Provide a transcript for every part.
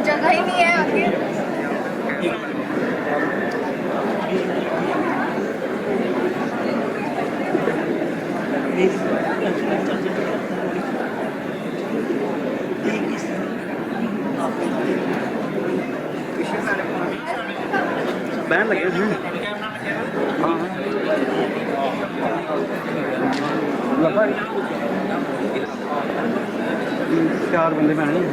जगह ही नहीं है आगे। बैन लगे हैं। हाँ लगा 4 बंदे बैठे हैं।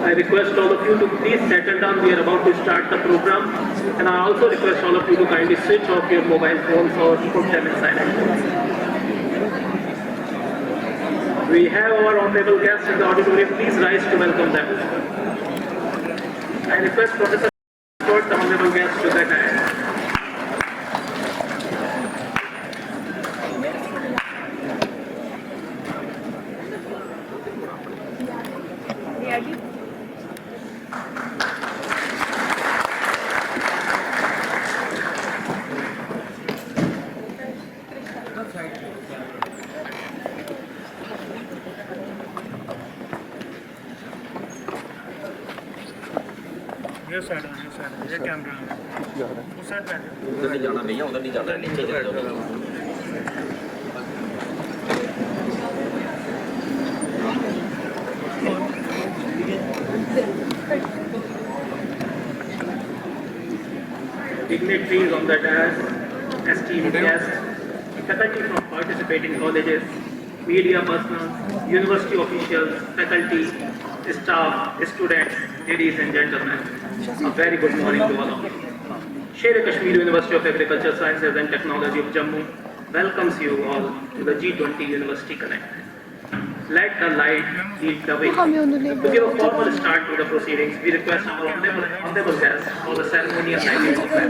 I request all of you to please settle down. We are about to start the program, and I also request all of you to kindly switch off your mobile phones or put them in silent. We have our honorable guests in the auditorium. Please rise to welcome them. I request Professor to the honorable guests to that end. ये side ये camera उस side बैठ उधर नहीं जाना भैया, उधर नहीं जाना, नीचे चले जाओ। Dignitaries on the dais, esteemed guests, faculty from participating colleges, media personnel, university officials, faculty, staff, students, ladies and gentlemen, a very good morning to all of you. Sher-e-Kashmir University of Agriculture Sciences and Technology of Jammu welcomes you all to the G20 University Connect. Let the light lead the way. To give a formal start to the proceedings, we request our honorable guests for the ceremonial signing of them.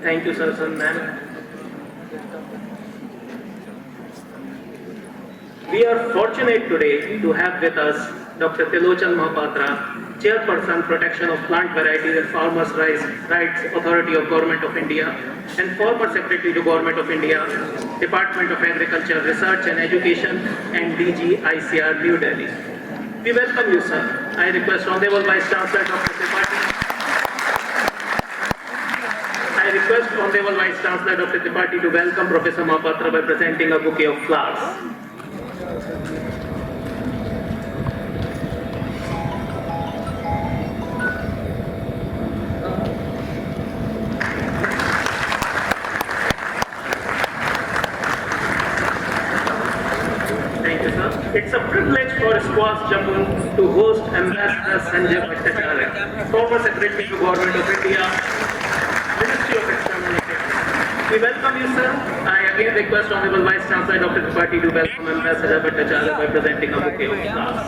Thank you, sir, ma'am. We are fortunate today to have with us Dr. Tilochan Mahapatra, Chairperson, Protection of Plant Varieties and Farmers' Rights Authority of Government of India, and former Secretary to Government of India, Department of Agriculture, Research and Education, and DG ICR, New Delhi. We welcome you, sir. I request Honorable Vice Chancellor Dr. Tripathi. I request Honorable Vice Chancellor Dr. Tripathi to welcome Professor Mahapatra by presenting a bouquet of flowers. Thank you, sir. It's a privilege for SKUAST-Jammu to host Ambassador Sanjay Bhattacharya, former Secretary to Government of India, Ministry of External Affairs. We welcome you, sir. I again request Honorable Vice Chancellor Dr. Tripathi to welcome Ambassador Bhattacharya by presenting a bouquet of flowers.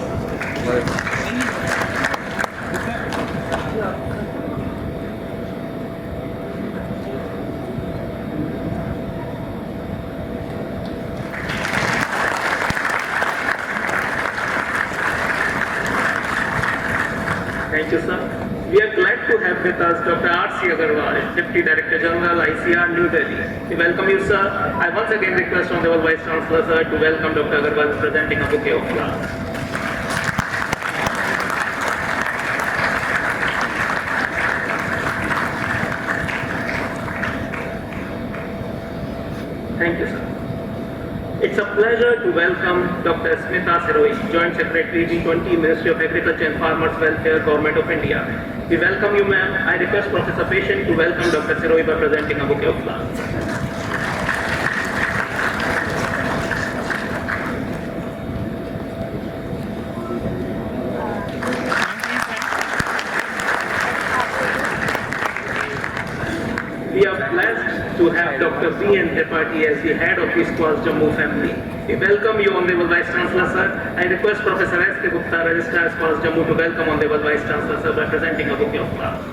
Thank you, sir. We are glad to have with us Dr. R.C. Agarwal, Deputy Director General, ICR, New Delhi. We welcome you, sir. I once again request Honorable Vice Chancellor, sir, to welcome Dr. Agarwal presenting a bouquet of flowers. Thank you, sir. It's a pleasure to welcome Dr. Smita Siroi, Joint Secretary, G20, Ministry of Agriculture and Farmers Welfare, Government of India. We welcome you, ma'am. I request Professor Patient to welcome Dr. Siroi by presenting a bouquet of flowers. We are blessed to have Dr. B.N. Tripathi as the head of the SKUAST-Jammu family. We welcome you, Honorable Vice Chancellor, sir. I request Professor S.K. Gupta, Registrar SKUAST-Jammu, to welcome Honorable Vice Chancellor, sir, by presenting a bouquet of flowers.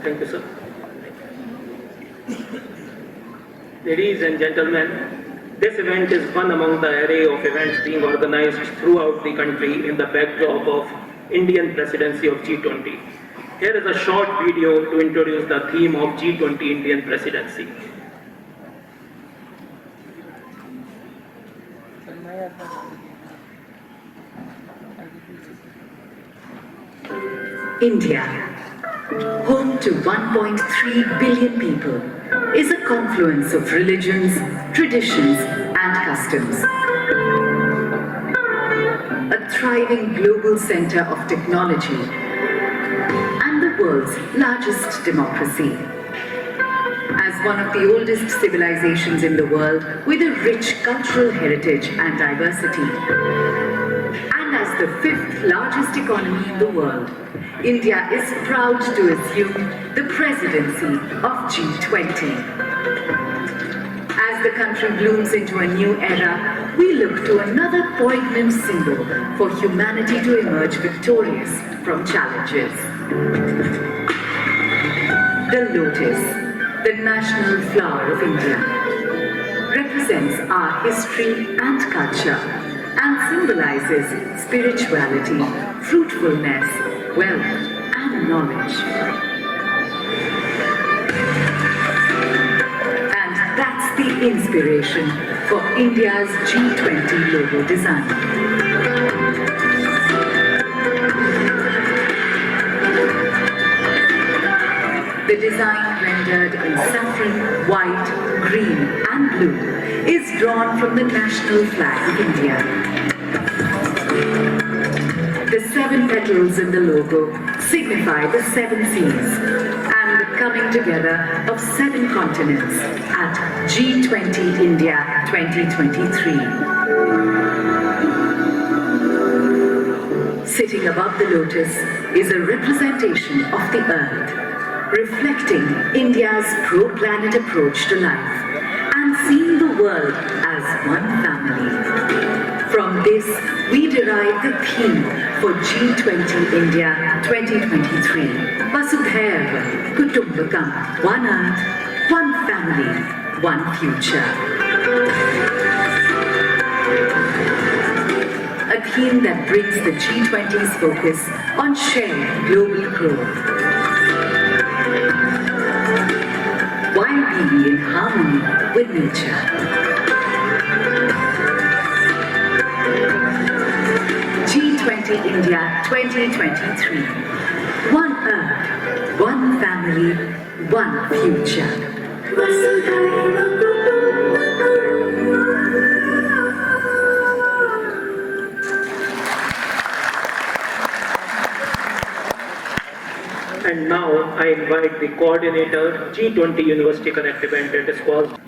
Thank you, sir. Ladies and gentlemen, this event is one among the array of events being organized throughout the country in the backdrop of Indian presidency of G20. Here is a short video to introduce the theme of G20 Indian presidency. India, home to 1.3 billion people, is a confluence of religions, traditions, and customs. A thriving global center of technology and the world's largest democracy. As one of the oldest civilizations in the world with a rich cultural heritage and diversity, and as the fifth largest economy in the world, India is proud to assume the presidency of G20. As the country blooms into a new era, we look to another poignant symbol for humanity to emerge victorious from challenges. The lotus, the national flower of India, represents our history and culture and symbolizes spirituality, fruitfulness, wealth, and knowledge. And that's the inspiration for India's G20 logo design. The design, rendered in saffron, white, green, and blue, is drawn from the national flag of India. The 7 petals in the logo signify the 7 seas and the coming together of 7 continents at G20 India 2023. Sitting above the lotus is a representation of the earth, reflecting India's pro-planet approach to life and seeing the world as one family. From this, we derive the theme for G20 India 2023, Vasudhaiva Kutumbakam, one earth, one family, one future. A theme that brings the G20's focus on shared global growth, while being in harmony with nature. G20 India 2023. One earth, one family, one future. And now I invite the coordinator, G20 University Connect event at SKUAST.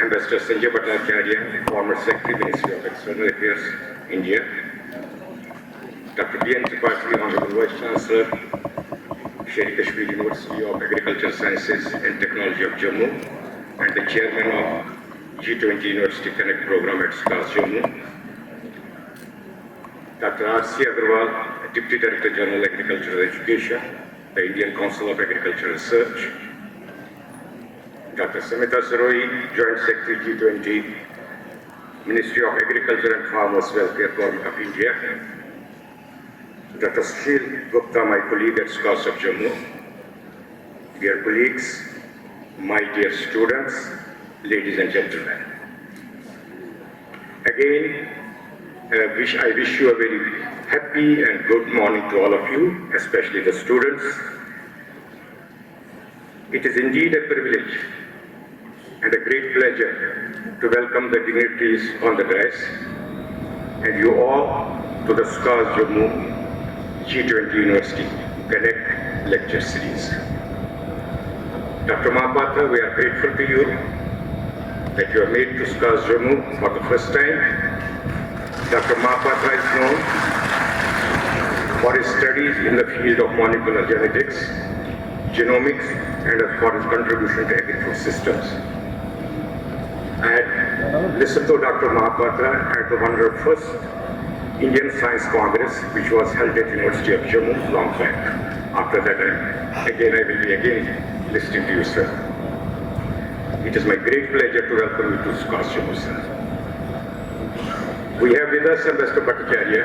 Ambassador Sanjay Bhattacharya, former Secretary, Ministry of External Affairs, India. Dr. B.N. Tripathi, Honorable Vice Chancellor, Sher Kashmir University of Agricultural Sciences and Technology of Jammu, and the Chairman of G20 University Connect Program at SKUAST-Jammu. Dr. R.C. Agarwal, Deputy Director General, Agricultural Education. the Indian Council of Agricultural Research, Dr. Samita Saroi, Joint Secretary G20, Ministry of Agriculture and Farmers Welfare, Government of India, Dr. Sushil Gupta, my colleague at SKUAST-Jammu, dear colleagues, my dear students, ladies and gentlemen. Again, I wish you a very happy and good morning to all of you, especially the students. It is indeed a privilege and a great pleasure to welcome the dignitaries on the dais and you all to the SKUAST-Jammu G20 University Connect Lecture Series. Dr. Mahapatra, we are grateful to you that you have made to SKUAST-Jammu for the first time. Dr. Mahapatra is known for his studies in the field of molecular genetics, genomics, and for his contribution to agri-food systems. I had listened to Dr. Mahapatra at the one of the first Indian Science Congress, which was held at University of Jammu long back. After that, I will be again listening to you, sir. It is my great pleasure to welcome you to SKUAST-Jammu, sir. We have with us Ambassador Bhattacharya,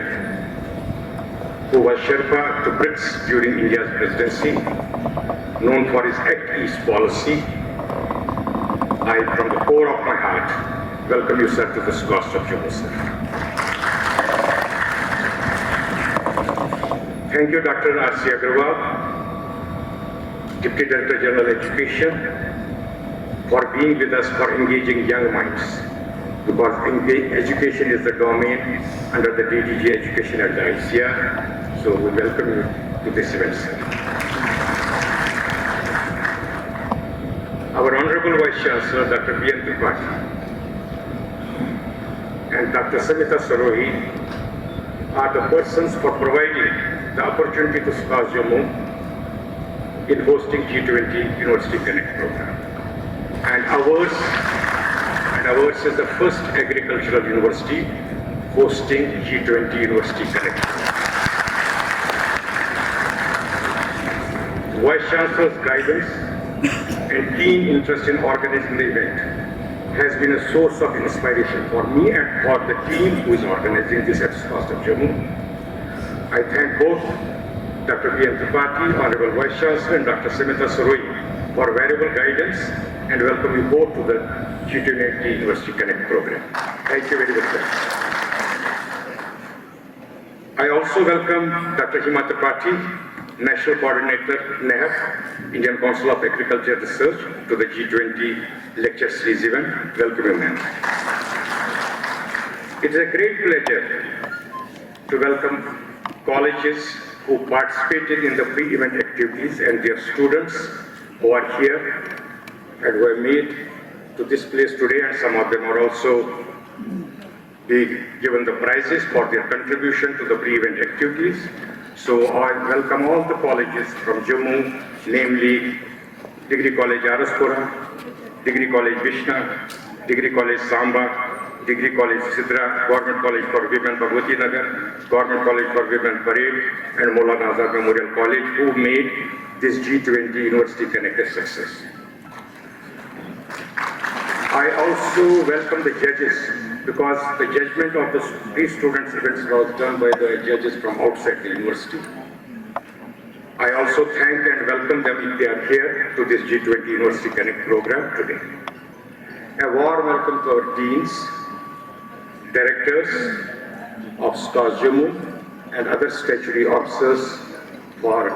who was Sherpa to BRICS during India's presidency, known for his Act East policy. I, from the core of my heart, welcome you, sir, to the SKUAST-Jammu, sir. Thank you, Dr. R.C. Agarwal, Deputy Director General Education, for being with us, for engaging young minds, because education is the domain under the DDG Education at the ICR. So we welcome you to this event, sir. Our Honorable Vice Chancellor, Dr. B.N. Tripathi, and Dr. Samita Saroi are the persons for providing the opportunity to SKUAST-Jammu in hosting G20 University Connect program. And ours is the first agricultural university hosting G20 University Connect. Vice Chancellor's guidance and keen interest in organizing the event has been a source of inspiration for me and for the team who is organizing this at SKUAST-Jammu. I thank both Dr. B.N. Tripathi, Honorable Vice Chancellor, and Dr. Samita Saroi for valuable guidance and welcome you both to the G20 University Connect program. Thank you very much, sir. I also welcome Dr. Hima Tripathi, National Coordinator, NAHAP, Indian Council of Agriculture Research, to the G20 Lecture Series event. Welcome you, ma'am. It is a great pleasure to welcome colleges who participated in the pre-event activities and their students who are here and who have made to this place today, and some of them are also being given the prizes for their contribution to the pre-event activities. So I welcome all the colleges from Jammu, namely Degree College Araspura, Degree College Vishna, Degree College Samba, Degree College Sidra, Government College for Women Bhagwati Nagar, Government College for Women Parade, and Maulana Azad Memorial College, who made this G20 University Connect a success. I also welcome the judges, because the judgment of these students' events was done by the judges from outside the university. I also thank and welcome them if they are here to this G20 University Connect program today. A warm welcome to our deans, directors of SKUAST-Jammu and other statutory officers for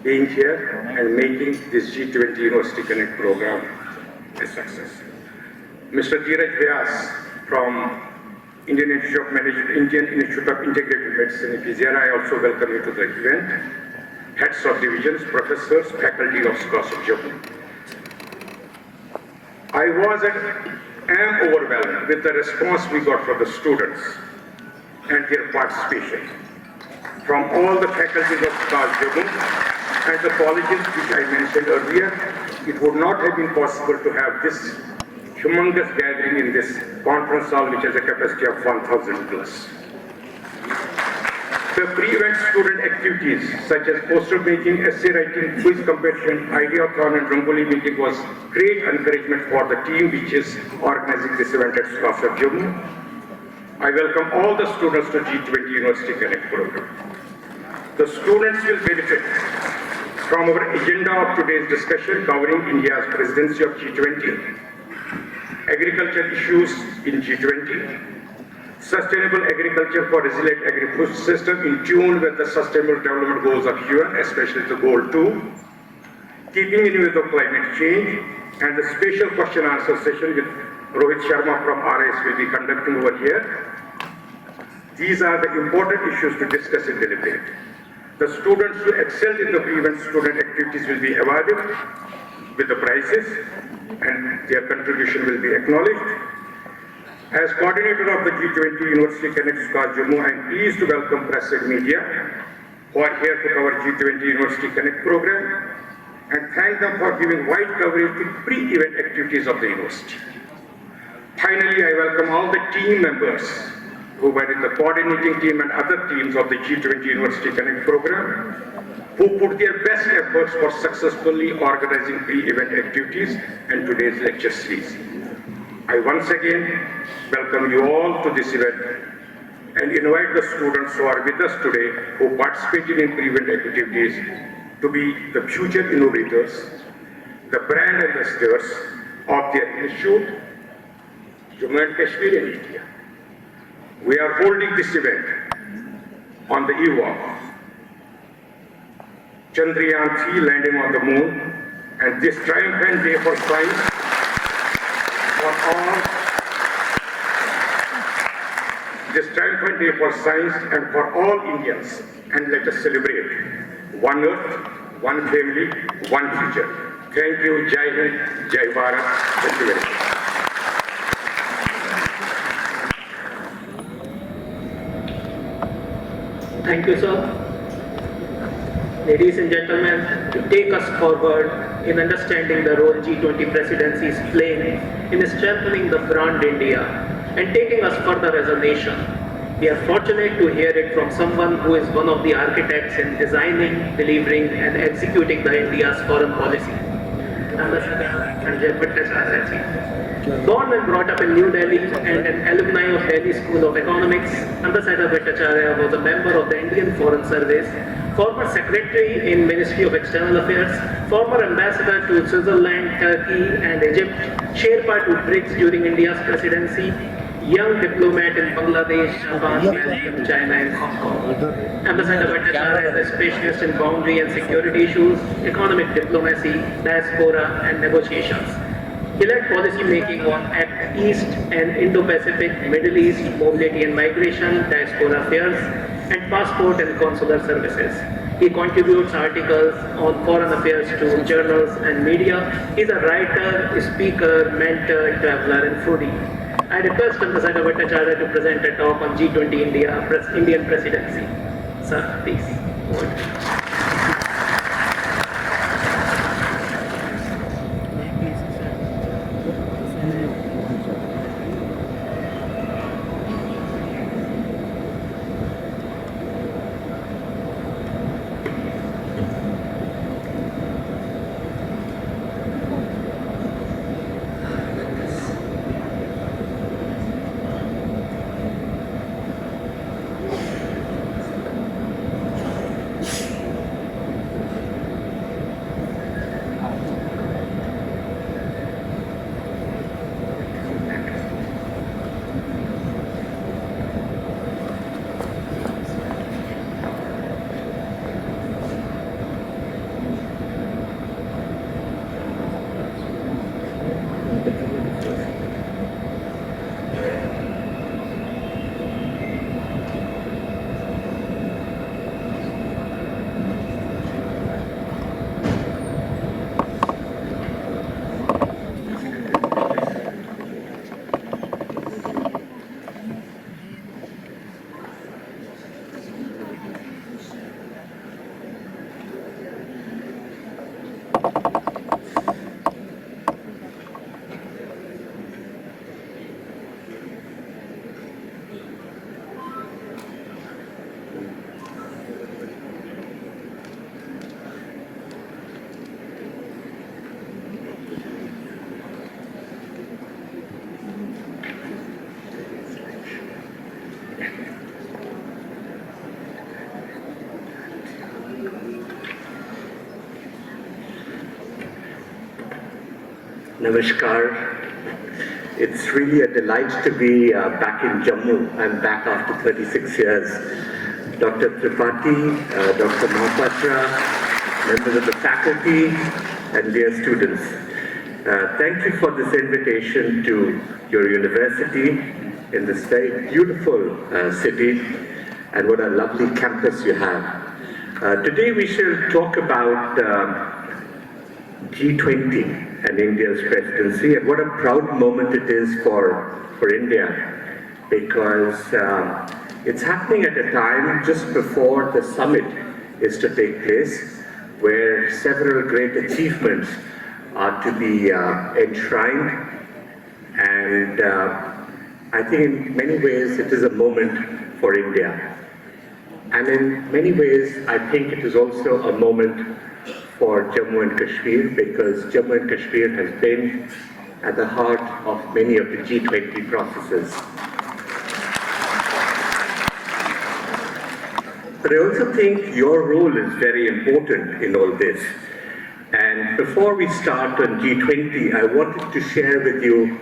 being here and making this G20 University Connect program a success. Mr. Dheeraj Vyas from Indian Institute of Integrated Medicine in Pizziara, I also welcome you to the event. Heads of divisions, professors, faculty of SKUAST-Jammu. I am overwhelmed with the response we got from the students and their participation. From all the faculties of SKUAST-Jammu and the colleges which I mentioned earlier, it would not have been possible to have this humongous gathering in this conference hall, which has a capacity of 1,000 plus. The pre-event student activities such as poster making, essay writing, quiz competition, ideathon and Rangoli meeting was great encouragement for the team which is organizing this event at SKUAST-Jammu. I welcome all the students to G20 University Connect program. The students will benefit from our agenda of today's discussion covering India's presidency of G20, agriculture issues in G20, sustainable agriculture for resilient agri-food system in tune with the sustainable development goals of UN, especially the goal 2, keeping in with the climate change, and the special question answer session with Rohit Sharma from RS will be conducting over here. These are the important issues to discuss and deliberate. The students who excelled in the pre-event student activities will be awarded with the prizes and their contribution will be acknowledged. As coordinator of the G20 University Connect SKUAST-Jammu, I am pleased to welcome press and media who are here to cover G20 University Connect program and thank them for giving wide coverage to pre-event activities of the university. Finally, I welcome all the team members who were in the coordinating team and other teams of the G20 University Connect program who put their best efforts for successfully organizing pre-event activities and today's lecture series. I once again welcome you all to this event and invite the students who are with us today who participated in pre-event activities to be the future innovators, the brand ambassadors of their institute, Jammu and Kashmir in India. We are holding this event on the eve of Chandrayaan-3 landing on the moon and this triumphant day for science and for all Indians, and let us celebrate one earth, one family, one future. Thank you. Jai Hind, Jai Bharat. Thank you very much. Thank you, sir. Ladies and gentlemen, to take us forward in understanding the role G20 presidency is playing in strengthening the brand India and taking us further as a nation, we are fortunate to hear it from someone who is one of the architects in designing, delivering and executing the India's foreign policy. Born and brought up in New Delhi and an alumni of Delhi School of Economics, Ambassador Bhattacharya was a member of the Indian Foreign Service, former Secretary in Ministry of External Affairs, former Ambassador to Switzerland, Turkey and Egypt, Sherpa to BRICS during India's presidency, young diplomat in Bangladesh, Japan, China and Hong Kong. Ambassador Bhattacharya is a specialist in boundary and security issues, economic diplomacy, diaspora and negotiations. He led policy making on ACT East and Indo-Pacific, Middle East, mobility and migration, diaspora affairs, and passport and consular services. He contributes articles on foreign affairs to journals and media. He is a writer, speaker, mentor, traveler, and foodie. I request Ambassador Bhattacharya to present a talk on G20 Indian presidency. Sir, please. Namaskar. It's really a delight to be back in Jammu. I'm back after 36 years. Dr. Tripathi, Dr. Mahapatra, members of the faculty, and dear students. Thank you for this invitation to your university in this very beautiful city, and what a lovely campus you have. Today we shall talk about G20 and India's presidency, and what a proud moment it is for India, because it's happening at a time just before the summit is to take place, where several great achievements are to be enshrined, and I think in many ways it is a moment for India. And in many ways, I think it is also a moment for Jammu and Kashmir, because Jammu and Kashmir has been at the heart of many of the G20 processes. But I also think your role is very important in all this. And before we start on G20, I wanted to share with you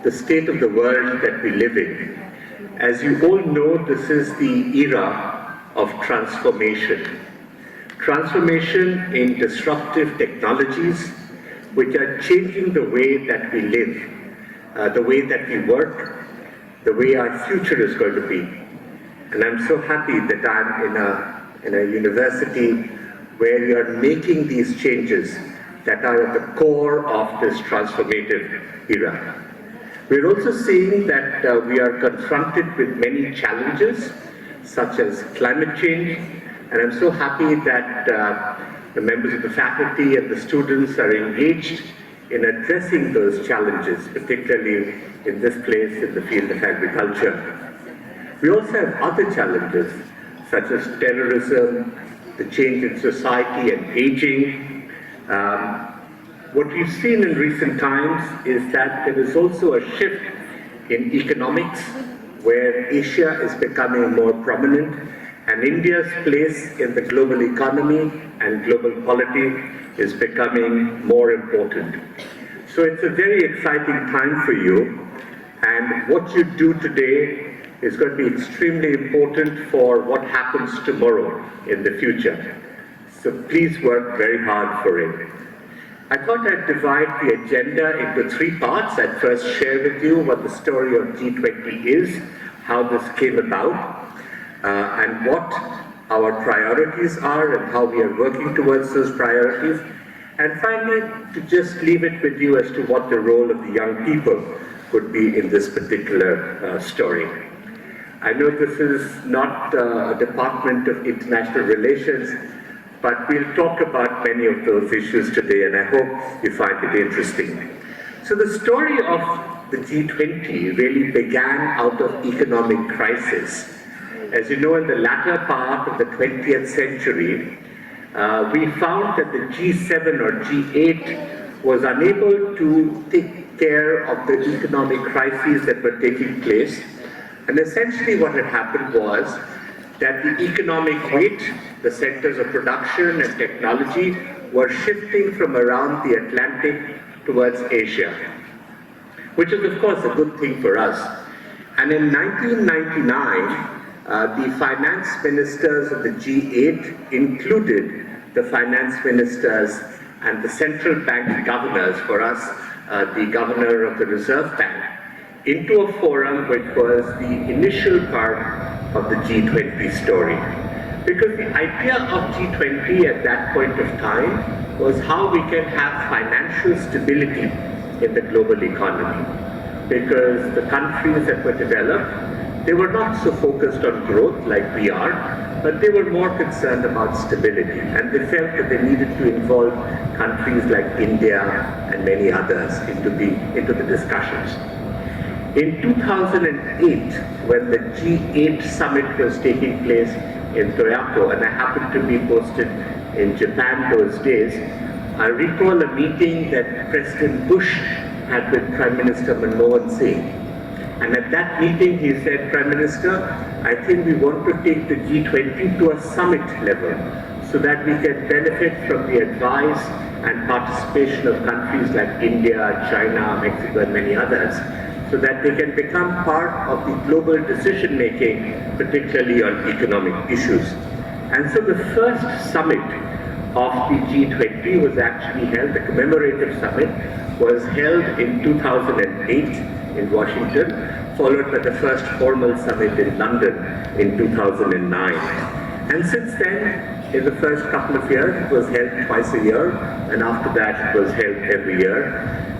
the state of the world that we live in. As you all know, this is the era of transformation. Transformation in disruptive technologies, which are changing the way that we live, the way that we work, the way our future is going to be. And I'm so happy that I'm in a university where you are making these changes that are at the core of this transformative era. We're also seeing that we are confronted with many challenges, such as climate change, and I'm so happy that the members of the faculty and the students are engaged in addressing those challenges, particularly in this place in the field of agriculture. We also have other challenges, such as terrorism, the change in society and aging. What we've seen in recent times is that there is also a shift in economics, where Asia is becoming more prominent, and India's place in the global economy and global polity is becoming more important. So it's a very exciting time for you, and what you do today is going to be extremely important for what happens tomorrow in the future. So please work very hard for it. I thought I'd divide the agenda into three parts. I'd first share with you what the story of G20 is, how this came about, and what our priorities are and how we are working towards those priorities. And finally, to just leave it with you as to what the role of the young people could be in this particular story. I know this is not a Department of International Relations, but we'll talk about many of those issues today, and I hope you find it interesting. So the story of the G20 really began out of economic crisis. As you know, in the latter part of the 20th century, we found that the G7 or G8 was unable to take care of the economic crises that were taking place. And essentially what had happened was that the economic weight, the sectors of production and technology, were shifting from around the Atlantic towards Asia, which is of course a good thing for us. And in 1999, the finance ministers of the G8 included the finance ministers and the central bank governors, for us, the governor of the Reserve Bank, into a forum which was the initial part of the G20 story. Because the idea of G20 at that point of time was how we can have financial stability in the global economy. Because the countries that were developed, they were not so focused on growth like we are, but they were more concerned about stability. And they felt that they needed to involve countries like India and many others into the discussions. In 2008, when the G8 summit was taking place in Tokyo, and I happened to be posted in Japan those days, I recall a meeting that President Bush had with Prime Minister Manmohan Singh. And at that meeting he said, Prime Minister, I think we want to take the G20 to a summit level so that we can benefit from the advice and participation of countries like India, China, Mexico, and many others, so that they can become part of the global decision-making, particularly on economic issues. And so the first summit of the G20 was actually held, the commemorative summit was held in 2008 in Washington, followed by the first formal summit in London in 2009. And since then, in the first couple of years, it was held twice a year, and after that, it was held every year.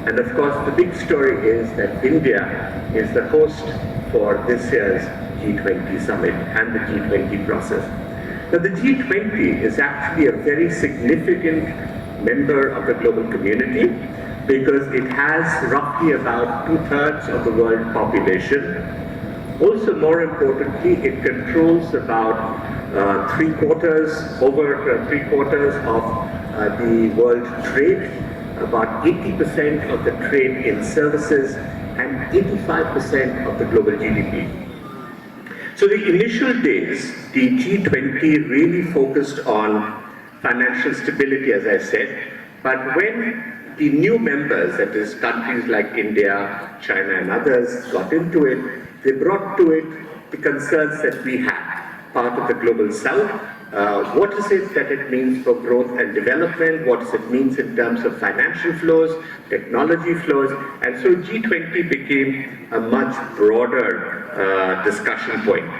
And of course, the big story is that India is the host for this year's G20 summit and the G20 process. Now, the G20 is actually a very significant member of the global community because it has roughly about 2/3 of the world population. Also, more importantly, it controls about over three quarters of the world trade, about 80% of the trade in services, and 85% of the global GDP. So the initial days, the G20 really focused on financial stability, as I said, but when the new members, that is countries like India, China, and others, got into it, they brought to it the concerns that we have, part of the global south. What is it that it means for growth and development? What does it mean in terms of financial flows, technology flows? And so G20 became a much broader discussion point.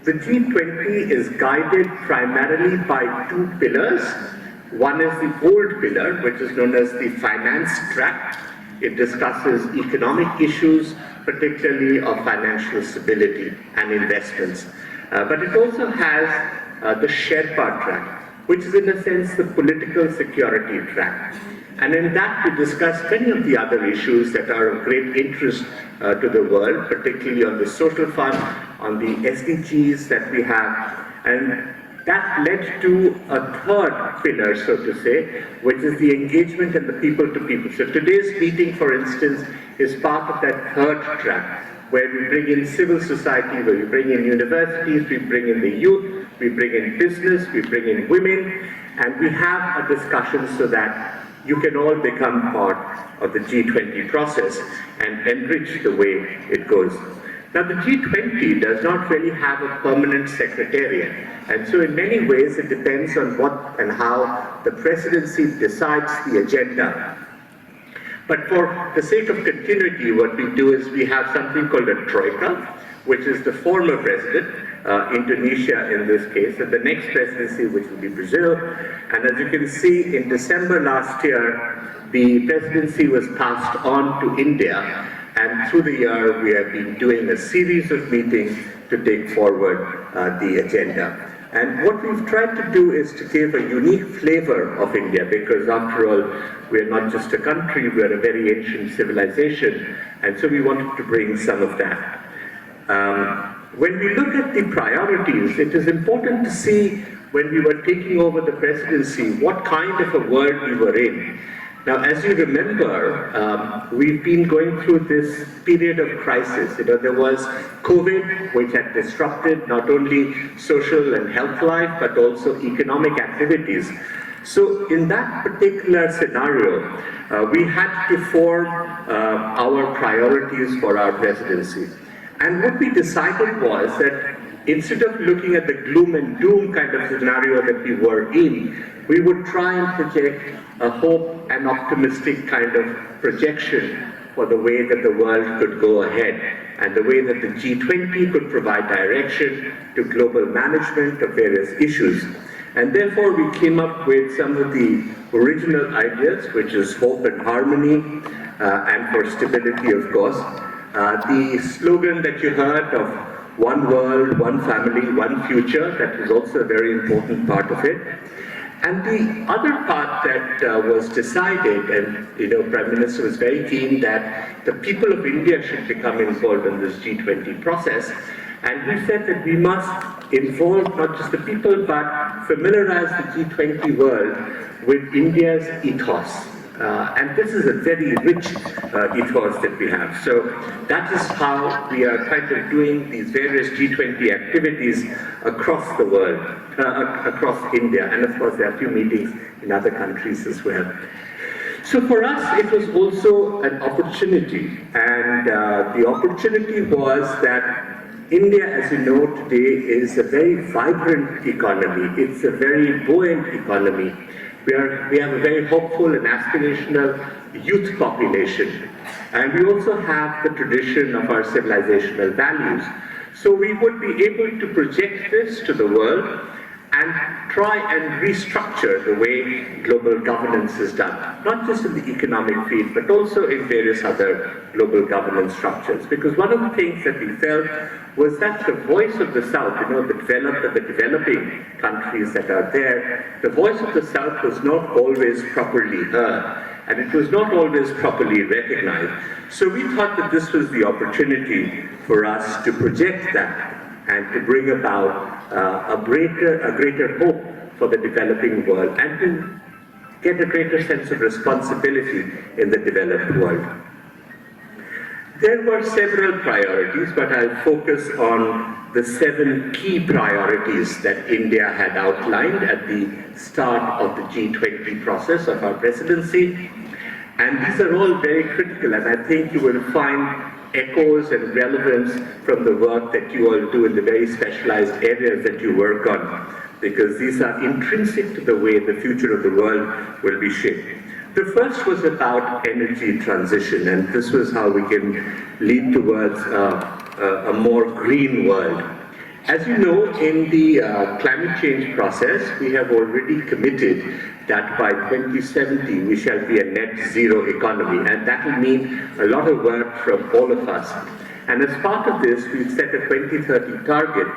The G20 is guided primarily by two pillars. One is the old pillar, which is known as the finance track. It discusses economic issues, particularly of financial stability and investments. But it also has the Sherpa track, which is in a sense the political security track. And in that we discuss many of the other issues that are of great interest to the world, particularly on the social front, on the SDGs that we have. And that led to a third pillar, so to say, which is the engagement and the people-to-people. So today's meeting, for instance, is part of that third track, where we bring in civil society, where we bring in universities, we bring in the youth, we bring in business, we bring in women, and we have a discussion so that you can all become part of the G20 process and enrich the way it goes. Now, the G20 does not really have a permanent secretariat, and so in many ways it depends on what and how the presidency decides the agenda. But for the sake of continuity, what we do is we have something called a troika, which is the former president, Indonesia in this case, and the next presidency, which will be Brazil. And as you can see, in December last year, the presidency was passed on to India, and through the year we have been doing a series of meetings to take forward the agenda. And what we've tried to do is to give a unique flavor of India, because after all, we're not just a country, we're a very ancient civilization, and so we wanted to bring some of that. When we look at the priorities, it is important to see, when we were taking over the presidency, what kind of a world we were in. Now, as you remember, we've been going through this period of crisis. You know, there was COVID, which had disrupted not only social and health life, but also economic activities. So in that particular scenario, we had to form our priorities for our presidency. And what we decided was that instead of looking at the gloom and doom kind of scenario that we were in, we would try and project a hope and optimistic kind of projection for the way that the world could go ahead, and the way that the G20 could provide direction to global management of various issues. And therefore we came up with some of the original ideas, which is hope and harmony, and for stability, of course. The slogan that you heard of one world, one family, one future, that was also a very important part of it. And the other part that was decided, and Prime Minister was very keen that the people of India should become involved in this G20 process. And we said that we must involve not just the people, but familiarize the G20 world with India's ethos, And this is a very rich ethos that we have. So that is how we are kind of doing these various G20 activities across the world, across India, and of course there are a few meetings in other countries as well. So for us, it was also an opportunity, and the opportunity was that India, as you know today, is a very vibrant economy. It's a very buoyant economy. We have a very hopeful and aspirational youth population. And we also have the tradition of our civilizational values. So we would be able to project this to the world and try and restructure the way global governance is done, not just in the economic field, but also in various other global governance structures. Because one of the things that we felt was that the voice of the South, the developed and the developing countries that are there, the voice of the South was not always properly heard, and it was not always properly recognized. So we thought that this was the opportunity for us to project that and to bring about a greater hope for the developing world and to get a greater sense of responsibility in the developed world. There were several priorities, but I'll focus on the 7 key priorities that India had outlined at the start of the G20 process of our presidency. And these are all very critical, and I think you will find echoes and relevance from the work that you all do in the very specialized areas that you work on, because these are intrinsic to the way the future of the world will be shaped. The first was about energy transition, and this was how we can lead towards a more green world. As you know, in the climate change process, we have already committed that by 2070 we shall be a net zero economy, and that will mean a lot of work from all of us. And as part of this, we've set a 2030 target,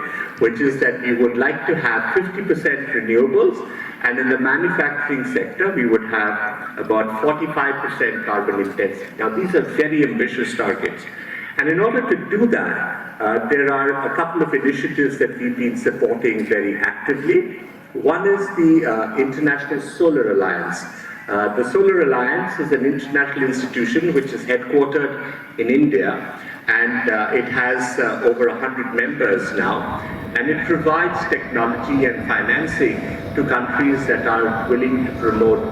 which is that we would like to have 50% renewables, and in the manufacturing sector, we would have about 45% carbon intensity. Now, these are very ambitious targets. And in order to do that, there are a couple of initiatives that we've been supporting very actively. One is the International Solar Alliance. The Solar Alliance is an international institution which is headquartered in India, and it has over 100 members now, and it provides technology and financing to countries that are willing to promote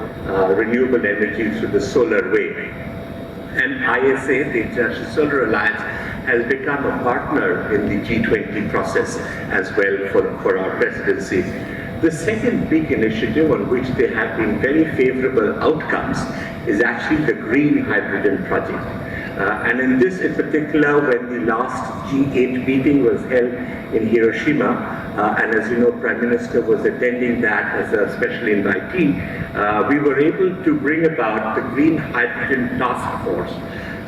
renewable energy through the solar way. And ISA, the International Solar Alliance, has become a partner in the G20 process as well for our presidency. The second big initiative on which there have been very favorable outcomes is actually the Green Hydrogen Project. And in this in particular, when the last G8 meeting was held in Hiroshima, and as you know, Prime Minister was attending that as a special invitee, we were able to bring about the Green Hydrogen Task Force.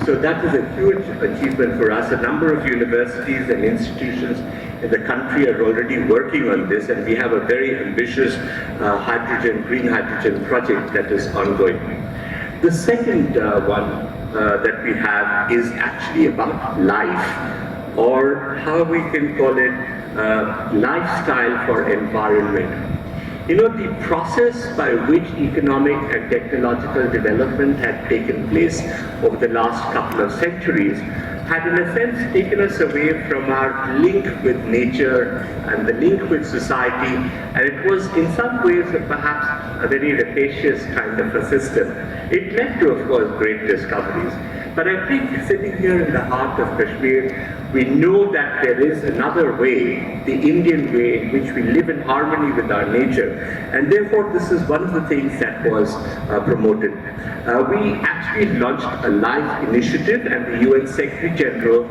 So that is a huge achievement for us. A number of universities and institutions in the country are already working on this, and we have a very ambitious green hydrogen project that is ongoing. The second one that we have is actually about life, or how we can call it lifestyle for environment. The process by which economic and technological development had taken place over the last couple of centuries had in a sense taken us away from our link with nature and the link with society, and it was in some ways perhaps a very rapacious kind of a system. It led to, of course, great discoveries. But I think sitting here in the heart of Kashmir, we know that there is another way, the Indian way, in which we live in harmony with our nature. And therefore, this is one of the things that was promoted. We actually launched a life initiative, and the UN Secretary General,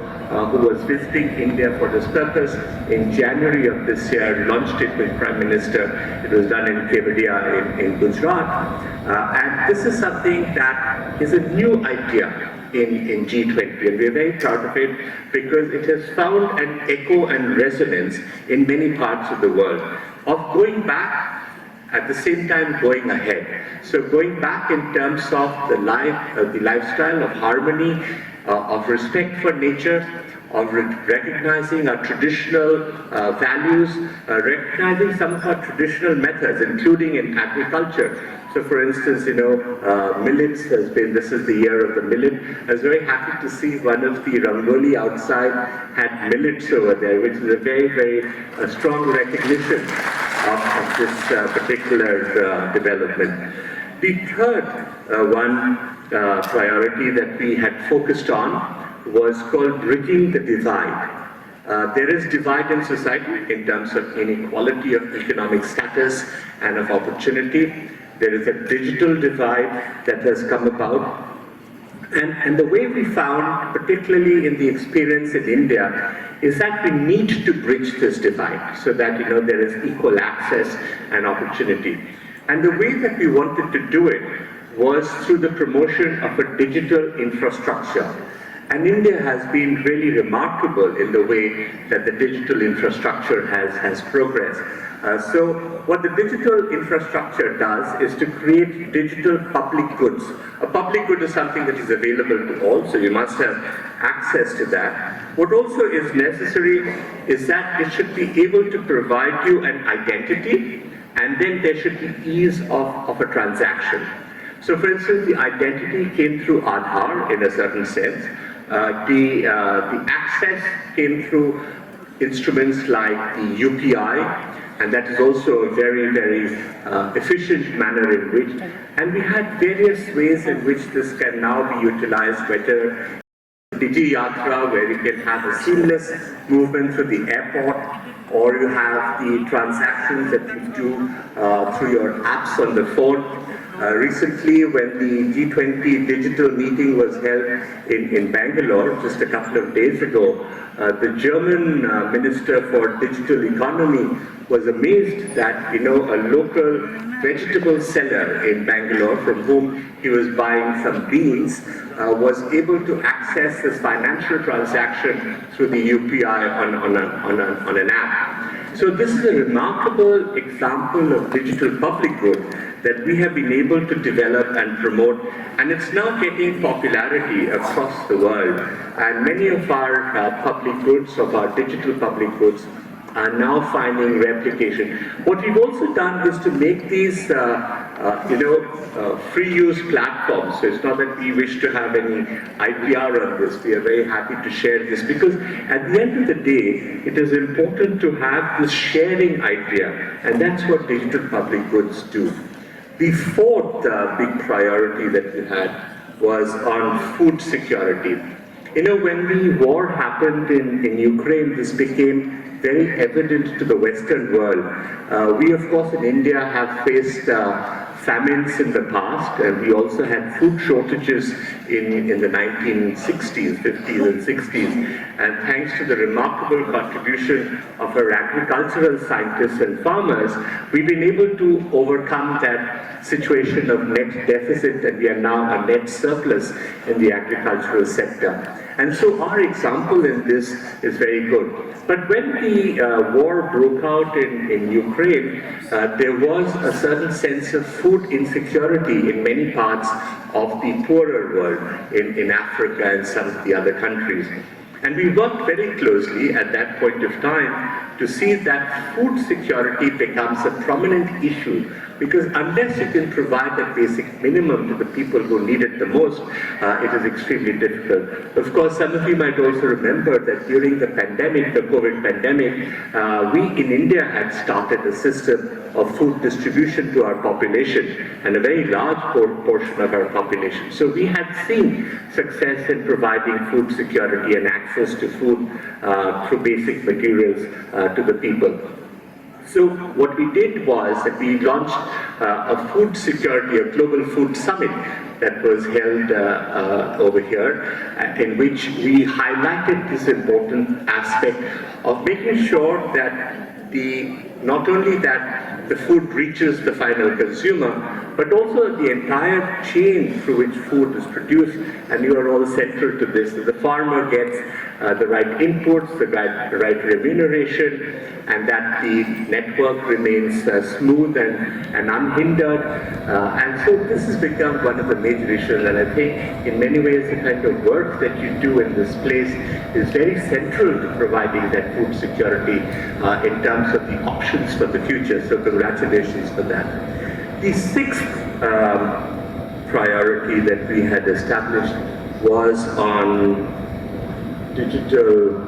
who was visiting India for this purpose in January of this year, launched it with Prime Minister. It was done in Kevadia in Gujarat. And this is something that is a new idea in G20, and we're very proud of it because it has found an echo and resonance in many parts of the world of going back, at the same time going ahead. So going back in terms of the lifestyle of harmony of respect for nature, of recognizing our traditional values, recognizing some of our traditional methods, including in agriculture. So for instance, millets this is the year of the millet. I was very happy to see one of the Rangoli outside had millets over there, which is a very, very strong recognition of this particular development. The third priority that we had focused on was called bridging the divide. There is divide in society in terms of inequality of economic status and of opportunity. There is a digital divide that has come about. And the way we found, particularly in the experience in India, is that we need to bridge this divide so that there is equal access and opportunity. And the way that we wanted to do it was through the promotion of a digital infrastructure. And India has been really remarkable in the way that the digital infrastructure has progressed. So what the digital infrastructure does is to create digital public goods. A public good is something that is available to all, so you must have access to that. What also is necessary is that it should be able to provide you an identity, and then there should be ease of a transaction. So for instance, the identity came through Aadhaar in a certain sense. The access came through instruments like the UPI, and that is also a very, very efficient manner in which, and we had various ways in which this can now be utilized, whether Digi Yatra, where you can have a seamless movement through the airport, or you have the transactions that you do through your apps on the phone. Recently, when the G20 digital meeting was held in Bangalore just a couple of days ago, the German Minister for Digital Economy was amazed that, a local vegetable seller in Bangalore from whom he was buying some beans was able to access this financial transaction through the UPI on an app. So this is a remarkable example of digital public good that we have been able to develop and promote, and it's now getting popularity across the world. And many of our public goods, of our digital public goods, are now finding replication. What we've also done is to make these, free-use platforms. So it's not that we wish to have any IPR on this. We are very happy to share this because at the end of the day, it is important to have this sharing idea, and that's what digital public goods do. The fourth big priority that we had was on food security. When the war happened in Ukraine, this became very evident to the Western world. We, of course, in India have faced famines in the past, and we also had food shortages in the 1960s, 50s and 60s. And thanks to the remarkable contribution of our agricultural scientists and farmers, we've been able to overcome that situation of net deficit, and we are now a net surplus in the agricultural sector. And so our example in this is very good. But when the war broke out in Ukraine, there was a certain sense of food insecurity in many parts of the poorer world, in Africa and some of the other countries. And we worked very closely at that point of time to see that food security becomes a prominent issue, because unless you can provide that basic minimum to the people who need it the most, it is extremely difficult. Of course, some of you might also remember that during the pandemic, the COVID pandemic, we in India had started a system of food distribution to our population, and a very large portion of our population. So we had seen success in providing food security and access to food through basic materials to the people. So what we did was that we launched a food security, a global food summit that was held over here, in which we highlighted this important aspect of making sure that the not only that the food reaches the final consumer, but also the entire chain through which food is produced, and you are all central to this. The farmer gets the right inputs, the right remuneration, and that the network remains smooth and unhindered. And so this has become one of the major issues, and I think in many ways the kind of work that you do in this place is very central to providing that food security in terms of the options for the future. So congratulations for that. The sixth priority that we had established was on digital,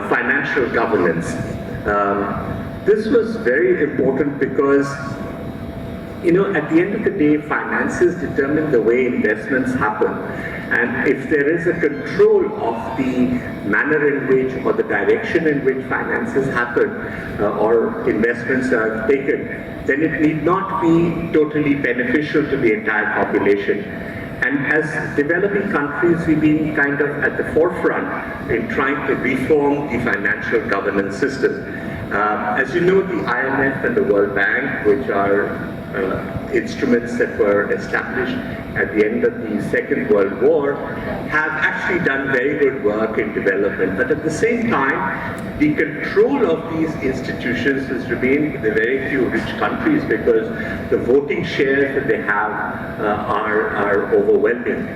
financial governance. This was very important because, you know, at the end of the day, finances determine the way investments happen. And if there is a control of the manner in which or the direction in which finances happen or investments are taken, then it need not be totally beneficial to the entire population. And as developing countries, we've been kind of at the forefront in trying to reform the financial governance system. As you know, the IMF and the World Bank, which are instruments that were established at the end of the Second World War, have actually done very good work in development. But at the same time, the control of these institutions has remained with the very few rich countries because the voting shares that they have are overwhelming.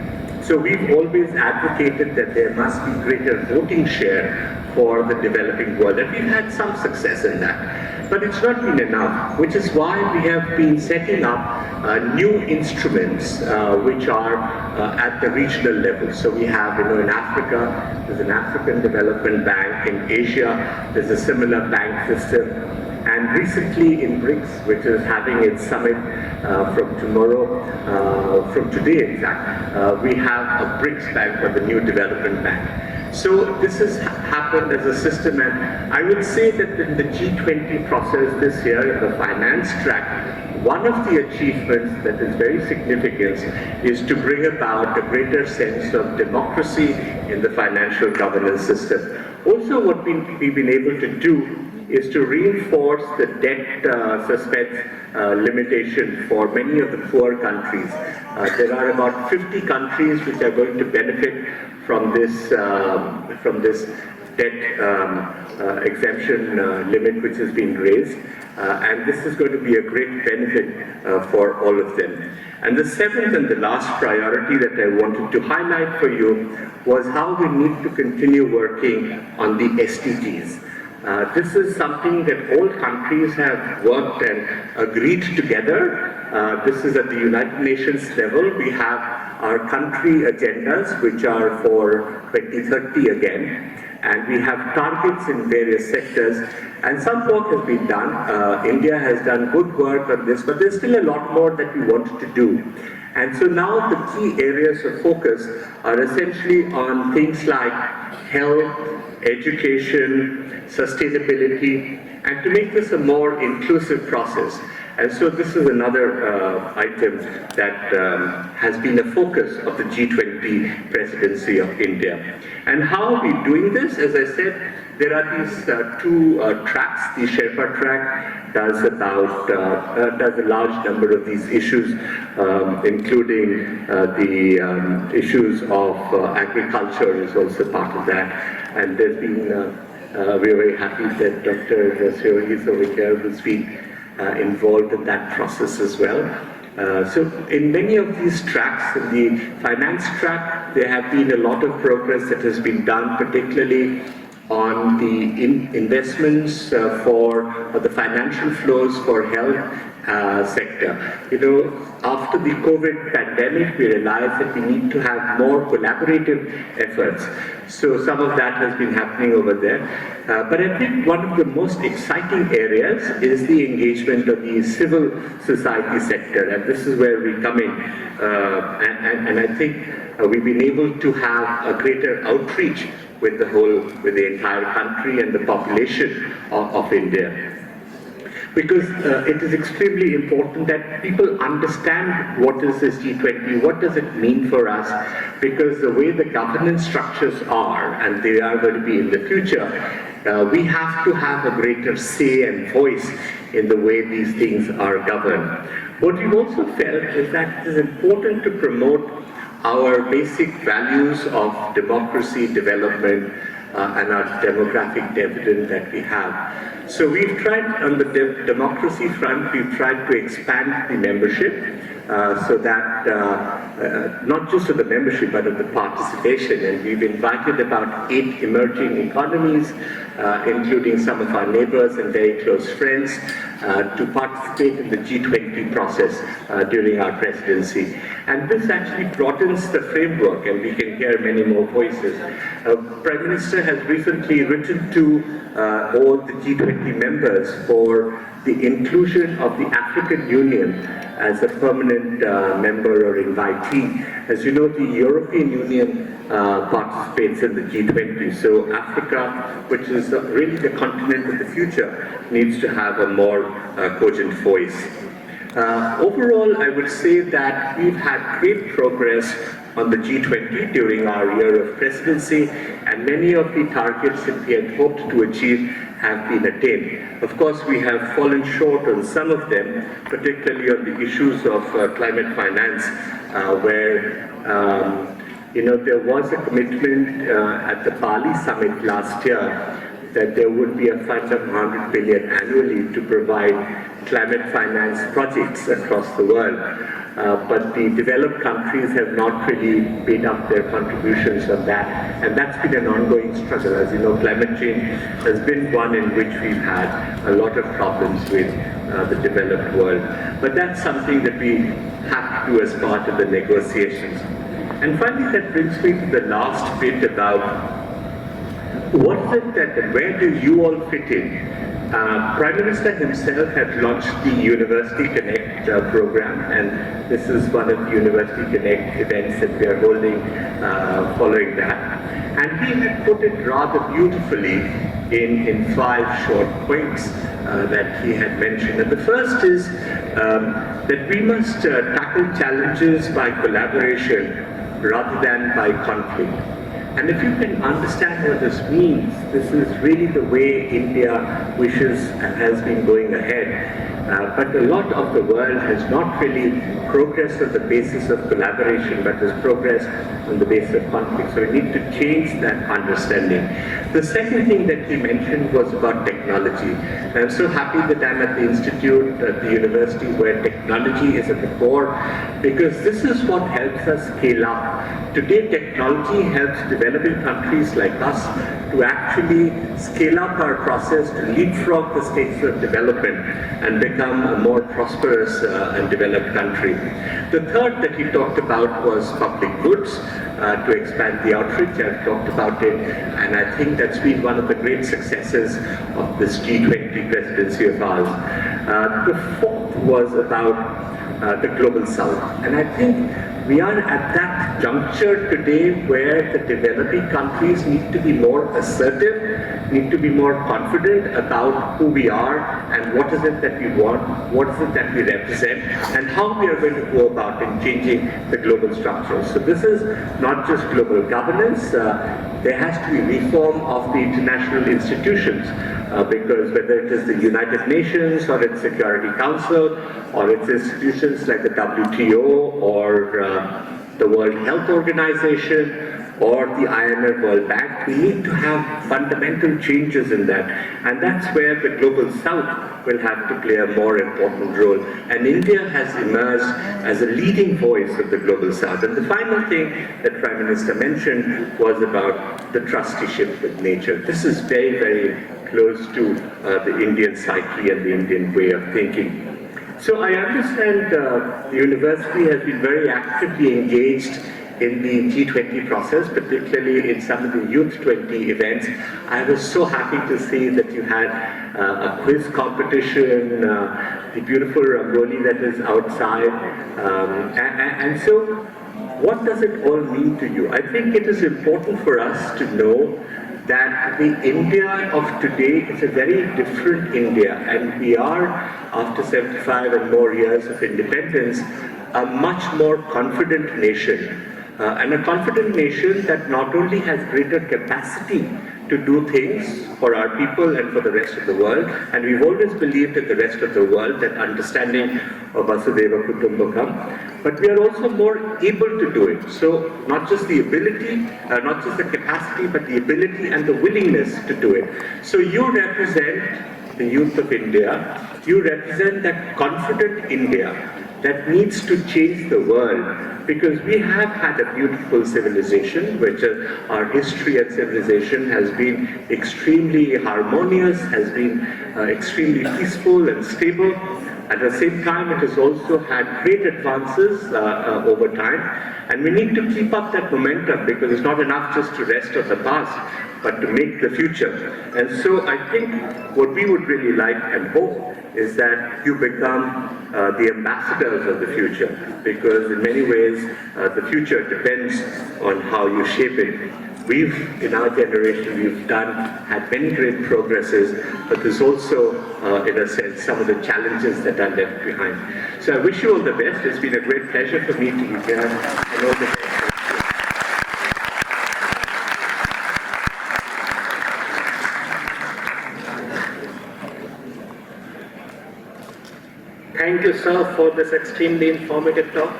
So we've always advocated that there must be greater voting share for the developing world, and we've had some success in that. But it's not been enough, which is why we have been setting up new instruments which are at the regional level. So we have, you know, in Africa, there's an African Development Bank. In Asia, there's a similar bank system. And recently in BRICS, which is having its summit from tomorrow, from today in fact, we have a BRICS bank, or the New Development Bank. So this has happened as a system, and I would say that in the G20 process this year, in the finance track, one of the achievements that is very significant is to bring about a greater sense of democracy in the financial governance system. Also, what we've been able to do is to reinforce the debt suspense limitation for many of the poor countries. There are about 50 countries which are going to benefit from this debt exemption limit which has been raised, and this is going to be a great benefit for all of them. And the seventh and the last priority that I wanted to highlight for you was how we need to continue working on the SDGs. This is something that all countries have worked and agreed together. This is at the United Nations level. We have our country agendas, which are for 2030 again, and we have targets in various sectors, and some work has been done. India has done good work on this, but there's still a lot more that we want to do. And so now the key areas of focus are essentially on things like health, education, sustainability, and to make this a more inclusive process. And so this is another item that has been a focus of the G20 presidency of India. And how are we doing this? As I said, there are these two tracks. The Sherpa track does a large number of these issues, including the issues of agriculture is also part of that. And there's been, we're very happy that Dr. Seori is over here, who's been involved in that process as well. So in many of these tracks, in the finance track, there have been a lot of progress that has been done, particularly on the investments for the financial flows for health sector. You know, after the COVID pandemic, we realized that we need to have more collaborative efforts. So some of that has been happening over there. But I think one of the most exciting areas is the engagement of the civil society sector, and this is where we come in. And I think we've been able to have a greater outreach with the entire country and the population of India. Because it is extremely important that people understand what is this G20, what does it mean for us, because the way the governance structures are, and they are going to be in the future, We have to have a greater say and voice in the way these things are governed. What we've also felt is that it is important to promote our basic values of democracy, development, and our demographic dividend that we have. So we've tried, on the democracy front, we've tried to expand the membership so that not just of the membership but of the participation, and we've invited about 8 emerging economies, including some of our neighbors and very close friends, to participate in the G20 process during our presidency. And this actually broadens the framework, and we can hear many more voices. Prime Minister has recently written to all the G20 members for the inclusion of the African Union as a permanent member or invitee. As you know, the European Union participates in the G20, so Africa, which is really the continent of the future, needs to have a more cogent voice. Overall, I would say that we've had great progress on the G20 during our year of presidency, and many of the targets that we had hoped to achieve have been attained. Of course, we have fallen short on some of them, particularly on the issues of climate finance, where there was a commitment at the Bali summit last year that there would be a fund of 100 billion annually to provide climate finance projects across the world. But the developed countries have not really paid up their contributions on that, and that's been an ongoing struggle. As you know, climate change has been one in which we've had a lot of problems with the developed world. But that's something that we have to do as part of the negotiations. And finally, that brings me to the last bit about what is it that, where do you all fit in? Prime Minister himself had launched the University Connect program, and this is one of the University Connect events that we are holding following that. And he had put it rather beautifully in 5 short points that he had mentioned. And the first is that we must tackle challenges by collaboration rather than by conflict. And if you can understand what this means, this is really the way India wishes and has been going ahead. But a lot of the world has not really progressed on the basis of collaboration, but has progressed on the basis of conflict. So we need to change that understanding. The second thing that he mentioned was about technology. I'm so happy that I'm at the institute, at the university, where technology is at the core, because this is what helps us scale up. Today, technology helps developing countries like us to actually scale up our process, to leapfrog the stages of development and become a more prosperous and developed country. The third that he talked about was public goods, to expand the outreach. I've talked about it, and I think that's been one of the great successes of this G20 presidency of ours. The fourth was about the Global South, and I think we are at that juncture today where the developing countries need to be more assertive, need to be more confident about who we are and what is it that we want, what is it that we represent, and how we are going to go about in changing the global structure. So this is not just global governance, there has to be reform of the international institutions, because whether it is the United Nations or its Security Council or its institutions like the WTO or the World Health Organization or the IMF World Bank, we need to have fundamental changes in that. And that's where the Global South will have to play a more important role. And India has emerged as a leading voice of the Global South. And the final thing that Prime Minister mentioned was about the trusteeship with nature. This is very, very close to the Indian psyche and the Indian way of thinking. So I understand the university has been very actively engaged in the G20 process, particularly in some of the Youth 20 events. I was so happy to see that you had a quiz competition, the beautiful rangoli that is outside. And so, what does it all mean to you? I think it is important for us to know that the India of today is a very different India, and we are, after 75 and more years of independence, a much more confident nation. And a confident nation that not only has greater capacity to do things for our people and for the rest of the world. And we've always believed in the rest of the world, that understanding of Vasudhaiva Kutumbakam. But we are also more able to do it. So not just the ability, not just the capacity, but the ability and the willingness to do it. So you represent the youth of India. You represent that confident India that needs to change the world, because we have had a beautiful civilization, which our history and civilization has been extremely harmonious, has been extremely peaceful and stable. At the same time, it has also had great advances over time, and we need to keep up that momentum, because it's not enough just to rest on the past, but to make the future. And so I think what we would really like and hope is that you become the ambassadors of the future, because in many ways the future depends on how you shape it. In our generation, we've had many great progresses, but there's also, in a sense, some of the challenges that are left behind. So I wish you all the best. It's been a great pleasure for me to be here, and all the best. Thank you, sir, for this extremely informative talk.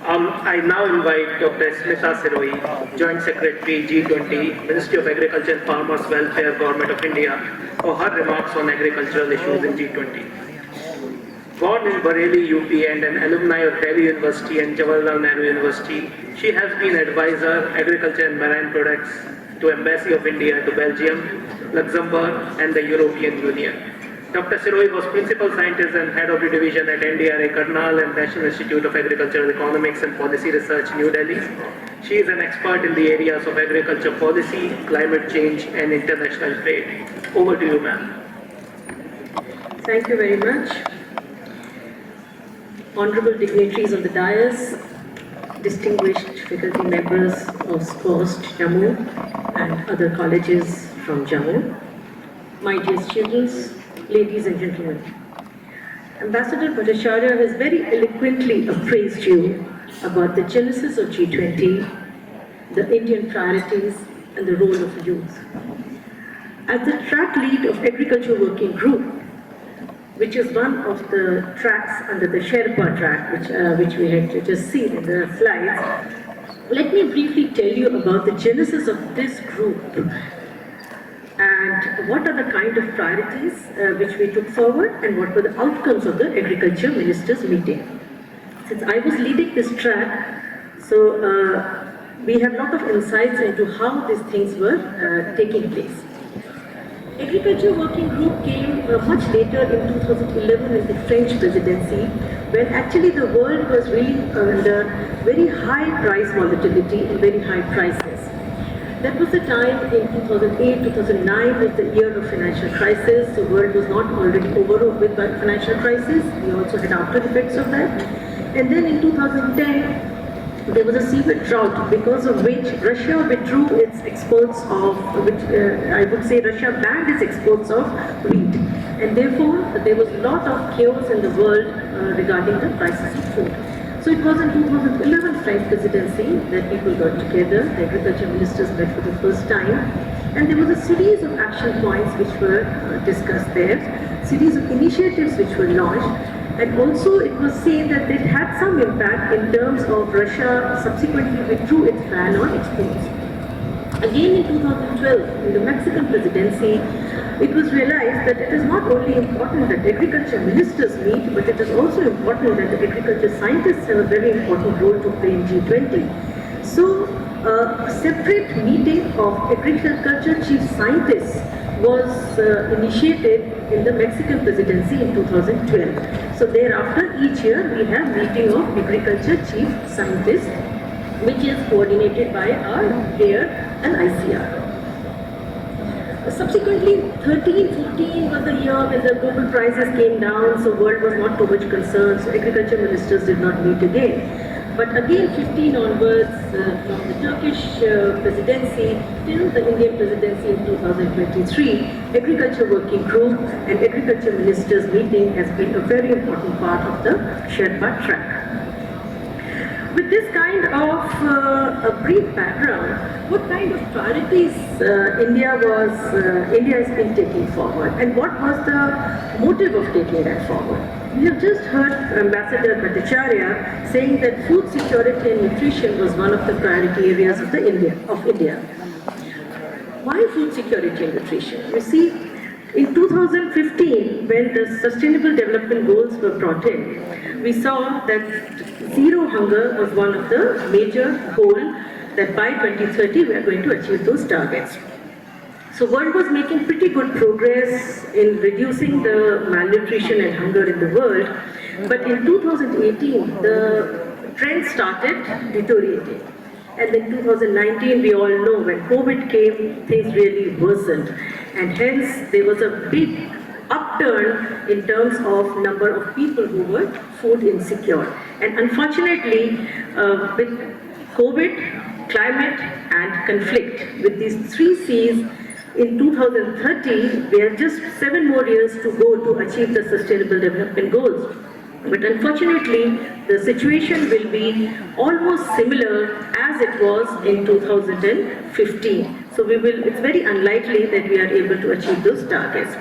I now invite Dr. Smita Siroi, Joint Secretary, G20, Ministry of Agriculture and Farmers Welfare, Government of India, for her remarks on agricultural issues in G20. Born in Bareilly, UP, and an alumni of Delhi University and Jawaharlal Nehru University, she has been advisor, agriculture and marine products to Embassy of India to Belgium, Luxembourg, and the European Union. Dr. Siroi was Principal Scientist and Head of the Division at NDRA, Karnal and National Institute of Agricultural Economics and Policy Research, New Delhi. She is an expert in the areas of agriculture policy, climate change, and international trade. Over to you, ma'am. Thank you very much. Honorable dignitaries of the dais, distinguished faculty members of SKUAST-Jammu and other colleges from Jammu, my dear students, ladies and gentlemen. Ambassador Bhattacharya has very eloquently appraised you about the genesis of G20, the Indian priorities, and the role of youth. As the track lead of Agriculture Working Group, which is one of the tracks under the Sherpa track, which we had just seen in the slides, let me briefly tell you about the genesis of this group and what are the kind of priorities which we took forward and what were the outcomes of the Agriculture Ministers' meeting. Since I was leading this track, so we have a lot of insights into how these things were taking place. Agriculture Working Group came much later in 2011 in the French presidency, when actually the world was really under very high price volatility and very high prices. That was the time in 2008, 2009 was the year of financial crisis. The world was not already over with the financial crisis. We also had after effects of that. And then in 2010, there was a severe drought, because of which Russia withdrew its exports of, I would say Russia banned its exports of wheat. And therefore, there was a lot of chaos in the world regarding the prices of food. So it was in 2011 French presidency that people got together, the agriculture ministers met for the first time, and there was a series of action points which were discussed there, series of initiatives which were launched, and also it was seen that it had some impact in terms of Russia subsequently withdrew its ban on exports. Again in 2012, in the Mexican presidency, it was realized that it is not only important that agriculture ministers meet, but it is also important that the agriculture scientists have a very important role to play in G20. So a separate meeting of agriculture chief scientists was initiated in the Mexican presidency in 2012. So thereafter, each year we have meeting of agriculture chief scientists, which is coordinated by our DARE and ICR. Subsequently, 13-14 was the year when the global prices came down, so world was not too much concerned, so agriculture ministers did not meet again. But again, 15 onwards, from the Turkish presidency till the Indian presidency in 2023, Agriculture Working Group and Agriculture Ministers meeting has been a very important part of the Sherpa track. with this kind of a brief background, what kind of priorities India has been taking forward, and what was the motive of taking that forward? We have just heard Ambassador Bhattacharya saying that food security and nutrition was one of the priority areas of India. Why food security and nutrition? You see, in 2015, when the Sustainable Development Goals were brought in, we saw that zero hunger was one of the major goals, that by 2030 we are going to achieve those targets. So world was making pretty good progress in reducing the malnutrition and hunger in the world, but in 2018 the trend started deteriorating. And in 2019, we all know when COVID came, things really worsened. And hence, there was a big upturn in terms of number of people who were food insecure. And unfortunately, with COVID, climate and conflict, with these 3 C's, in 2030, we have just 7 more years to go to achieve the Sustainable Development Goals. But unfortunately, the situation will be almost similar as it was in 2015. So it's very unlikely that we are able to achieve those targets.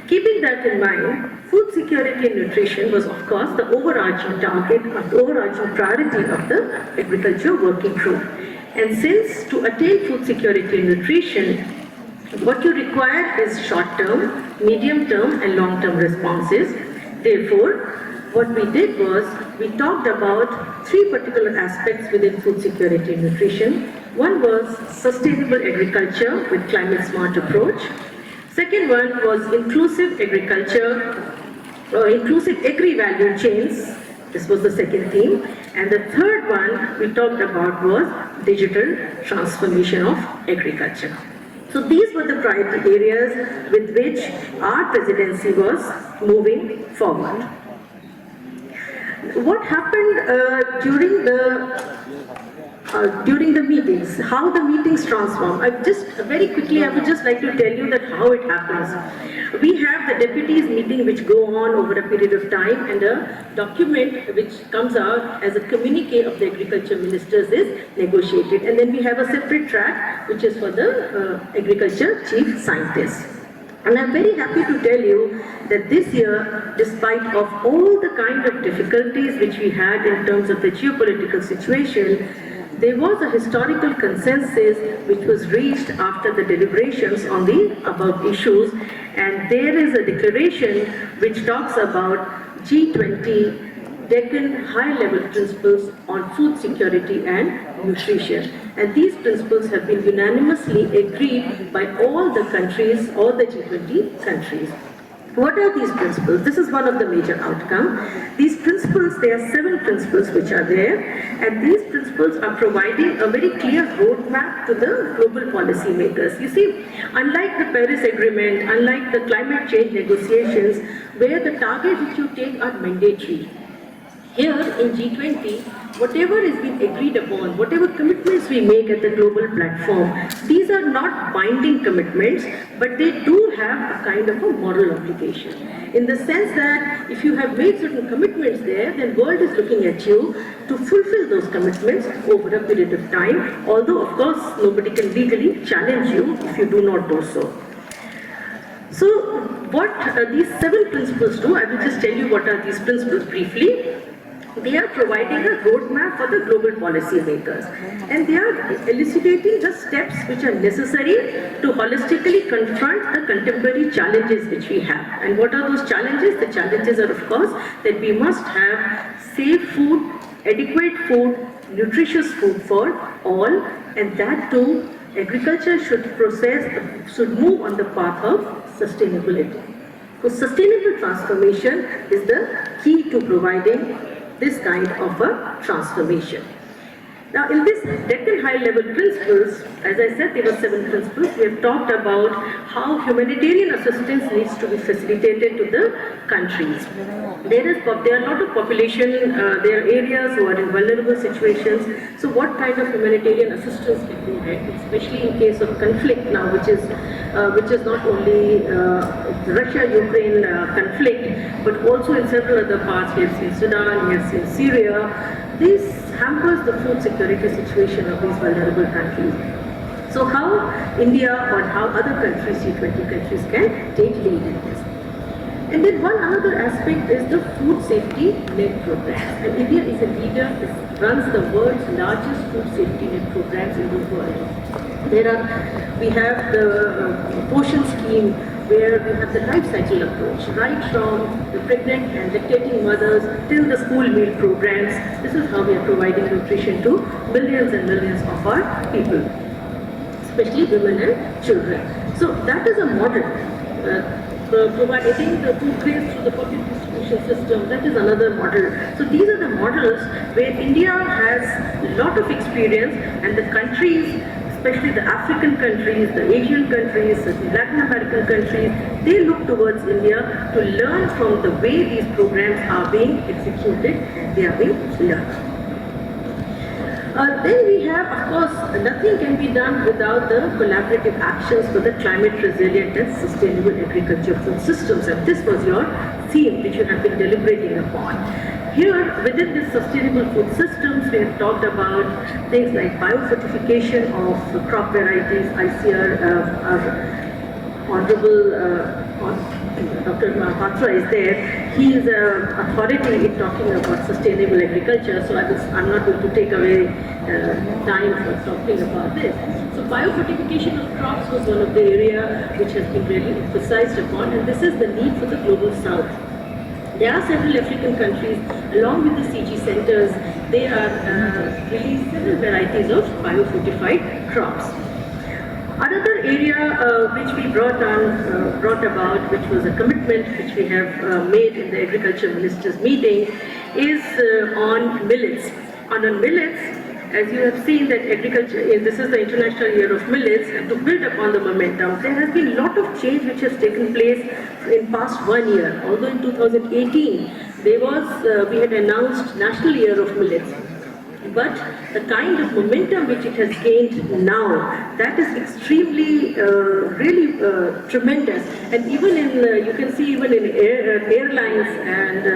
Keeping that in mind, food security and nutrition was of course the overarching target, the overarching priority of the Agriculture Working Group. And since to attain food security and nutrition, what you require is short-term, medium-term and long-term responses. Therefore, what we did was, we talked about 3 particular aspects within food security and nutrition. One was sustainable agriculture with climate smart approach. Second one was inclusive agriculture, inclusive agri-value chains. This was the second theme. And the third one we talked about was digital transformation of agriculture. So these were the priority areas with which our presidency was moving forward. What happened during the meetings, how the meetings transform? I would just like to tell you that how it happens. We have the deputies meeting which go on over a period of time, and a document which comes out as a communique of the agriculture ministers is negotiated. And then we have a separate track which is for the agriculture chief scientists. And I'm very happy to tell you that this year, despite of all the kind of difficulties which we had in terms of the geopolitical situation, there was a historical consensus which was reached after the deliberations on the above issues, and there is a declaration which talks about G20 Deccan high-level principles on food security and nutrition. And these principles have been unanimously agreed by all the countries, all the G20 countries. What are these principles? This is one of the major outcomes. These principles, there are 7 principles which are there, and these principles are providing a very clear roadmap to the global policy makers. You see, unlike the Paris Agreement, unlike the climate change negotiations, where the targets which you take are mandatory, here in G20, whatever is being agreed upon, whatever commitments we make at the global platform, these are not binding commitments, but they do have a kind of a moral obligation. In the sense that if you have made certain commitments there, then the world is looking at you to fulfill those commitments over a period of time, although of course nobody can legally challenge you if you do not do so. So what these 7 principles do, I will just tell you what are these principles briefly. They are providing a roadmap for the global policy makers, and they are elucidating the steps which are necessary to holistically confront the contemporary challenges which we have. And what are those challenges? The challenges are, of course, that we must have safe food, adequate food, nutritious food for all, and that too, agriculture should move on the path of sustainability. So sustainable transformation is the key to providing this kind of a transformation. Now in this Deccan high-level principles, as I said, there were 7 principles. We have talked about how humanitarian assistance needs to be facilitated to the countries. There are a lot of population, there are areas who are in vulnerable situations. So what kind of humanitarian assistance can be had, especially in case of conflict now, which is not only Russia-Ukraine conflict, but also in several other parts. We have seen Sudan, we have seen Syria. These hampers the food security situation of these vulnerable countries. So how India or how other countries, G20 countries, can take lead in this? And then one another aspect is the food safety net programs. And India is a leader, runs the world's largest food safety net programs in the world. We have the Portion scheme, where we have the life cycle approach, right from the pregnant and lactating mothers till the school meal programs. This is how we are providing nutrition to millions and millions of our people, especially women and children. So that is a model. Providing the food grains through the public distribution system, that is another model. So these are the models where India has a lot of experience, and the countries, especially the African countries, the Asian countries, the Latin American countries, they look towards India to learn from the way these programs are being executed and they are being learned. Then we have, of course, nothing can be done without the collaborative actions for the climate resilient and sustainable agriculture food systems. And this was your theme which you have been deliberating upon. Here, within this sustainable food systems, we have talked about things like biofortification of crop varieties. I see our Honorable Dr. Mahatra is there. He is an authority in talking about sustainable agriculture, so I'm not going to take away time for talking about this. So biofortification of crops was one of the areas which has been really emphasized upon, and this is the need for the global south. There are several African countries, along with the CG centers, they are releasing several varieties of biofortified crops. Another area which we brought about, which was a commitment which we have made in the Agriculture Ministers meeting, is on millets. On millets, as you have seen that agriculture, this is the International Year of Millets, and to build upon the momentum, there has been a lot of change which has taken place in past 1 year. Although in 2018, we had announced National Year of Millets. But the kind of momentum which it has gained now, that is extremely, really tremendous. And even in, you can see even in airlines and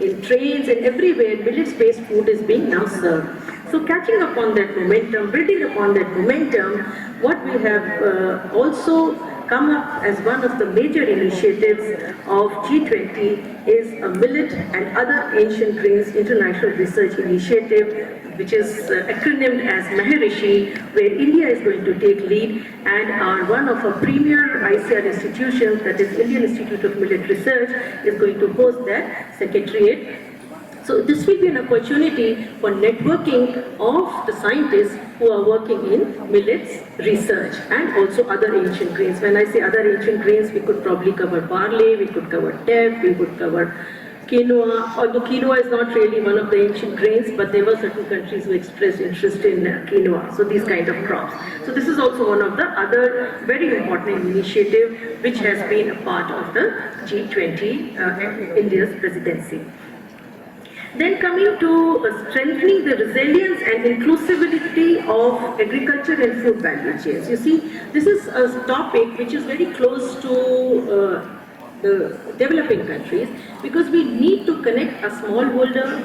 in trains and everywhere, millets-based food is being now served. So catching up on that momentum, building upon that momentum, what we have also come up as one of the major initiatives of G20 is a Millet and Other Ancient Grains International Research Initiative, which is acronymed as Maharishi, where India is going to take lead, and one of our premier ICR institutions, that is Indian Institute of Millet Research, is going to host that secretariat. So this will be an opportunity for networking of the scientists who are working in millets research and also other ancient grains. When I say other ancient grains, we could probably cover barley, we could cover teff, we could cover quinoa, although quinoa is not really one of the ancient grains, but there were certain countries who expressed interest in quinoa, so these kind of crops. So this is also one of the other very important initiative which has been a part of the G20 India's presidency. Then coming to strengthening the resilience and inclusivity of agriculture and food value chains. You see, this is a topic which is very close to the developing countries, because we need to connect a smallholder,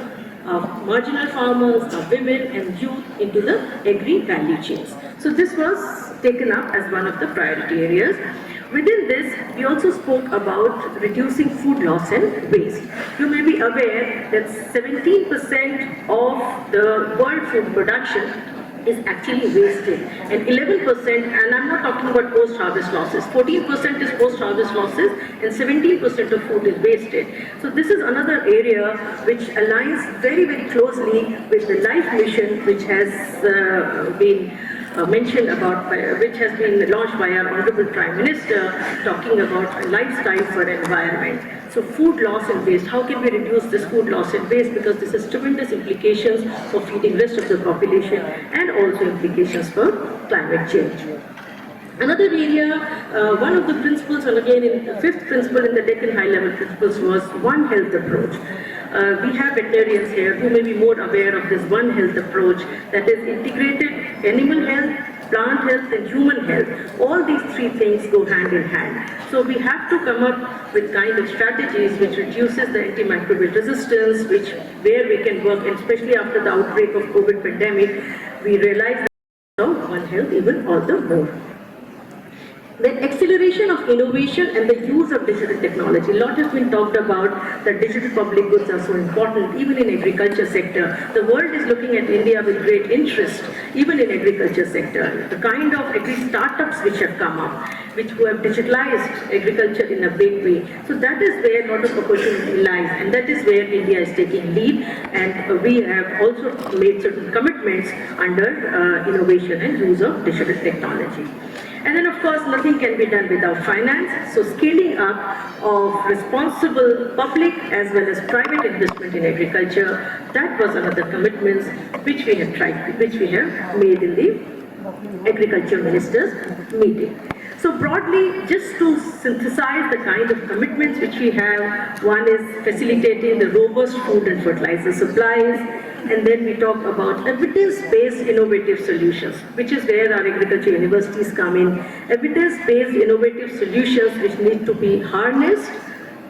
marginal farmers, women and youth into the agri-value chains. So this was taken up as one of the priority areas. Within this, we also spoke about reducing food loss and waste. You may be aware that 17% of the world food production is actually wasted, and 11%, and I'm not talking about post-harvest losses, 14% is post-harvest losses and 17% of food is wasted. So this is another area which aligns very, very closely with the LIFE mission, which has been mentioned about, which has been launched by our Honorable Prime Minister, talking about a lifestyle for environment. So food loss and waste, how can we reduce this food loss and waste, because this has tremendous implications for feeding rest of the population and also implications for climate change. Another area, one of the principles, and again in the fifth principle in the Deccan High Level Principles, was One Health approach. We have veterinarians here who may be more aware of this One Health approach, that is integrated animal health, plant health and human health. All these three things go hand in hand. So we have to come up with kind of strategies which reduces the antimicrobial resistance, where we can work, and especially after the outbreak of COVID pandemic, we realize that One Health even all the more. Then acceleration of innovation and the use of digital technology. A lot has been talked about that digital public goods are so important, even in agriculture sector. The world is looking at India with great interest, even in agriculture sector. The kind of startups which have come up, which have digitalized agriculture in a big way. So that is where a lot of opportunity lies, and that is where India is taking lead, and we have also made certain commitments under innovation and use of digital technology. And then, of course, nothing can be done without finance. So scaling up of responsible public as well as private investment in agriculture, that was another commitments which we have made in the agriculture ministers meeting. So broadly, just to synthesize the kind of commitments which we have, one is facilitating the robust food and fertilizer supplies, and then we talk about evidence-based innovative solutions, which is where our agriculture universities come in. Evidence-based innovative solutions which need to be harnessed,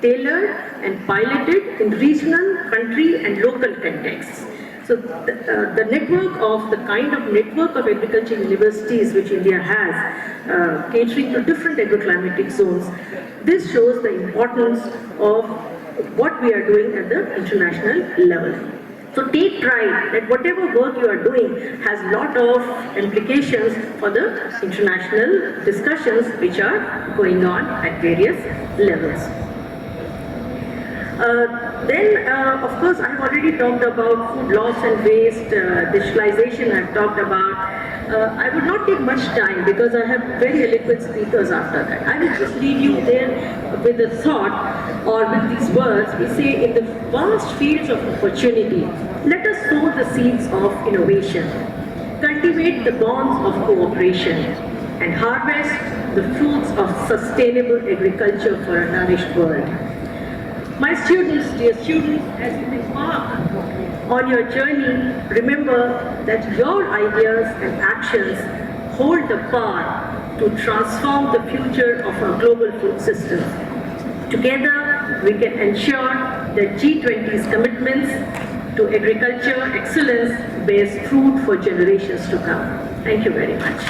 tailored and piloted in regional, country and local contexts. So the network of the kind of network of agriculture universities which India has, catering to different agroclimatic zones, this shows the importance of what we are doing at the international level. So take pride that whatever work you are doing has a lot of implications for the international discussions which are going on at various levels. Of course, I've already talked about food loss and waste, digitalization I've talked about. I would not take much time because I have very eloquent speakers after that. I will just leave you there with a thought or with these words. We say, in the vast fields of opportunity, let us sow the seeds of innovation, cultivate the bonds of cooperation, and harvest the fruits of sustainable agriculture for a nourished world. My students, dear students, as you embark on your journey, remember that your ideas and actions hold the power to transform the future of our global food system. Together, we can ensure that G20's commitments to agriculture excellence bears fruit for generations to come. Thank you very much.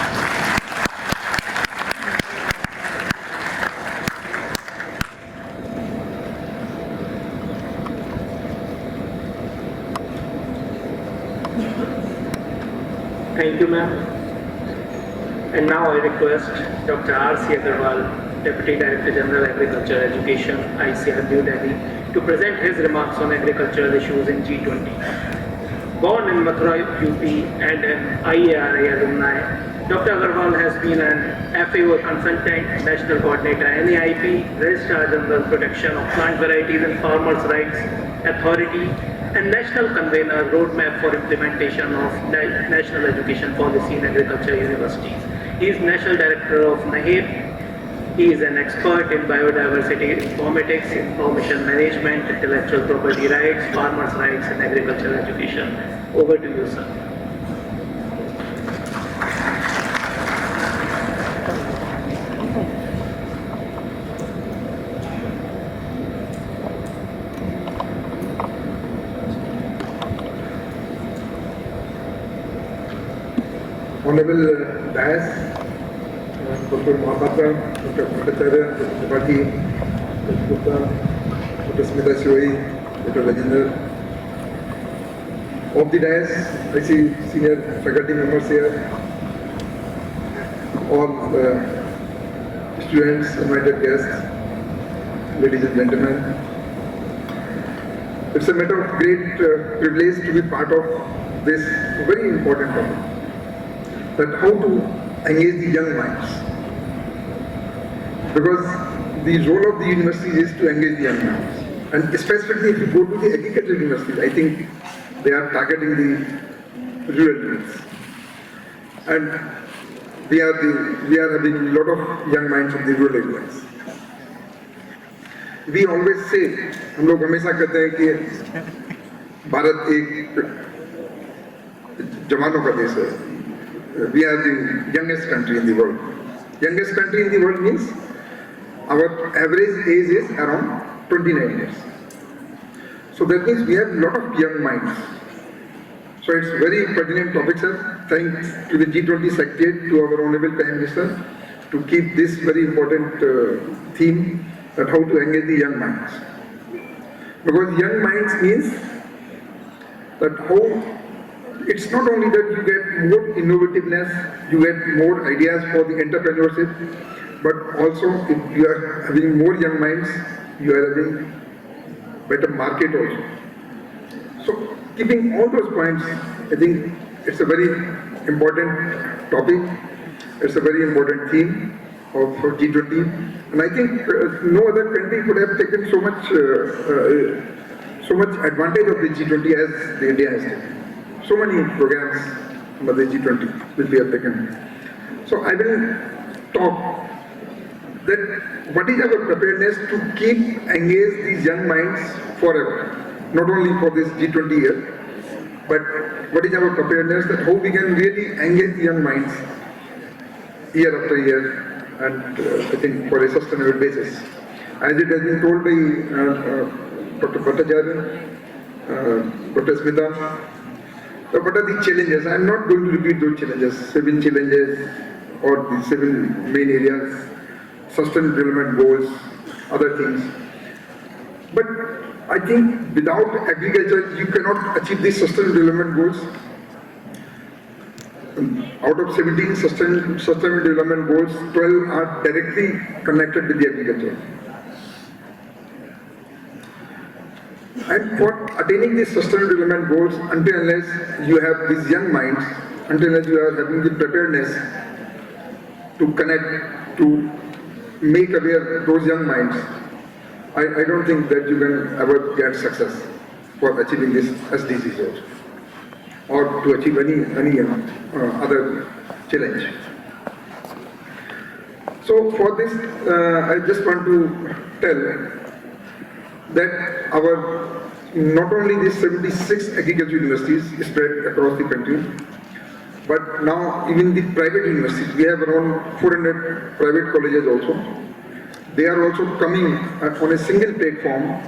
Thank you, ma'am. And now I request Dr. R.C. Agarwal, Deputy Director General Agriculture Education, ICAR New Delhi, to present his remarks on agricultural issues in G20. Born in Mathura, UP, and an IARA alumni, Dr. Agarwal has been an FAO consultant, National Coordinator, NAIP, Registrar General Protection of Plant Varieties and Farmers' Rights Authority, and National Convener Roadmap for Implementation of National Education Policy in Agriculture Universities. He is National Director of NAHEP. He is an expert in biodiversity informatics, information management, intellectual property rights, farmers' rights, and agricultural education. Over to you, sir. Honorable Dais, Dr. Mahapatra, Dr. Bhattacharya, Dr. Tripathi, Dr. Gupta, Dr. Smita Shoi, Dr. Rajendra. Of the Dais, I see senior faculty members here, all students, invited guests, ladies and gentlemen. It's a matter of great privilege to be part of this very important topic. That how to engage the young minds. Because the role of the universities is to engage the young minds. And specifically if you go to the agricultural universities, I think they are targeting the rural youths. And we are having a lot of young minds from the rural areas. We always say, हम लोग हमेशा कहते हैं कि भारत एक जवानों का देश है, we are the youngest country in the world. Youngest country in the world means our average age is around 29 years. So that means we have a lot of young minds. So it's very pertinent topic, sir. Thanks to the G20 Secretariat, to our Honorable Prime Minister, to keep this very important theme that how to engage the young minds. Because young minds means that how it's not only that you get more innovativeness, you get more ideas for the entrepreneurship, but also if you are having more young minds, you are having better market also. So keeping all those points, I think it's a very important topic. It's a very important theme of G20, and I think no other country could have taken so much advantage of the G20 as the India has taken. So many programs under the G20 which we have taken. So I will talk that what is our preparedness to keep engage these young minds forever, not only for this G20 year, but what is our preparedness that how we can really engage the young minds year after year, and I think for a sustainable basis. As it has been told by Dr. Bhattacharya, Dr. Smita, what are the challenges? I am not going to repeat those challenges, 7 challenges or the 7 main areas, sustainable development goals, other things. But I think without agriculture, you cannot achieve these sustainable development goals. Out of 17 sustainable development goals, 12 are directly connected with the agriculture. And for attaining these sustainable development goals, until unless you have these young minds, until unless you are having the preparedness to connect, to make aware those young minds, I don't think that you can ever get success for achieving this SDGs goals, or to achieve any other challenge. So for this, I just want to tell that our not only these 76 agriculture universities spread across the country, but now even the private universities, we have around 400 private colleges also. They are also coming on a single platform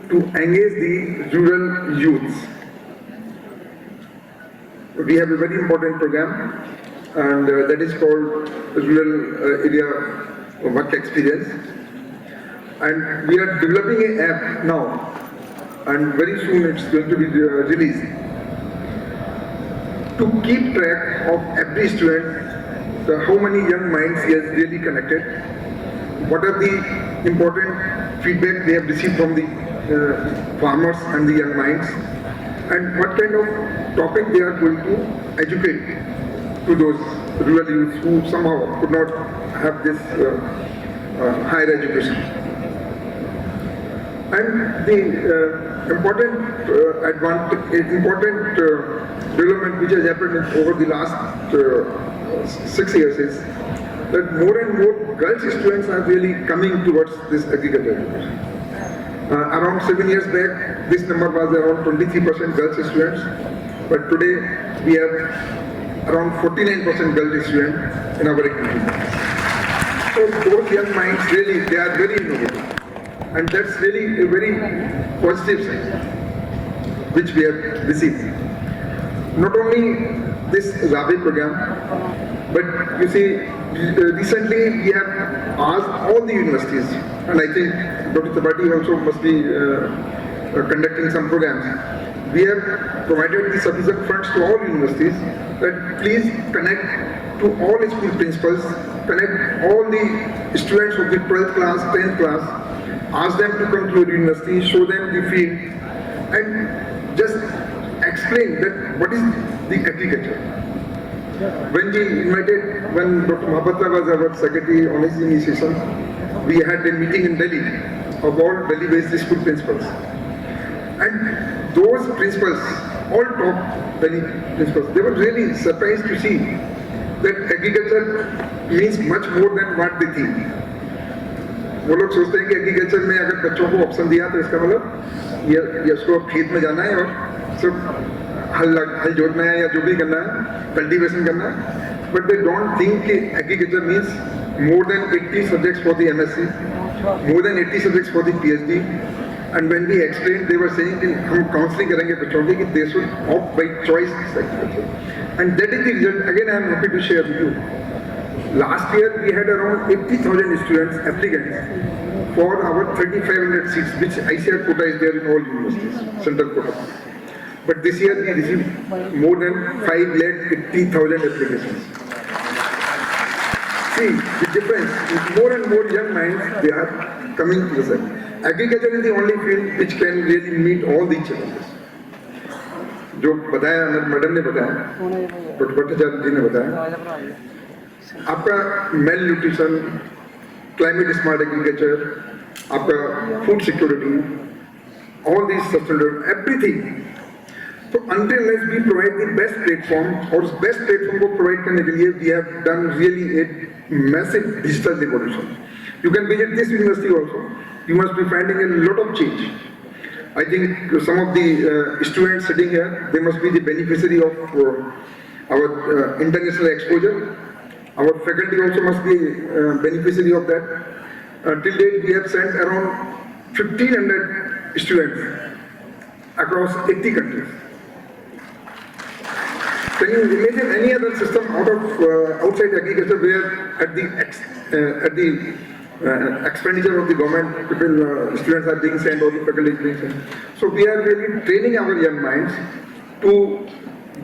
to engage the rural youths. We have a very important program, and that is called Rural Area Work Experience. And we are developing an app now, and very soon it's going to be released, to keep track of every student, how many young minds he has really connected, what are the important feedback they have received from the farmers and the young minds, and what kind of topic they are going to educate to those rural youths who somehow could not have this higher education. And the important development which has happened over the last 6 years is that more and more girls students are really coming towards this agriculture education. Around 7 years back, this number was around 23% girls students, but today we have around 49% girls students in our agriculture. So those young minds really, they are very innovative. And that's really a very positive sign which we have received. Not only this Rabi program, but you see, recently we have asked all the universities, and I think Dr. Tabati also must be conducting some programs. We have provided the sufficient funds to all universities that please connect to all school principals, connect all the students of the 12th class, 10th class, ask them to come to your university, show them the field, and just explain that what is the agriculture. When Dr. Mahapatra was our secretary on his initiation, we had a meeting in Delhi of all Delhi-based school principals. And those principals, all top Delhi principals, they were really surprised to see that agriculture means much more than what they think. वो लोग सोचते हैं कि agriculture में अगर बच्चों को option दिया तो इसका मतलब ये उसको खेत में जाना है और सिर्फ हल जोतना है या जो भी करना है, कल्टीवेशन करना है, but they don't think कि agriculture means more than 80 subjects for the MSc, more than 80 subjects for the PhD. And when we explained, they were saying कि हम counseling करेंगे बच्चों की कि they should opt by choice agriculture. And that is the result. Again, I am happy to share with you. Last year we had around 80,000 students applicants for our 3,500 seats, which ICR quota is there in all universities, central quota. But this year we received more than 5,80,000 applications. See the difference. More and more young minds they are coming to the side. Agriculture is the only field which can really meet all these challenges. जो बताया madam ने बताया, भट्टाचार्य जी ने बताया, आपका malnutrition, climate smart agriculture, आपका food security, all these sustainable everything. So until unless we provide the best platform, और उस best platform को provide करने के लिए we have done really a massive digital revolution. You can visit this university also. You must be finding a lot of change. I think some of the students sitting here, they must be the beneficiary of our international exposure. Our faculty also must be beneficiary of that. Till date, we have sent around 1,500 students across 80 countries. Can you imagine any other system out of outside agriculture where at the expenditure of the government, people, students are being sent or the faculty is being sent. So we are really training our young minds to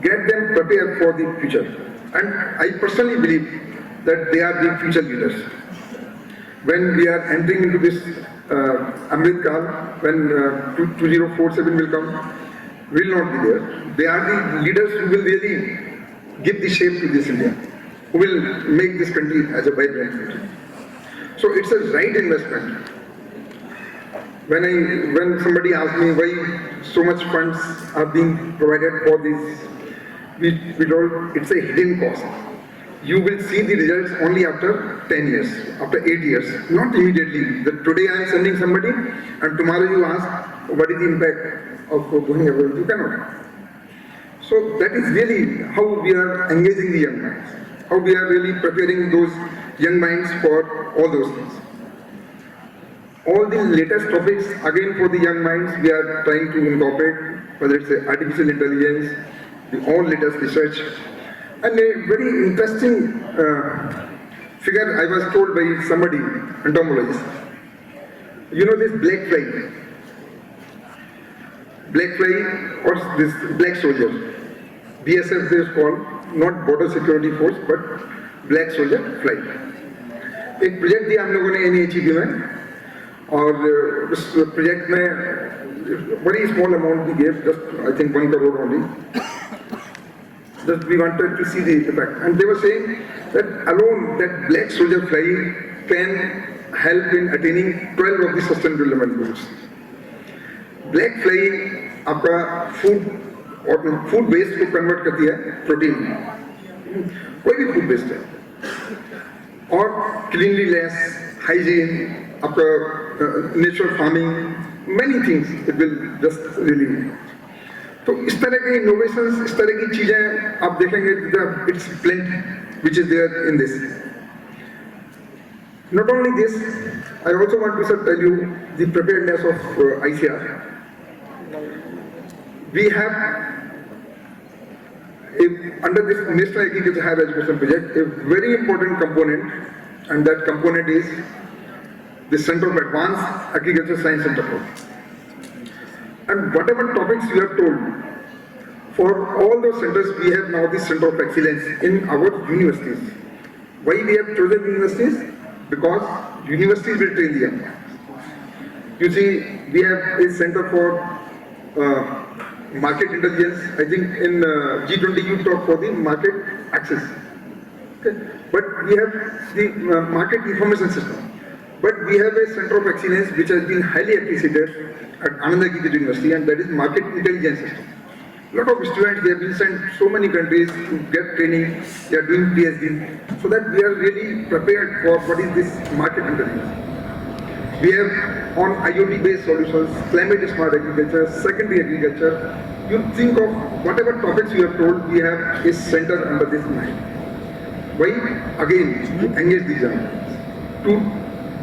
get them prepared for the future. And I personally believe that they are the future leaders. When we are entering into this Amrit Kal, when 2047 will come, will not be there. They are the leaders who will really give the shape to this India, who will make this country as a vibrant country. So it's a right investment. When somebody asks me why so much funds are being provided for this, we told it's a hidden cost. You will see the results only after 10 years, after 8 years, not immediately. That today I am sending somebody and tomorrow you ask what is the impact of going abroad. You cannot. So that is really how we are engaging the young minds, how we are really preparing those young minds for all those things. All the latest topics, again for the young minds, we are trying to incorporate, whether it's artificial intelligence, the all latest research. And a very interesting figure I was told by somebody, entomologist. You know this black fly? Black fly or this black soldier. BSF is called, not border security force, but black soldier fly. एक project दिया हम लोगों ने NHEB में, और उस project में बड़ी स्मॉल अमाउंट भी gave, just I think 1 crore only. Just we wanted to see the effect, and they were saying that alone that black soldier fly can help in attaining 12 of the sustainable development goals. Black fly आपका food based को convert करती है protein में, कोई भी food based है, और cleanliness, hygiene, आपका natural farming, many things it will just really. तो इस तरह के इनोवेशंस, इस तरह की चीजें आप देखेंगे, it's plenty which is there in this. Not only this, I also want to tell you the preparedness of ICR. We have, under this National Agriculture Higher Education Project, a very important component, and that component is the Center of Advanced Agriculture Science and Technology. And whatever topics you have told, for all those centers, we have now the Center of Excellence in our universities. Why we have chosen universities? Because universities will train the young. You see, we have a Center for Market Intelligence. I think in G20 you talk for the market access. Okay. But we have the Market Information System. But we have a Center of Excellence which has been highly appreciated at Anand Agriculture University, and that is Market Intelligence System. A lot of students, they have been sent so many countries to get training, they are doing PhD, so that we are really prepared for what is this market intelligence. We have on IoT based solutions, climate smart agriculture, secondary agriculture, you think of whatever topics you have told, we have a center under this mind. Why? Again, to engage these young minds, to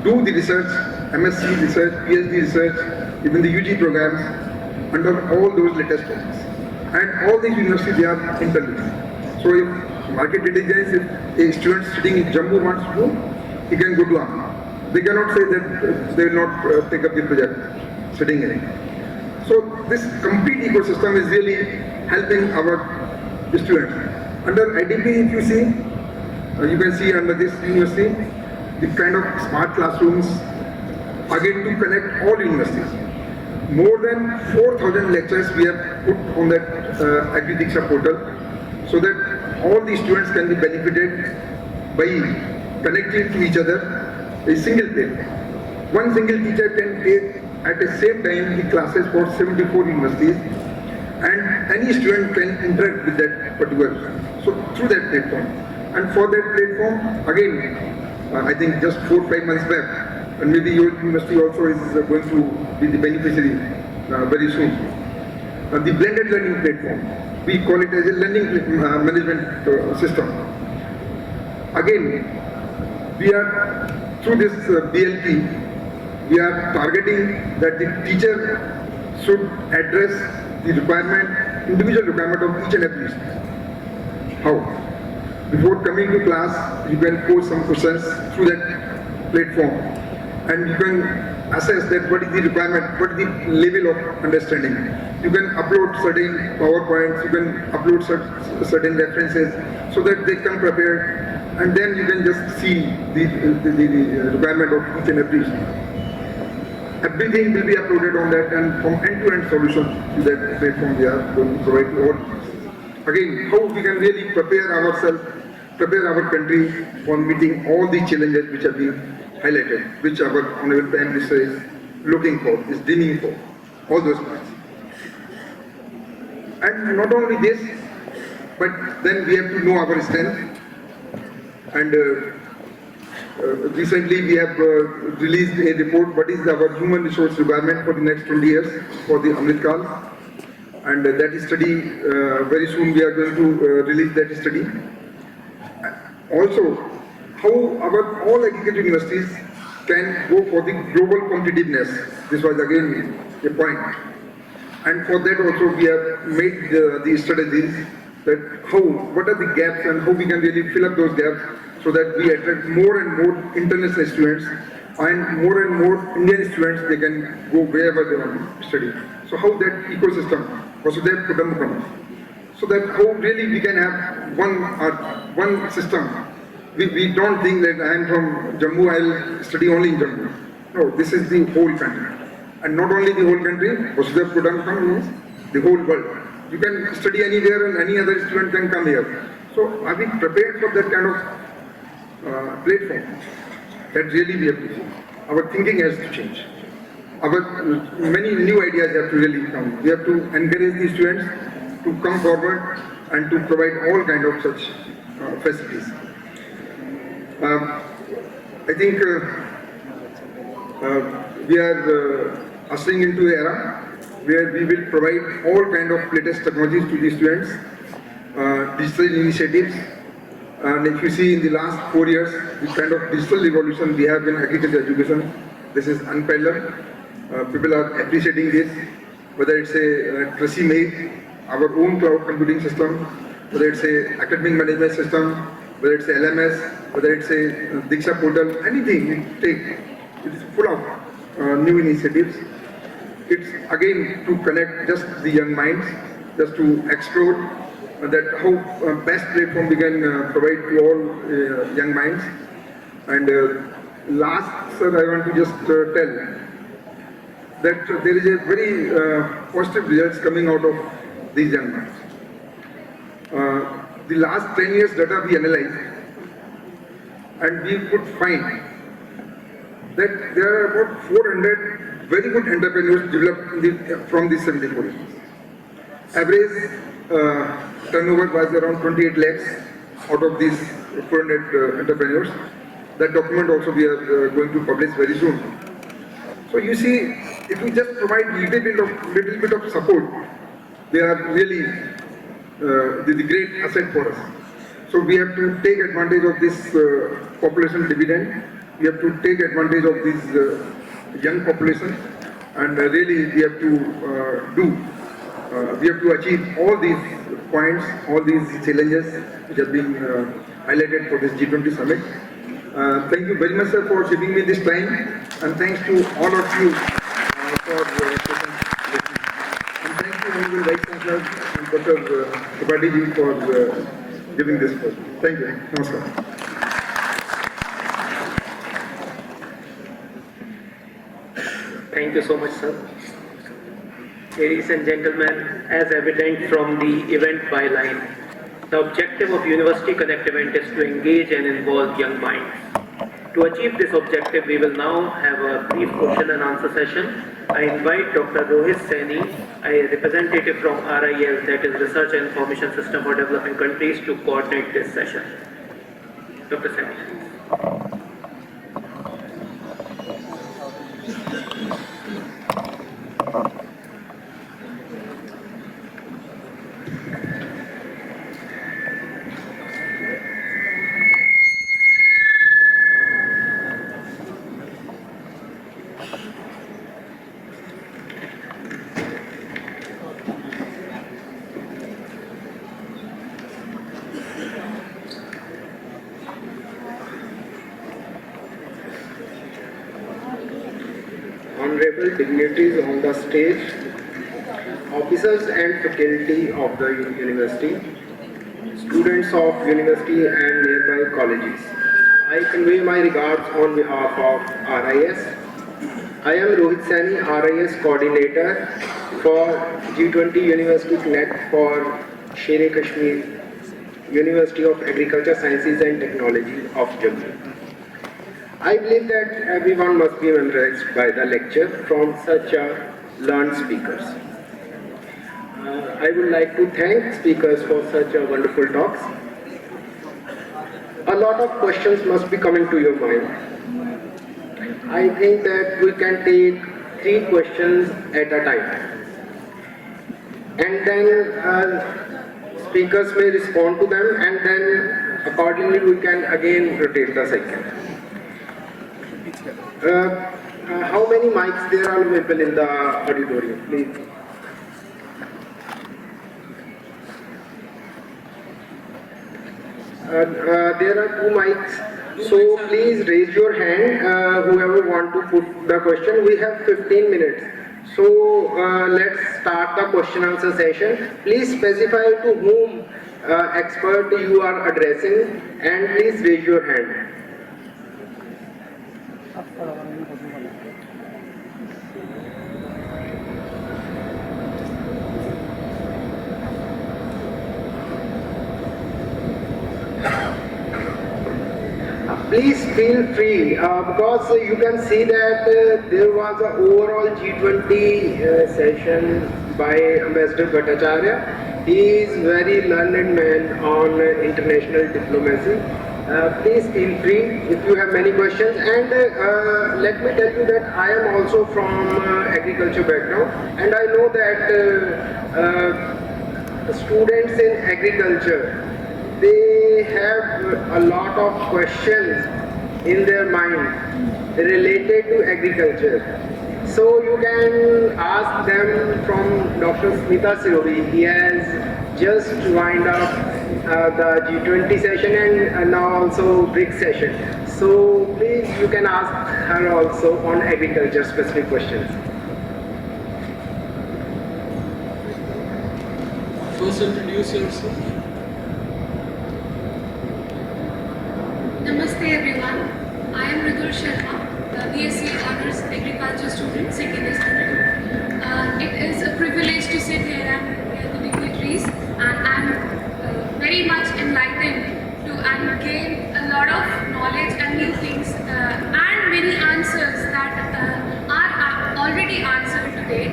do the research, MSc research, PhD research, even the UG programs under all those latest topics. And all these universities, they are interlinked. So if market intelligence, if a student sitting in Jammu wants to do, he can go to Amma. They cannot say that they will not take up the project sitting in it. So this complete ecosystem is really helping our students. Under IDP, if you see, you can see under this university, the kind of smart classrooms, again to connect all universities. More than 4,000 lectures we have put on that Agri-Diksha portal, so that all the students can be benefited by connecting to each other a single platform. One single teacher can take at the same time the classes for 74 universities, and any student can interact with that particular, so through that platform. And for that platform, again, I think just 4-5 months back, and maybe your university also is going to be the beneficiary very soon. The blended learning platform, we call it as a learning management system. Again, we are, through this BLP, we are targeting that the teacher should address the requirement, individual requirement of each and every student. How? Before coming to class, you can pose some questions through that platform, and you can assess that what is the requirement, what is the level of understanding. You can upload certain PowerPoints, you can upload certain references so that they come prepared, and then you can just see the requirement of each and every student. Everything will be uploaded on that, and from end-to-end solution to that platform we are going to provide to all. Again, how we can really prepare ourselves, prepare our country for meeting all the challenges which have been highlighted, which our Honorable Prime Minister is looking for, is dreaming for, all those points. And not only this, but then we have to know our strength. And recently we have released a report, what is our human resource requirement for the next 20 years for the Amrit Kal. And that study, very soon we are going to release that study. Also, how our all agriculture universities can go for the global competitiveness. This was again a point. And for that also we have made the strategies that what are the gaps and how we can really fill up those gaps, so that we attract more and more international students, and more Indian students, they can go wherever they want to study. So how that ecosystem, so that how really we can have one system. We don't think that I am from Jammu, I'll study only in Jammu. No, this is the whole country. And not only the whole country, Vasudhaiva Kutumbakam means the whole world. You can study anywhere and any other student can come here. So are we prepared for that kind of platform? That really we have to see. Our thinking has to change. Our many new ideas have to really come. We have to encourage the students to come forward and to provide all kind of such facilities. I think we are ushering into an era where we will provide all kind of latest technologies to the students, digital initiatives. And if you see in the last 4 years, the kind of digital revolution we have in agriculture education, this is unparalleled. People are appreciating this, whether it's a Krishi Meet, our own cloud computing system, whether it's a academic management system, whether it's a LMS, whether it's a Diksha portal, anything we take, it's full of new initiatives. It's again to connect just the young minds, just to explore that how best platform we can provide to all young minds. And last, sir, I want to just tell that there is a very positive results coming out of these young minds. The last 10 years data we analyzed, and we could find that there are about 400 very good entrepreneurs developed from these 74 years. Average turnover was around 28 lakhs out of these 400 entrepreneurs. That document also we are going to publish very soon. So you see, if we just provide little bit of support, they are really the great asset for us. So we have to take advantage of this population dividend. We have to take advantage of this young population, and really we have to we have to achieve all these points, all these challenges which have been highlighted for this G20 summit. Thank you very much, sir, for giving me this time, and thanks to all of you for listening. And thank you, Honorable Vice Chancellor and Dr. Tripathi for giving this first. Thank you. Namaskar. Thank you so much, sir. Ladies and gentlemen, as evident from the event byline, the objective of University Connect event is to engage and involve young minds. To achieve this objective, we will now have a brief question and answer session. I invite Dr. Rohit Saini, a representative from RIS, that is Research and Information System for Developing Countries, to coordinate this session. Dr. Saini. Honorable dignitaries on the stage, officers and faculty of the university, students of university and nearby colleges. I convey my regards on behalf of RIS. I am Rohit Saini, RIS coordinator for G20 University Connect for Sher Kashmir, University of Agriculture, Sciences and Technology of Jammu. I believe that everyone must be memorized by the lecture from such learned speakers. I would like to thank speakers for such a wonderful talks. A lot of questions must be coming to your mind. I think that we can take 3 questions at a time. And then speakers may respond to them, and then accordingly we can again rotate the cycle. How many mics there are available in the auditorium, please? There are 2 mics, so please raise your hand, whoever want to put the question. We have 15 minutes. So let's start the question answer session. Please specify to whom expert you are addressing, and please raise your hand. Please feel free, because you can see that there was an overall G20 session by Ambassador Bhattacharya. He is very learned man on international diplomacy. Please feel free if you have many questions. And let me tell you that I am also from agriculture background, and I know that students in agriculture, they have a lot of questions in their mind related to agriculture. So you can ask them from Dr. Smita Sirovi. He has just wind up the G20 session and now also BRICS session. So please, you can ask her also on agriculture specific questions. First, introduce yourself. Namaste everyone. I am Ridur Sharma, the BSc Honours Agriculture student, second student. It is a privilege to sit here and hear the dignitaries, and I am very much enlightened to and gain a lot of knowledge and new things and many answers that are already answered today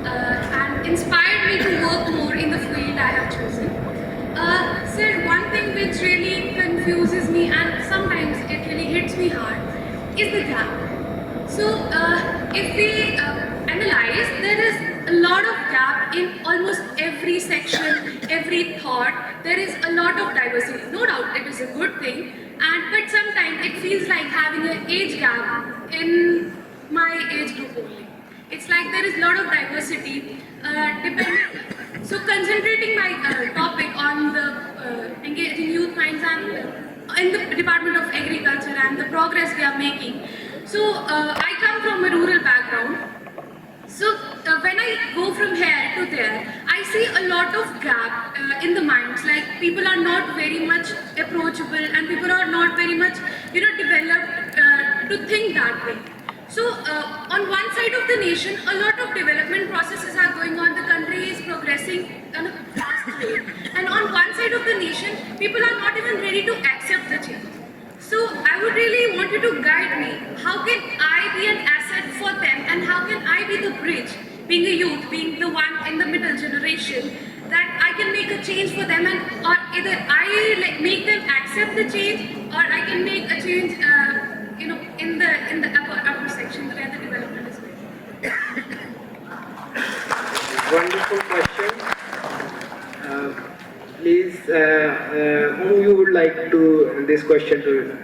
and inspired me to work more in the field I have chosen. Sir, one thing which really confuses me and sometimes it really hits me hard is the gap. So, if we analyze, there is a lot of gap in almost every section, every thought. There is a lot of diversity. No doubt it is a good thing, but sometimes it feels like having an age gap in my age group only. It's like there is a lot of diversity. So concentrating my topic on the engaging youth minds and in the Department of Agriculture and the progress we are making. So I come from a rural background. So when I go from here to there, I see a lot of gap in the minds. Like people are not very much approachable, and people are not very much, developed to think that way. So on one side of the nation, a lot of development processes are going on. The country is progressing in a fast way, and on one side of the nation, people are not even ready to accept the change. So I would really want you to guide me. How can I be an asset for them, and how can I be the bridge, being a youth, being the one in the middle generation, that I can make a change for them, and or either I make them accept the change, or I can make a change, in the upper section where the development is going. Wonderful question. Please, whom you would like to this question to?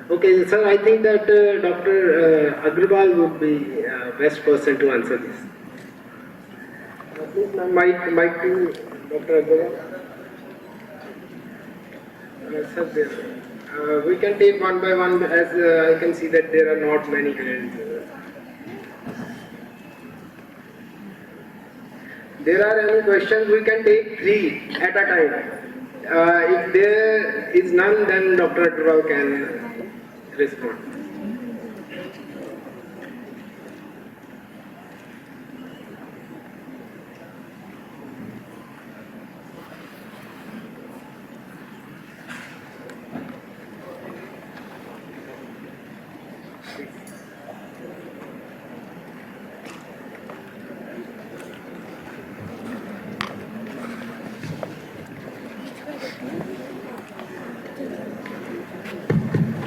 Okay, sir. I think that Dr. Agrawal would be best person to answer this. Please, mic to Dr. Agrawal. Sir, we can take one by one, as I can see that there are not many hands. There are any questions, we can take 3 at a time. If there is none, then Dr. Agrawal can respond.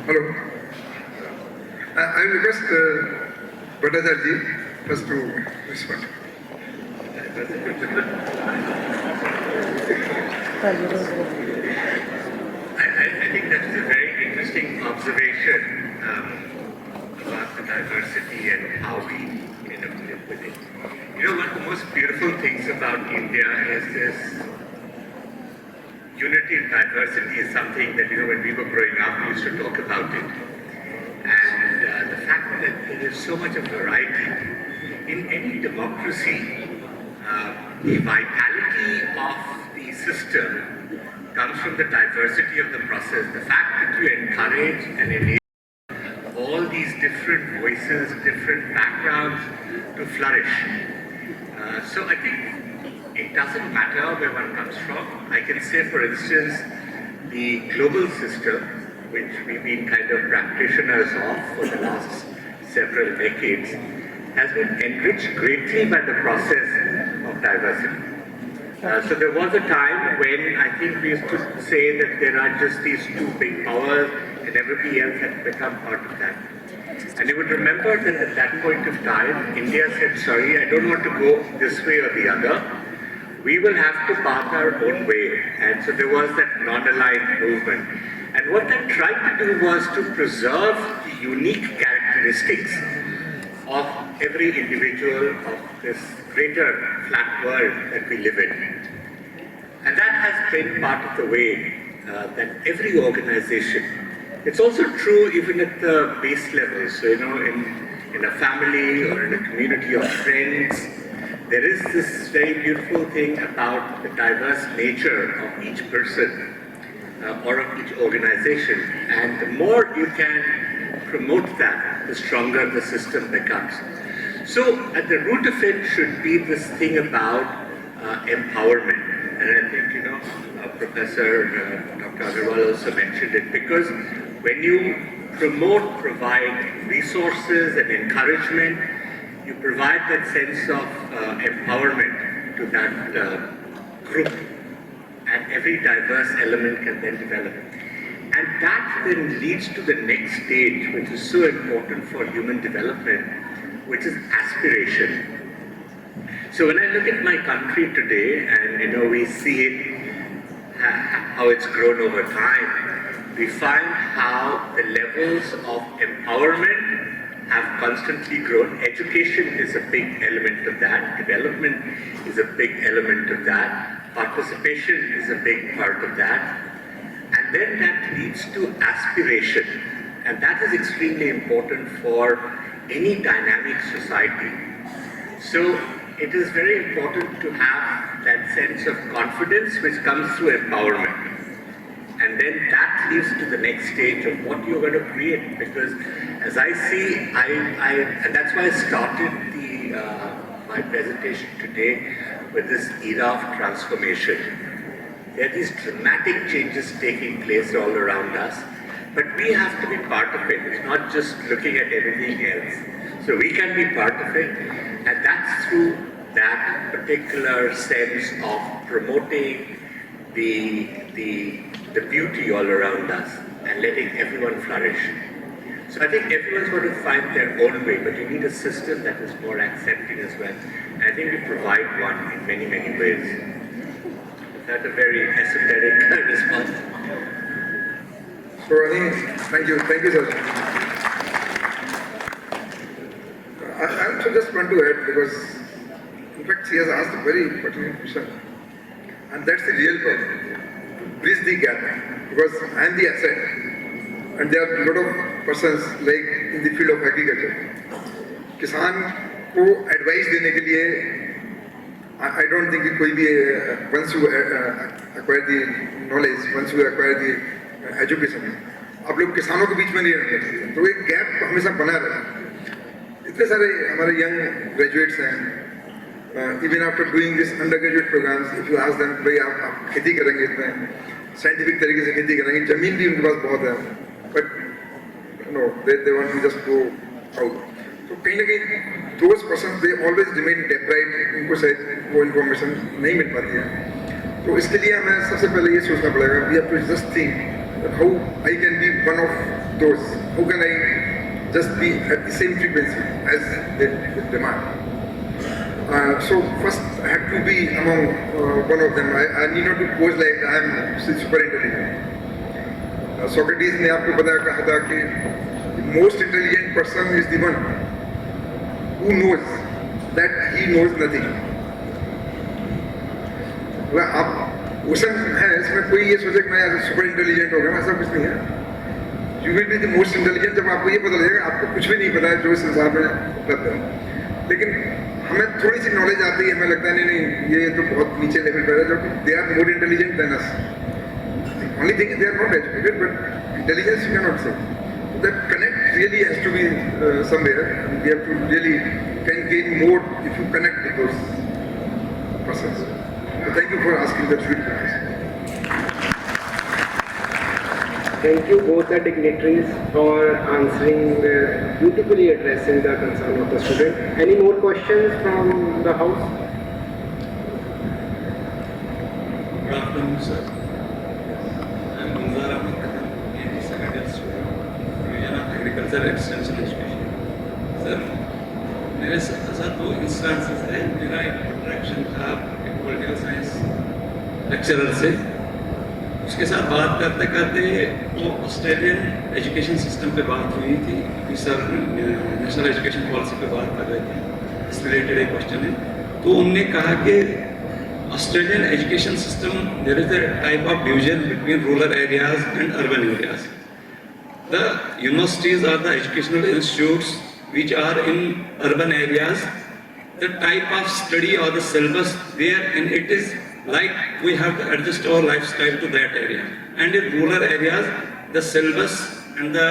Hello. I will request Bhattacharya first to respond. I think that is a very interesting observation about the diversity and how we live with it. One of the most beautiful things about India is this unity and diversity is something that, when we were growing up, we used to talk about it. And the fact that there is so much of variety in any democracy, the vitality of the system comes from the diversity of the process. The fact that you encourage and enable all these different voices, different backgrounds to flourish. So I think it doesn't matter where one comes from. I can say, for instance, the global system, which we've been kind of practitioners of for the last several decades, has been enriched greatly by the process of diversity. So there was a time when I think we used to say that there are just these 2 big powers and everybody else had become part of that. And you would remember that at that point of time, India said, sorry, I don't want to go this way or the other. We will have to path our own way. And so there was that non-aligned movement. And what they tried to do was to preserve the unique characteristics of every individual of this greater flat world that we live in. And that has been part of the way that every organization, it's also true even at the base level. So, in a family or in a community of friends, there is this very beautiful thing about the diverse nature of each person or of each organization. And the more you can promote that, the stronger the system becomes. So at the root of it should be this thing about empowerment. And I think, Professor Dr. Agrawal also mentioned it, because when you provide resources and encouragement, you provide that sense of empowerment to that group, and every diverse element can then develop. And that then leads to the next stage, which is so important for human development, which is aspiration. So when I look at my country today, and we see it, how it's grown over time, we find how the levels of empowerment have constantly grown. Education is a big element of that. Development is a big element of that. Participation is a big part of that. And then that leads to aspiration. And that is extremely important for any dynamic society. So it is very important to have that sense of confidence which comes through empowerment. And then that leads to the next stage of what you're going to create. Because as I see, and that's why I started my presentation today with this era of transformation. There are these dramatic changes taking place all around us, but we have to be part of it. It's not just looking at everything else. So we can be part of it, and that's through that particular sense of promoting the beauty all around us and letting everyone flourish. So I think everyone's going to find their own way, but you need a system that is more accepting as well. And I think we provide one in many, many ways. That's a very esoteric response. So thank you, sir. I also just want to add, because in fact she has asked a very pertinent question, and that's the real problem. Bridge the gap, because I am the asset, and there are a lot of persons like in the field of agriculture. किसान को advice देने के लिए I don't think कि कोई भी once you acquire the knowledge, once you acquire the education, आप लोग किसानों के बीच में नहीं रहने चाहिए, तो एक gap हमेशा बना रहा है। इतने सारे हमारे young graduates हैं, even after doing this undergraduate programs, if you ask them, भाई आप खेती करेंगे इसमें scientific तरीके से खेती करेंगे, जमीन भी उनके पास बहुत है, but no, they want to just go out. तो कहीं ना कहीं those persons they always remain deprived, उनको शायद वो information नहीं मिल पाती है. तो इसके लिए हमें सबसे पहले ये सोचना पड़ेगा, we have to just think that how I can be one of those, how can I just be at the same frequency as the demand. So first I have to be among one of them. I need not to pose like I am super intelligent. Socrates ने आपको कहा था कि the most intelligent person is the one who knows that he knows nothing. आप उसन है इसमें कोई ये सोचे कि मैं सुपर इंटेलिजेंट हो गया, ऐसा कुछ नहीं है. You will be the most intelligent जब आपको ये पता लगेगा आपको कुछ भी नहीं पता है जो इस संसार में उपलब्ध है. लेकिन हमें थोड़ी सी नॉलेज आती है, हमें लगता है नहीं ये तो बहुत नीचे लेवल पर है, जबकि they are more intelligent than us. The only thing is they are not educated, but intelligence you cannot say. That connect really has to be somewhere, and we have to really can gain more if you connect with those persons. So thank you for asking that sweet question. Thank you both the dignitaries for answering, beautifully addressing the concern of the student. Any more questions from the house? Good afternoon, sir. I am Munzar Ahmed, PhD second year student, Division of Agriculture Extension Education. Sir, मेरे साथ दो instances है. मेरा interaction था एक political science lecturer से, उसके साथ बात करते करते वो ऑस्ट्रेलियन एजुकेशन सिस्टम पे बात हुई थी कि सर नेशनल एजुकेशन पॉलिसी पे बात कर रहे थे, इस रिलेटेड एक क्वेश्चन है. तो उनने कहा कि Australian education system there is a type of division between rural areas and urban areas. The universities are the educational institutes which are in urban areas. The type of study or the syllabus there, and it is like we have to adjust our lifestyle to that area. And in rural areas, the syllabus and the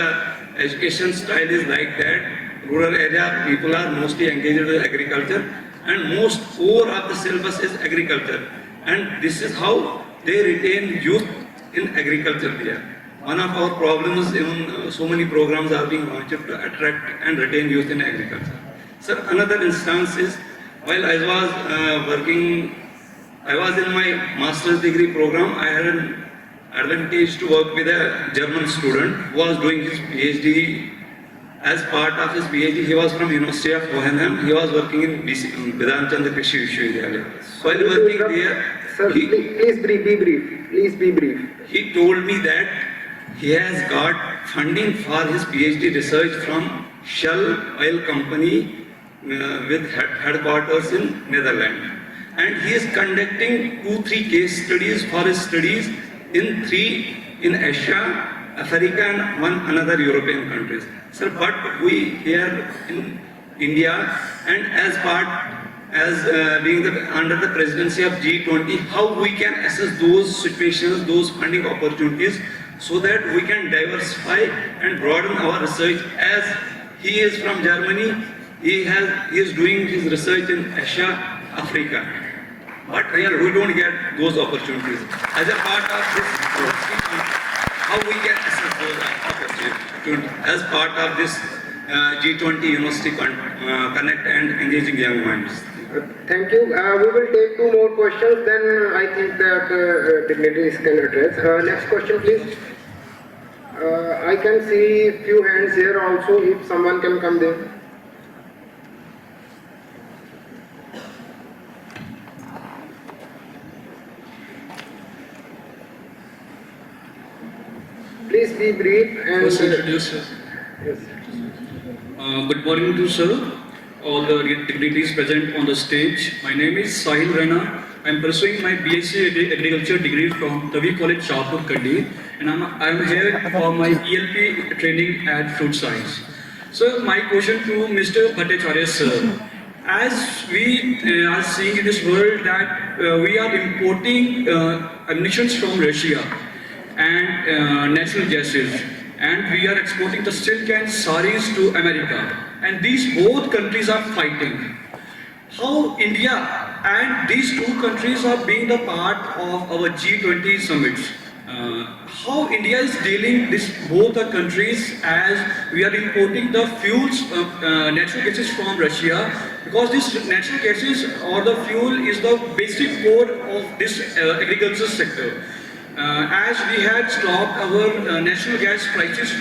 education style is like that. Rural area people are mostly engaged with agriculture, and most core of the syllabus is agriculture. And this is how they retain youth in agriculture there. One of our problems, even so many programs are being launched to attract and retain youth in agriculture. Sir, another instance is, while I was I was in my master's degree program, I had an advantage to work with a German student who was doing his PhD as part of his PhD, he was from University of Hohenheim. He was working in Vedant Chandra Krishi Vishwavidyalaya. While working there, Sir, please be brief. Please be brief. he told me that he has got funding for his PhD research from Shell Oil Company with headquarters in Netherlands. And he is conducting 2-3 case studies for his studies in Asia, Africa and another European countries. Sir, but we here in India and being under the presidency of G20, how we can assess those situations, those funding opportunities, so that we can diversify and broaden our research. As he is from Germany, he is doing his research in Asia, Africa. But here we don't get those opportunities. As a part of this, how we can assess those opportunities as part of this G20 University Connect and Engaging Young Minds. Thank you. We will take 2 more questions, then I think that dignitaries can address. Next question, please. I can see few hands here also, if someone can come there. Please be brief and... First introduce sir. Yes. Good morning to sir, all the dignitaries present on the stage. My name is Sahil Rana. I am pursuing my BSc Agriculture degree from Tavi College, Shahpur, Kandi, and I am here for my ELP training at Food Science. So my question to Mr. Bhattacharya sir, as we are seeing in this world that we are importing emissions from Russia and natural gases, and we are exporting the silk and saris to America, and these both countries are fighting. How India and these 2 countries are being the part of our G20 summits? How India is dealing with both the countries, as we are importing the fuels, natural gases from Russia, because this natural gases or the fuel is the basic core of this agriculture sector. As we had stopped our natural gas prices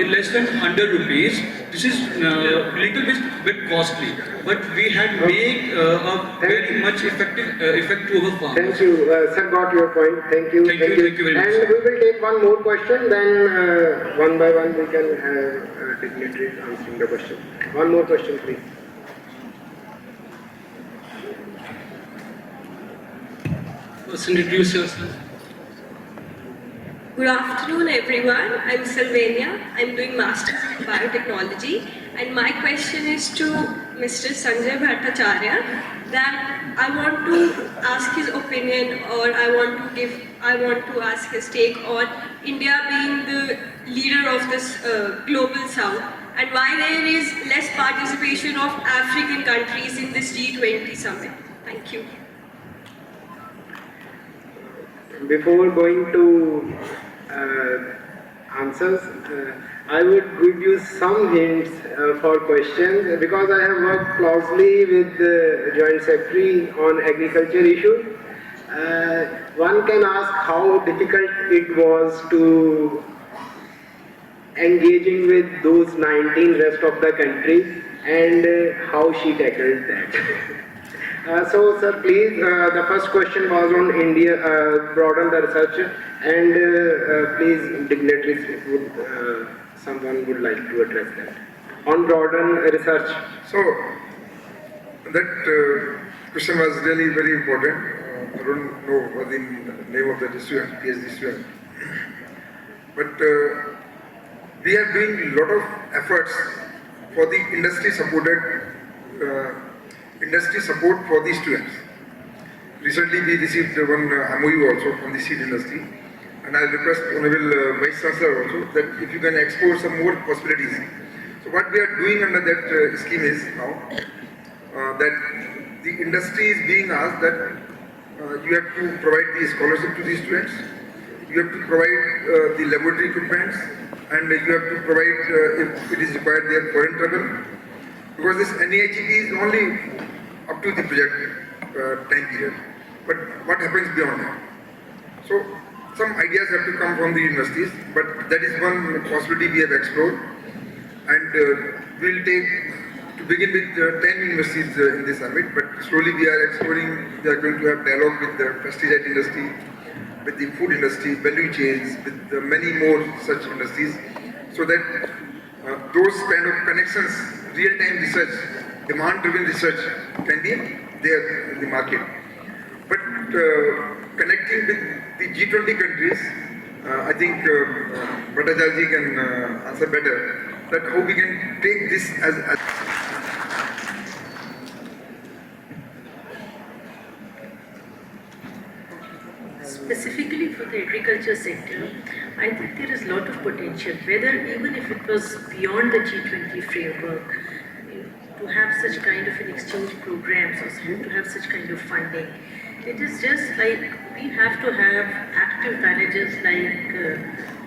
in less than 100 rupees, this is little bit costly, but we had made a very much effect to our farmers. Thank you, sir, got your point. Thank you. Thank you very much. And we will take 1 more question, then one by one we can have dignitaries answering the question. 1 more question, please. First introduce yourself. Good afternoon everyone, I'm Sylvania. I'm doing Masters in Biotechnology, and my question is to Mr. Sanjay Bhattacharya, that I want to ask his opinion, or I want to ask his take on India being the leader of this global south, and why there is less participation of African countries in this G20 summit. Thank you. Before going to answers, I would give you some hints for questions, because I have worked closely with the Joint Secretary on agriculture issues. One can ask how difficult it was to engaging with those 19 rest of the countries, and how she tackled that. So, sir, please, the first question was on India, broaden the research, and please, dignitaries, someone would like to address that. On broaden research. So, that question was really very important. I don't know what the name of the student, PhD student. But we are doing a lot of efforts for the industry support for the students. Recently we received one MOU also from the seed industry, and I request Honorable Vice Chancellor also that if you can explore some more possibilities. So what we are doing under that scheme is now that the industry is being asked that you have to provide the scholarship to the students, you have to provide the laboratory equipment, and you have to provide, if it is required, their foreign travel, because this NEHEP is only up to the project time period. But what happens beyond that? So some ideas have to come from the universities, but that is one possibility we have explored. And we'll take, to begin with, 10 universities in this summit, but slowly we are exploring, we are going to have dialogue with the pesticide industry, with the food industry, value chains, with many more such industries, so that those kind of connections, real-time research, demand-driven research can be there in the market. But connecting with the G20 countries, I think Bhattacharya can answer better, that how we can take this as Specifically for the agriculture sector, I think there is a lot of potential, whether even if it was beyond the G20 framework, to have such kind of an exchange programs or to have such kind of funding. It is just like we have to have active managers like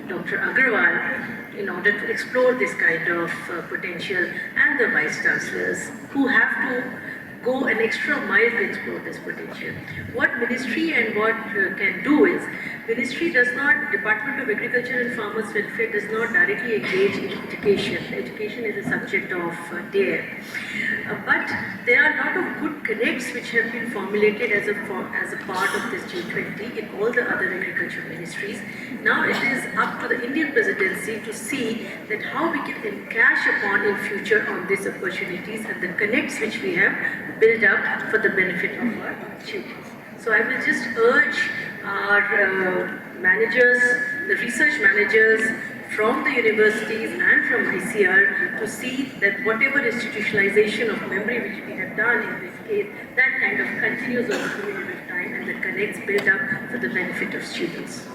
Dr. Agarwal in order to explore this kind of potential, and the vice chancellors who have to go an extra mile to explore this potential. What ministry and what can do is, ministry does not, Department of Agriculture and Farmers Welfare does not directly engage in education. Education is a subject of DARE. But there are a lot of good connects which have been formulated as a part of this G20 in all the other agriculture ministries. Now it is up to the Indian presidency to see that how we can encash upon in future on these opportunities and the connects which we have built up for the benefit of our students. So I will just urge our managers, the research managers from the universities and from ICR to see that whatever institutionalization of memory which we have done in this case, that kind of continues over a period of time and the connects built up for the benefit of students.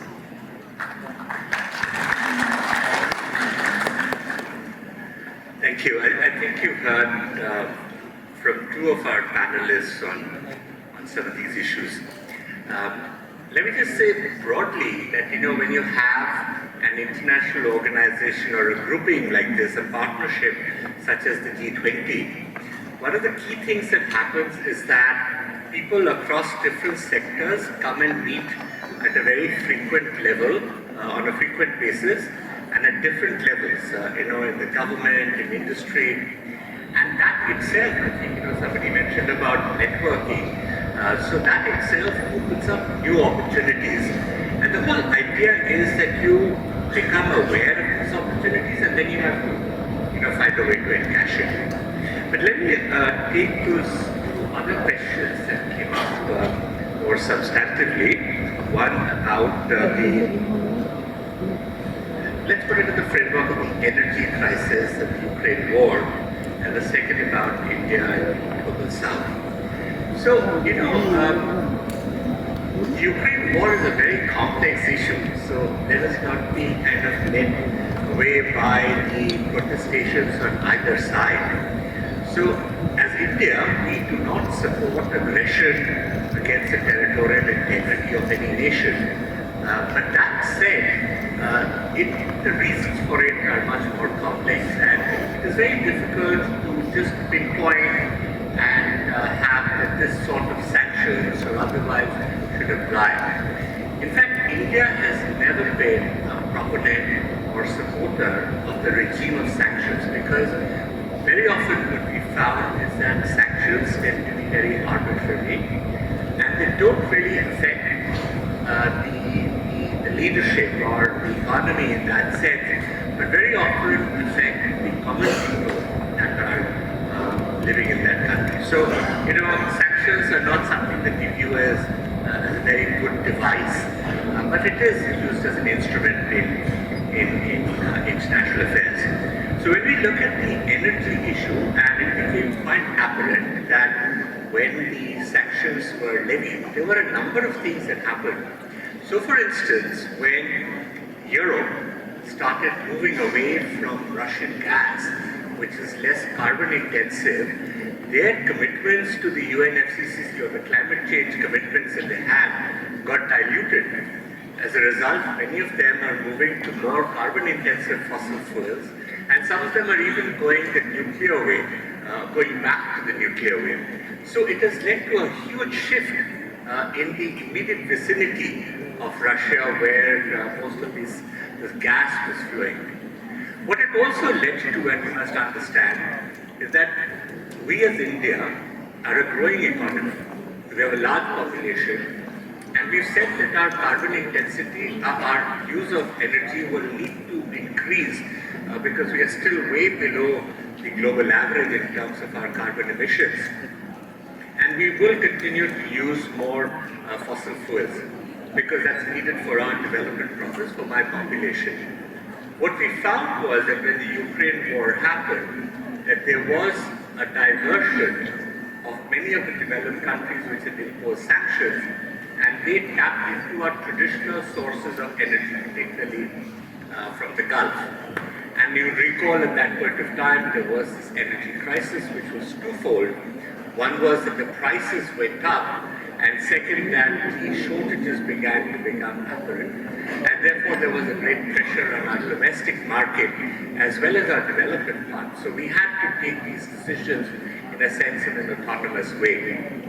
Thank you. I think you've heard from two of our panelists on some of these issues. Let me just say broadly that, when you have an international organization or a grouping like this, a partnership such as the G20, one of the key things that happens is that people across different sectors come and meet at a very frequent level, on a frequent basis, and at different levels, in the government, in industry. And that itself, I think, somebody mentioned about networking. So that itself opens up new opportunities. And the whole idea is that you become aware of these opportunities and then you have to, find a way to encash it. But let me take those two other questions that came up more substantively. One about let's put it in the framework of the energy crisis and the Ukraine war, and the second about India and the Global South. So, the Ukraine war is a very complex issue, so let us not be kind of led away by the protestations on either side. So, as India, we do not support aggression against the territorial integrity of any nation. But that said, the reasons for it are much more complex, and it is very difficult to just pinpoint and have that this sort of sanctions or otherwise should apply. In fact, India has never been a proponent or supporter of the regime of sanctions, because very often what we found is that sanctions tend to be very arbitrary and they don't really affect the leadership or the economy in that sense, but very often affect the common people that are living in that country. So, sanctions are not something that we view as a very good device, but it is used as an instrument in international affairs. So when we look at the energy issue, and it became quite apparent that when the sanctions were levied, there were a number of things that happened. So for instance, when Europe started moving away from Russian gas, which is less carbon intensive, their commitments to the UNFCCC or the climate change commitments that they had got diluted. As a result, many of them are moving to more carbon intensive fossil fuels, and some of them are even going the nuclear way, going back to the nuclear way. So it has led to a huge shift in the immediate vicinity of Russia, where most of this gas was flowing. What it also led to, and we must understand, is that we as India are a growing economy. We have a large population, and we've said that our carbon intensity, our use of energy will need to increase because we are still way below the global average in terms of our carbon emissions. And we will continue to use more fossil fuels because that's needed for our development process, for my population. What we found was that when the Ukraine war happened, that there was a diversion of many of the developed countries which had imposed sanctions, and they tapped into our traditional sources of energy, particularly from the Gulf. And you recall at that point of time, there was this energy crisis which was twofold. One was that the prices went up, and second, that the shortages began to become apparent. And therefore, there was a great pressure on our domestic market as well as our development part. So we had to take these decisions, in a sense, in an autonomous way.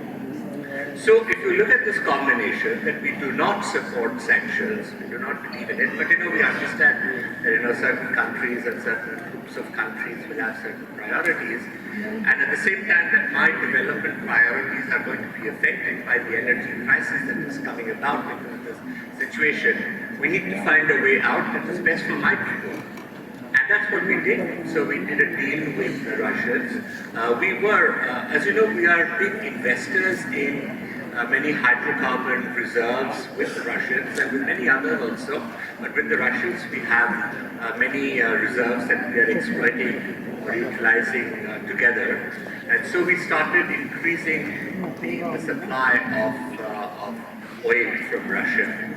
So if you look at this combination, that we do not support sanctions, we do not believe in it, but we understand that certain countries and certain groups of countries will have certain priorities, and at the same time that my development priorities are going to be affected by the energy crisis that is coming about because of this situation. We need to find a way out that is best for my people. And that's what we did. So we did a deal with the Russians. We were, as you know, we are big investors in many hydrocarbon reserves with the Russians and with many others also. But with the Russians, we have many reserves that we are exploiting or utilizing together. And so we started increasing the supply of oil from Russia.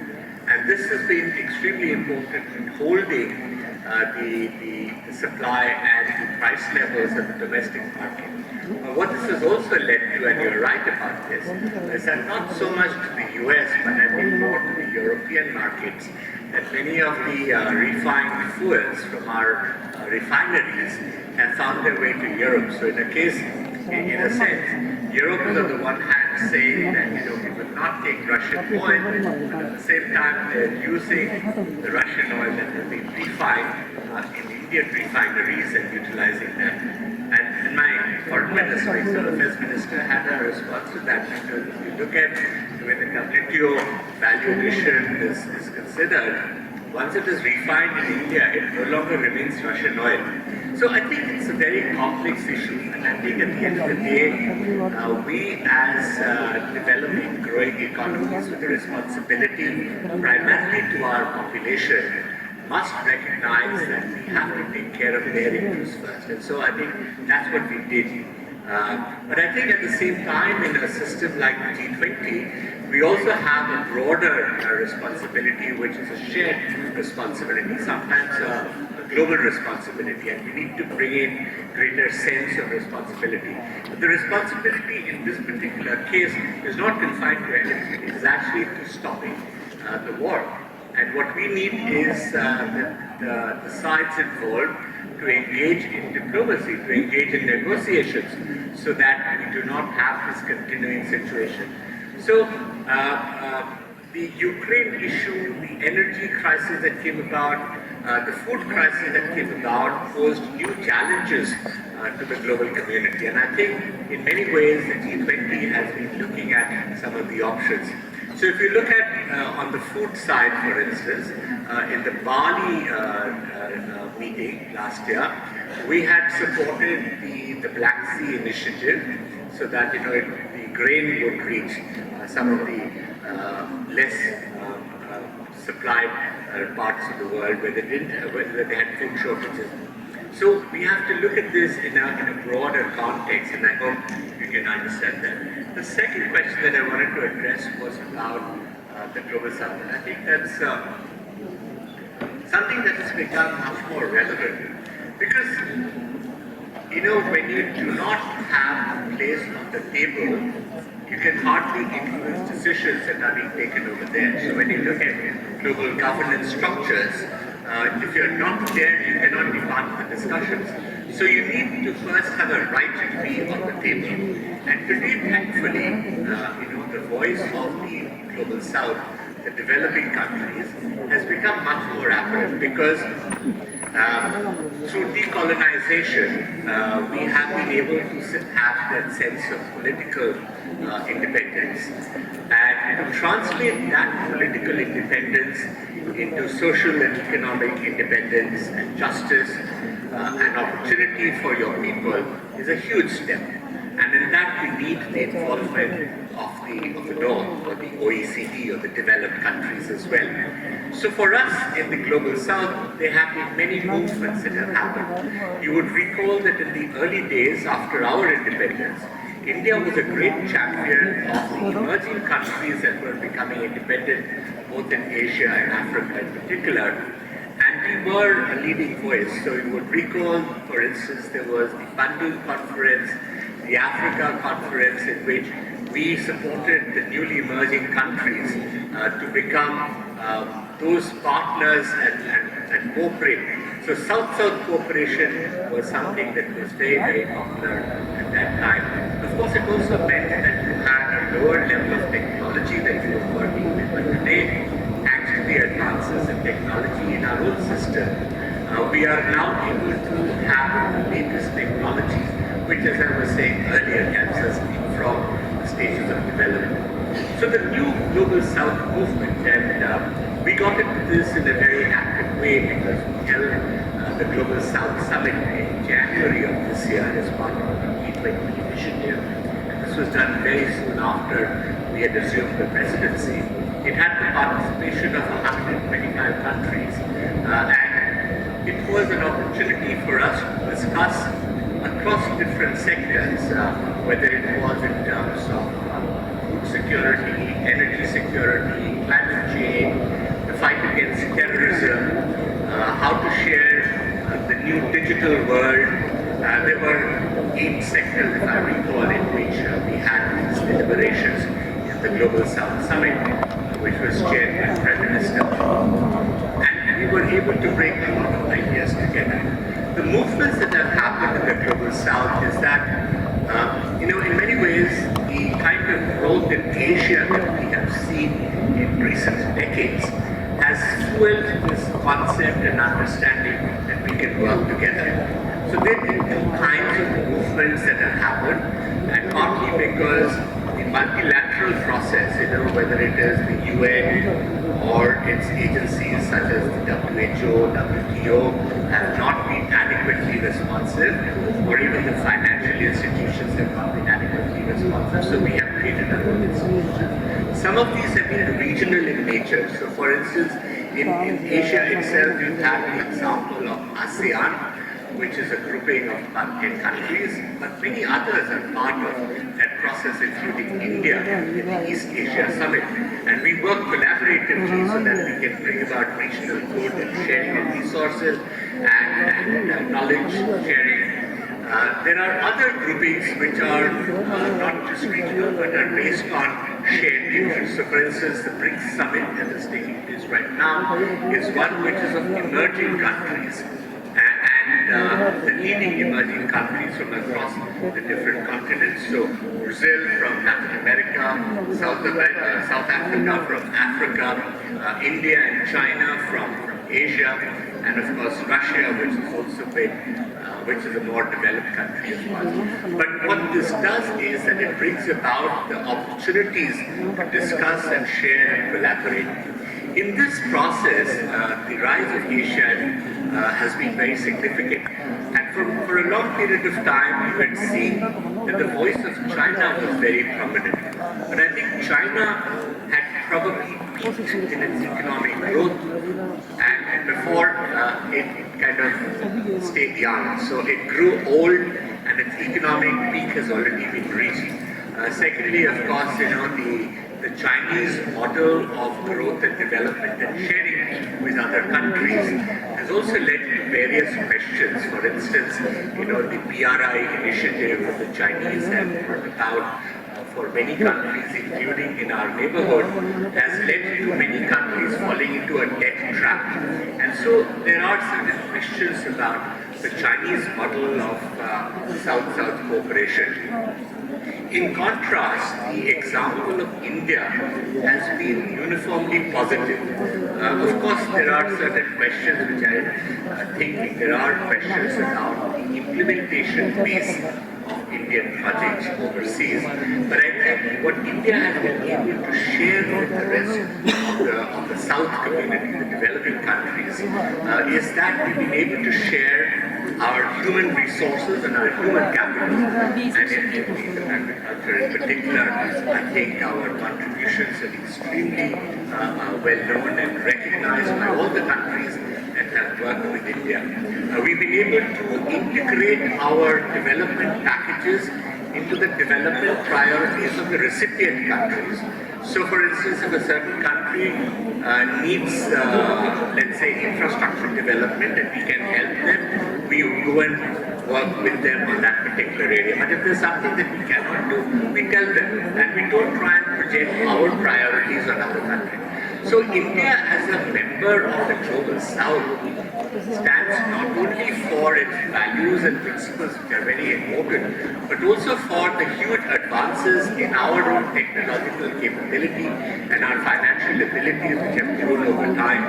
And this has been extremely important in holding the supply and the price levels of the domestic market. What this has also led to, and you're right about this, is that not so much to the US, but I think more to the European markets, that many of the refined fuels from our refineries have found their way to Europe. So in a sense, Europe is on the one hand saying that we will not take Russian oil, but at the same time they're using the Russian oil that has been refined in Indian refineries and utilizing that. And my foreign minister, external affairs minister, had a response to that because if you look at when the WTO value addition is considered, once it is refined in India, it no longer remains Russian oil. So I think it's a very complex issue, and I think at the end of the day, we as developing, growing economies with a responsibility primarily to our population must recognize that we have to take care of their interests first. And so I think that's what we did. But I think at the same time, in a system like the G20, we also have a broader responsibility, which is a shared responsibility, sometimes a global responsibility, and we need to bring in greater sense of responsibility. But the responsibility in this particular case is not confined to energy, it is actually to stopping the war. And what we need is the sides involved to engage in diplomacy, to engage in negotiations, so that we do not have this continuing situation. So the Ukraine issue, the energy crisis that came about, the food crisis that came about posed new challenges to the global community. And I think in many ways the G20 has been looking at some of the options. So if you look at on the food side, for instance, in the Bali meeting last year, we had supported the Black Sea initiative so that the grain would reach some of the less supplied parts of the world where they had food shortages. So we have to look at this in a broader context, and I hope you can understand that. The second question that I wanted to address was about the Global South, and I think that's something that has become much more relevant because, when you do not have a place on the table, you can hardly influence decisions that are being taken over there. So when you look at global governance structures, if you're not there, you cannot be part of the discussions. So you need to first have a right to be on the table. And today, thankfully, the voice of the Global South, the developing countries, has become much more apparent because Through decolonization, we have been able to have that sense of political independence, and to translate that political independence into social and economic independence and justice and opportunity for your people is a huge step. And in that we need the involvement of the North, or the OECD, or the developed countries as well. So for us in the Global South, there have been many movements that have happened. You would recall that in the early days after our independence, India was a great champion of the emerging countries that were becoming independent, both in Asia and Africa in particular. And we were a leading voice. So you would recall, for instance, there was the Bandung Conference, the Africa Conference, in which we supported the newly emerging countries to become those partners and cooperate. So South-South cooperation was something that was very, very popular at that time. Of course, it also meant that you had a lower level of technology that you were working with. But today, thanks to the advances in technology in our own system, we are now able to have the latest technologies, which, as I was saying earlier, helps us from the stages of development. So the new Global South movement, and we got into this in a very active way because we held the Global South Summit in January of this year as part of the G20 initiative. And this was done very soon after we had assumed the presidency. It had the participation of 125 countries, and it was an opportunity for us to discuss across different sectors, whether it was in terms of food security, energy security, climate change, the fight against terrorism, how to share the new digital world. There were 8 sectors, if I recall, in which we had these deliberations in the Global South Summit, which was chaired by Prime Minister. And we were able to bring a lot of ideas together. The movements that have happened in the Global South is that, in many ways, the kind of growth in Asia that we have seen in recent decades has fueled this concept and understanding that we can work together. So there have been 2 kinds of movements that have happened, and partly because the multilateral process, whether it is the UN or its agencies such as the WHO, WTO, have not been adequately responsive, or even the financial institutions have not been adequately responsive. So we have created our own institutions. Some of these have been regional in nature. So for instance, in Asia itself, we've had the example of ASEAN, which is a grouping of 10 countries, but many others are part of that process, including India in the East Asia Summit. And we work collaboratively so that we can bring about regional good and sharing of resources and knowledge sharing. There are other groupings which are not just regional, but are based on shared interests. So for instance, the BRICS Summit that is taking place right now is one which is of emerging countries. And the leading emerging countries from across the different continents. So Brazil from Latin America, South Africa from Africa, India and China from Asia, and of course Russia, which is also big, which is a more developed country as well. But what this does is that it brings about the opportunities to discuss and share and collaborate. In this process, the rise of Asia has been very significant. And for a long period of time, you had seen that the voice of China was very prominent. But I think China had probably peaked in its economic growth, and before it kind of stayed young. So it grew old, and its economic peak has already been reached. Secondly, of course, the Chinese model of growth and development and sharing with other countries has also led to various questions. For instance, the BRI initiative that the Chinese have brought about for many countries, including in our neighborhood, has led to many countries falling into a debt trap. And so there are certain questions about the Chinese model of South-South cooperation. In contrast, the example of India has been uniformly positive. Of course, there are certain questions which I think there are questions around the implementation pace of Indian projects overseas. But I think what India has been able to share with the rest of the South community, the developing countries, is that we've been able to share our human resources and our human capital, and in agriculture in particular, I think our contributions are extremely well known and recognized by all the countries that have worked with India. We've been able to integrate our development packages into the development priorities of the recipient countries. So, for instance, if a certain country needs, let's say, infrastructure development and we can help them, we go and work with them in that particular area. But if there's something that we cannot do, we tell them, and we don't try and project our priorities on other countries. So India, as a member of the Global South, stands not only for its values and principles, which are very important, but also for the huge advances in our own technological capability and our financial abilities, which have grown over time.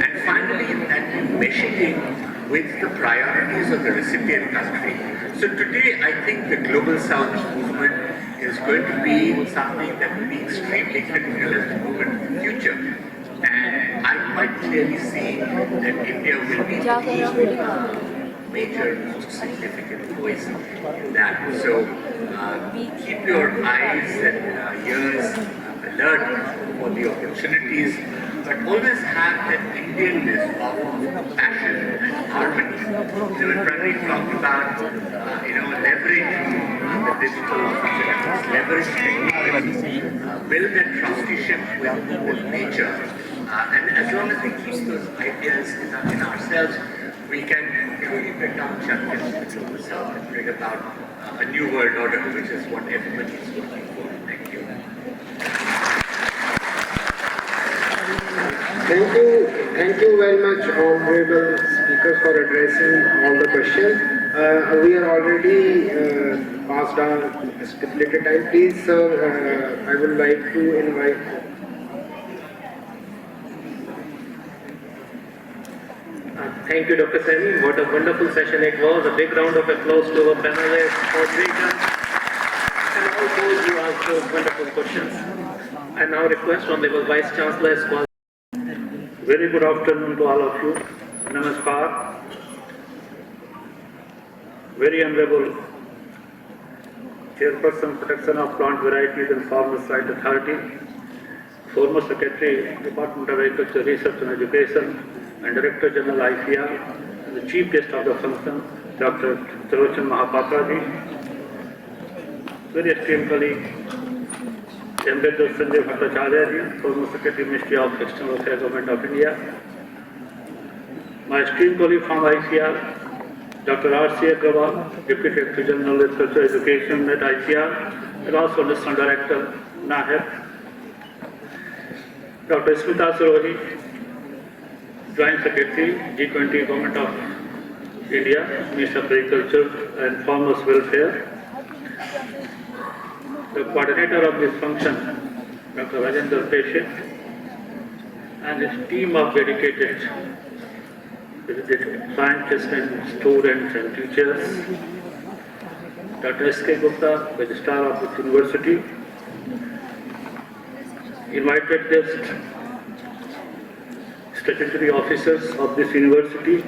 And finally, that meshing with the priorities of the recipient country. So today, I think the Global South movement is going to be something that will be extremely critical as we move into the future. And I quite clearly see that India will be the major, most significant voice in that. So keep your eyes and ears alert for the opportunities, but always have that Indianness of passion and harmony. When Pradeep talked about, leverage the digital opportunities, leverage technology, build that trusteeship with nature. And as long as we keep those ideas in ourselves, we can truly become champions of the Global South and bring about a new world order, which is what everybody is looking for. Thank you. Thank you very much, honorable speakers, for addressing all the questions. We are already past our stipulated time. Please, sir, I would like to invite. Thank you, Dr. Sami. What a wonderful session it was. A big round of applause to our panelists, moderators, and all those who asked those wonderful questions. I now request Honorable Vice Chancellor SKUAST. Very good afternoon to all of you. Namaskar. Very Honorable Chairperson, Protection of Plant Varieties and Farmers' Rights Authority, former Secretary, Department of Agriculture, Research and Education, and Director General ICR, and the Chief Guest of the function, Dr. Tirochan Mahapatra ji, very esteemed colleague, Ambassador Sanjay Bhattacharya ji, former Secretary, Ministry of External Affairs, Government of India, my esteemed colleague from ICR, Dr. R.C. Agrawal, Deputy Director General Agriculture Education at ICR, and also National Director, NAHEP, Dr. Smita Sarohi, Joint Secretary, G20 Government of India, Minister of Agriculture and Farmers Welfare, the coordinator of this function, Dr. Rajendra Peshe, and his team of dedicated scientists and students and teachers, Dr. S.K. Gupta, Registrar of this university, invited guests, statutory officers of this university,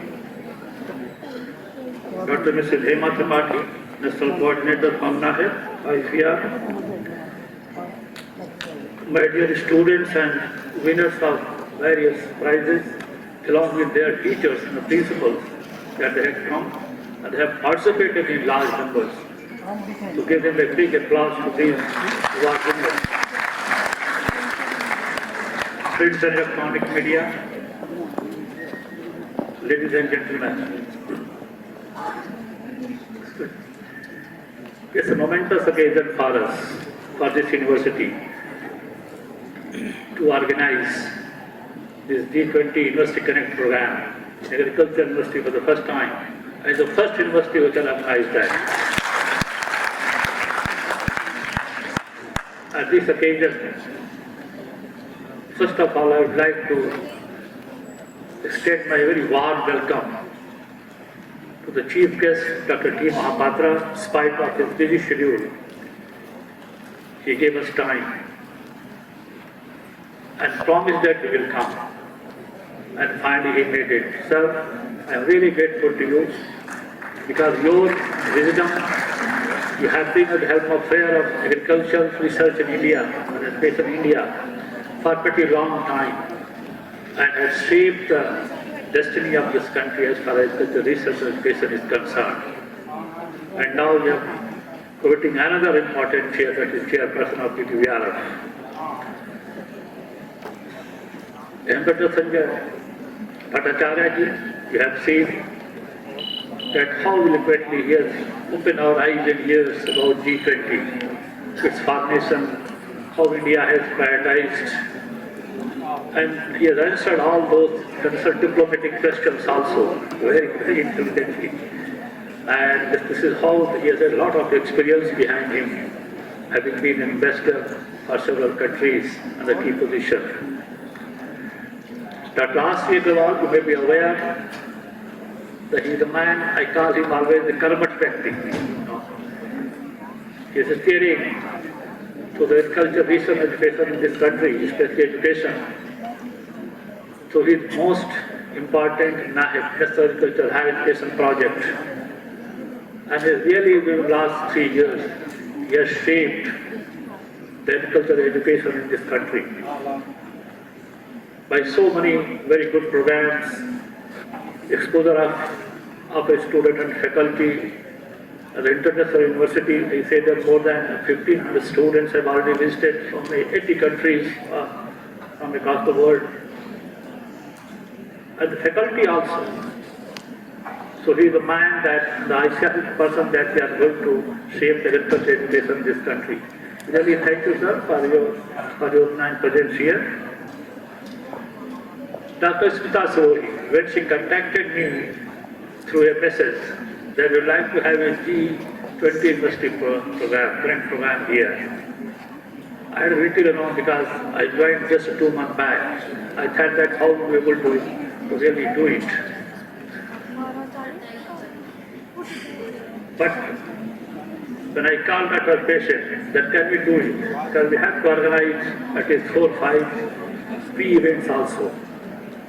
Dr. Mrs. Hema Tripathi, National Coordinator from NAHEP, ICR, my dear students and winners of various prizes, along with their teachers and the principals that they had come and have participated in large numbers. To give them a big applause to these award winners. Print and electronic media, ladies and gentlemen, it's a momentous occasion for us, for this university, to organize this G20 University Connect program, Agriculture University for the first time, as the first university which recognized that. At this occasion, first of all, I would like to extend my very warm welcome to the chief guest, Dr. T. Mahapatra. In spite of his busy schedule, he gave us time and promised that we will come. And finally he made it. Sir, I am really grateful to you because your wisdom, you have been at the helm of fair of agricultural research in India, and especially India, for a pretty long time, and has shaped the destiny of this country as far as the research and education is concerned. And now we are creating another important chair, that is chairperson of the TVRF. Ambassador Sanjay Bhattacharya ji, you have seen that how eloquently he has opened our eyes and ears about G20, its formation, how India has prioritized, and he has answered all those concerned diplomatic questions also very, very intelligently. And this is how he has a lot of experience behind him, having been an ambassador for several countries and a key position. Dr. R.C. Agrawal, you may be aware that he is a man, I call him always the Karmat Vyakti. He is steering to the agriculture research education in this country, especially education. So his most important National Agriculture Higher Education project. And really in the last 3 years, he has shaped the agricultural education in this country by so many very good programs, exposure of a student and faculty at the International University. They say that more than 1,500 students have already visited from 80 countries from across the world. And the faculty also. So he is a man that, the ICR person that we are going to shape the agriculture education in this country. Really thank you, sir, for your kind presence here. Dr. Smita Sohi, when she contacted me through a message that we would like to have a G20 university program here, I had written along because I joined just 2 months back. I thought that how we will be able to really do it. But when I called at our patient, that can we do it? Because we have to organize at least 4 or 5 pre-events also.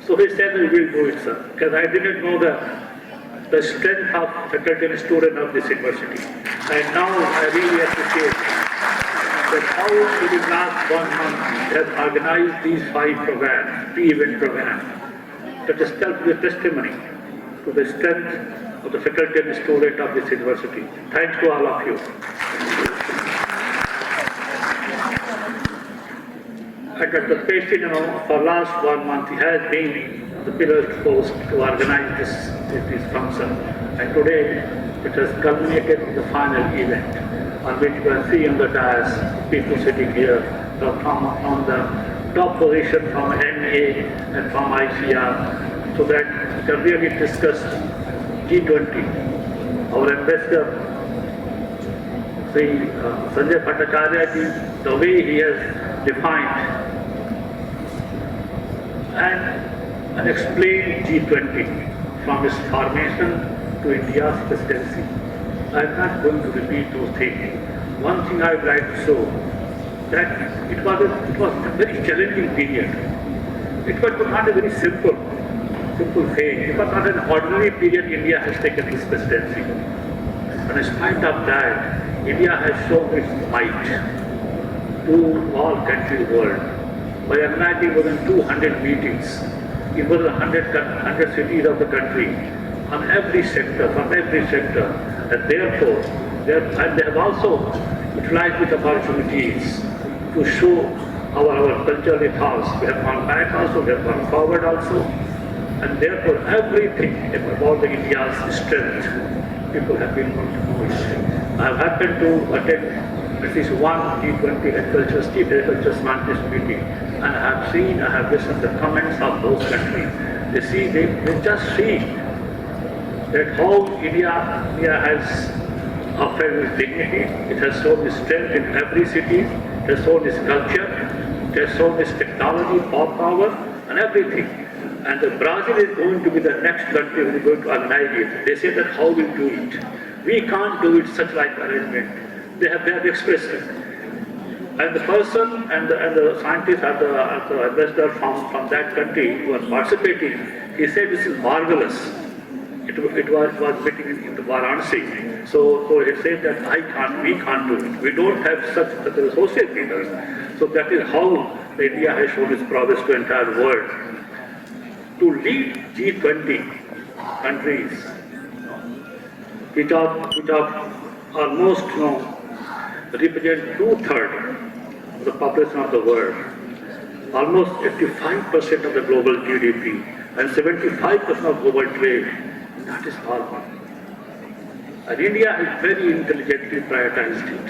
So he said we will do it, sir. Because I didn't know the strength of faculty and student of this university. And now I really appreciate that how within the last 1 month they have organized these 5 programs, pre-event programs. That is the testimony to the strength of the faculty and student of this university. Thanks to all of you. And at the patient, for last 1 month, he has been the pillar post to organize this function. And today, it has culminated in the final event, on which you can see on the dais, people sitting here from the top position from NA and from ICR, so that we can really discuss G20. Our ambassador, Sanjay Bhattacharya ji, the way he has defined and explained G20 from its formation to India's presidency. I am not going to repeat those things. One thing I would like to show that it was a very challenging period. It was not a very simple phase. It was not an ordinary period India has taken its presidency. And in spite of that, India has shown its might to all countries in the world by organizing more than 200 meetings in more than 100 cities of the country on every sector, from every sector. And therefore, they have also utilized these opportunities to show our cultural ethos. We have gone back also, we have gone forward also. And therefore, everything about the India's strength, people have been able to do it. I have happened to attend at least one G20 chief agriculture scientist meeting, and I have listened to the comments of those countries. They just see that how India has upheld its dignity, it has shown its strength in every city, it has shown its culture, it has shown its technology, power, and everything. And the Brazil is going to be the next country who is going to organize it. They say that how we do it. We can't do it such like arrangement. They have expressed it. And the person and the scientist and the ambassador from that country who was participating, he said this is marvelous. It was meeting in the Varanasi. So he said that we can't do it. We don't have such associate leaders. So that is how India has shown its prowess to the entire world. To lead G20 countries, which are almost represent 2/3 of the population of the world, almost 85% of the global GDP and 75% of global trade. That is normal. And India has very intelligently prioritized it.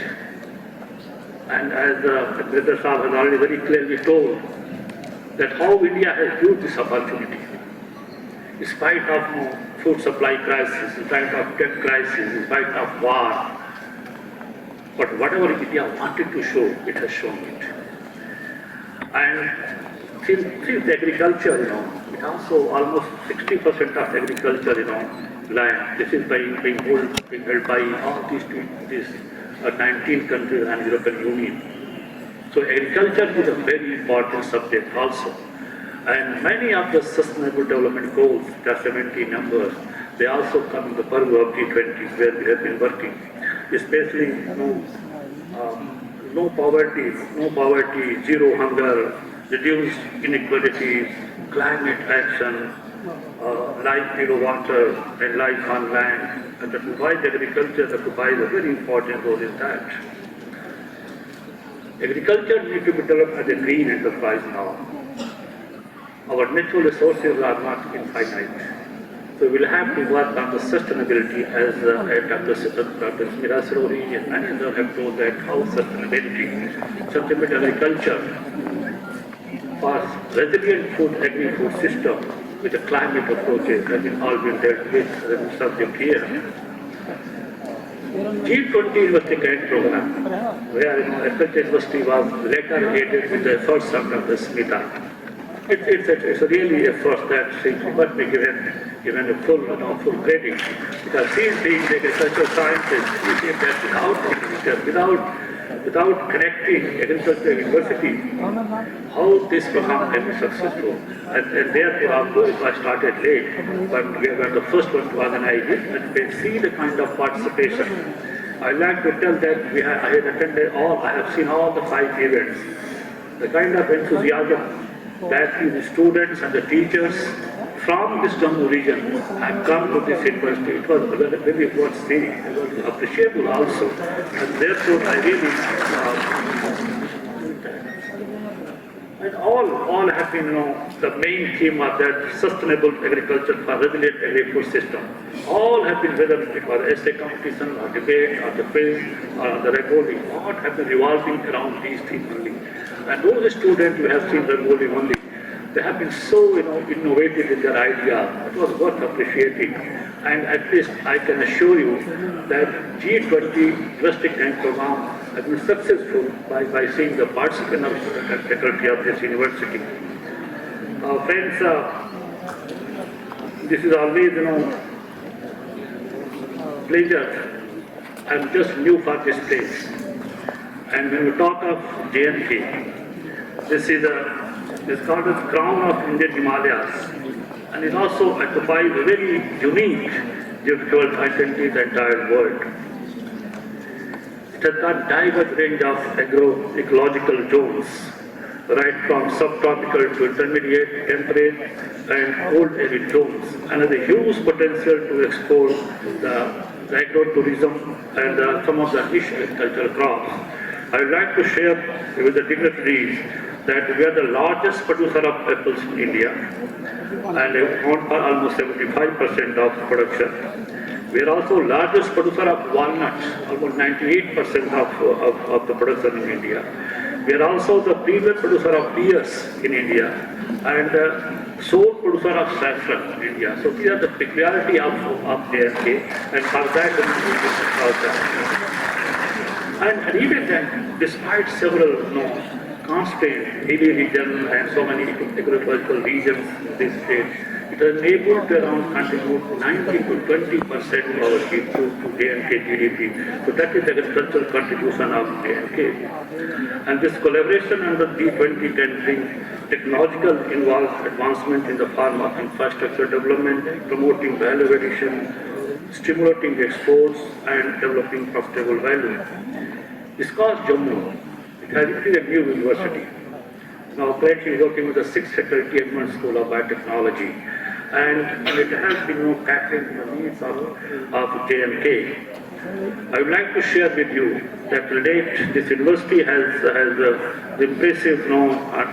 And as the Secretary Sahib has already very clearly told, that how India has used this opportunity. In spite of food supply crisis, in spite of debt crisis, in spite of war, but whatever India wanted to show, it has shown it. And since agriculture, it also almost 60% of agriculture, land. This is being held by all these 19 countries and European Union. So agriculture is a very important subject also. And many of the sustainable development goals, there are 70 numbers, they also come in the purview of G20 where we have been working. Especially no poverty, zero hunger, reduced inequalities, climate action, life below water and life on land. And that provides agriculture, that provides a very important role in that. Agriculture needs to be developed as a green enterprise now. Our natural resources are not infinite. So we'll have to work on the sustainability as Dr. Smira Sarori and many others have told that how sustainable agriculture for resilient agri-food system with the climate approaches has been all been dealt with as a subject here. G20 University Grant Program, where Agriculture University was later aided with the efforts of Dr. Smita. It's really a first that she must be given a full credit, because she is being the agricultural scientist. She said that without connecting agricultural university, how this program can be successful. And therefore, although it was started late, but we were the first one to organize it, and we see the kind of participation. I like to tell that I have seen all the 5 events. The kind of enthusiasm that the students and the teachers from this Jammu region have come to this university. It was really worth seeing. It was appreciable also. And therefore, I really, and all have been, the main theme of that sustainable agriculture for resilient agri-food system. All have been, whether it was essay competition or debate or the quiz or the Rangoli, all have been revolving around these things only. And those students who have seen Rangoli only, they have been so innovative in their idea. It was worth appreciating. And at least I can assure you that G20 University Grant Program has been successful by seeing the participant and faculty of this university. Friends, this is always pleasure. I'm just new for this place. And when we talk of JNK, this is called the crown of Indian Himalayas, and it also occupies a very unique geographical identity in the entire world. It has got diverse range of agroecological zones, right from subtropical to intermediate, temperate, and cold arid zones, and has a huge potential to explore the agrotourism and some of the niche agricultural crops. I would like to share with the dignitaries that we are the largest producer of apples in India and account for almost 75% of production. We are also largest producer of walnuts, almost 98% of the production in India. We are also the premier producer of pears in India and sole producer Professor of Saffron in India. So these are the peculiarity of J&K, and for that and even then, despite several constraints, hilly region and so many agricultural regions in this state, it has enabled to around contribute 19 to 20% of our to J&K GDP. So that is the agricultural contribution of J&K. And this collaboration under G20 can bring technological advancement in the form of infrastructure development, promoting value addition, stimulating exports, and developing profitable value. SKUAST-Jammu, it is a new university. Now currently working with the 6th Faculty at Edmund School of Biotechnology, and it has been tackling the needs of J&K. I would like to share with you that to date this university has the impressive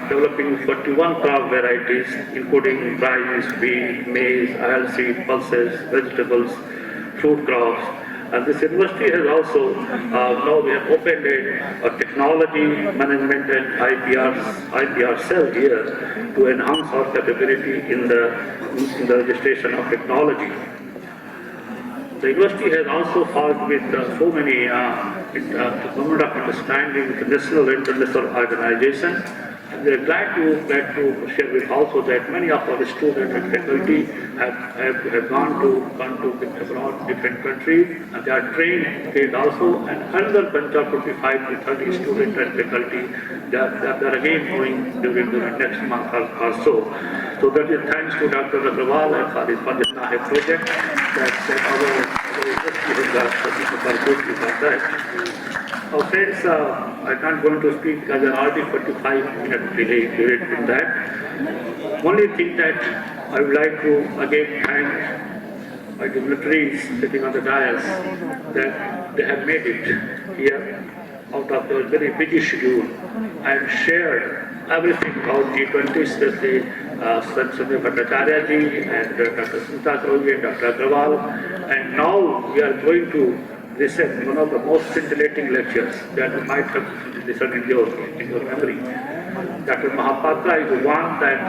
developing 41 crop varieties including rice, wheat, maize, oilseed, pulses, vegetables, fruit crops. And this university has also, now we have opened a technology management and IPR cell here to enhance our capability in the registration of technology. The university has also fought with so many government of understanding with national and international organizations. We are glad to share with also that many of our students and faculty have gone to abroad, different countries, and they are trained also, and another bunch of 25 to 30 students and faculty they are again going during the next month or so. So that is thanks to Dr. Agrawal and for this NAHE project that our university has good about that. Friends, I can't go into speak because there are already 45 minutes delayed with that. Only thing that I would like to again thank my dignitaries sitting on the dais that they have made it here out of their very busy schedule and shared everything about G20, especially Sanjay Bhattacharya ji and Dr. Smita Karogi and Dr. Agrawal. And now we are going to listen one of the most scintillating lectures that you might have listened in your memory. Dr. Mahapatra is one that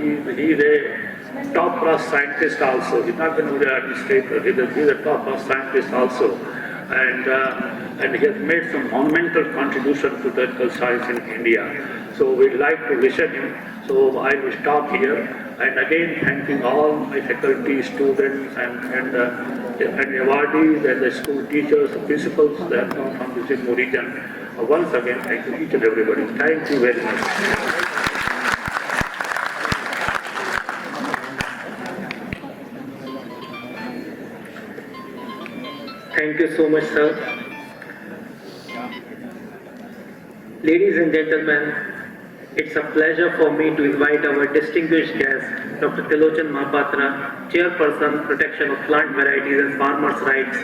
he is a top-class scientist also. He's not been the administrator, he's a top-class scientist also. And he has made some monumental contribution to medical science in India. So we'd like to listen him. So I will stop here. And again, thanking all my faculty, students, and awardees, and the school teachers, principals that come from the Jammu region. Once again, thank you each and everybody. Thank you very much. Thank you so much, sir. Ladies and gentlemen, it's a pleasure for me to invite our distinguished guest, Dr. Tilochan Mahapatra, Chairperson, Protection of Plant Varieties and Farmers' Rights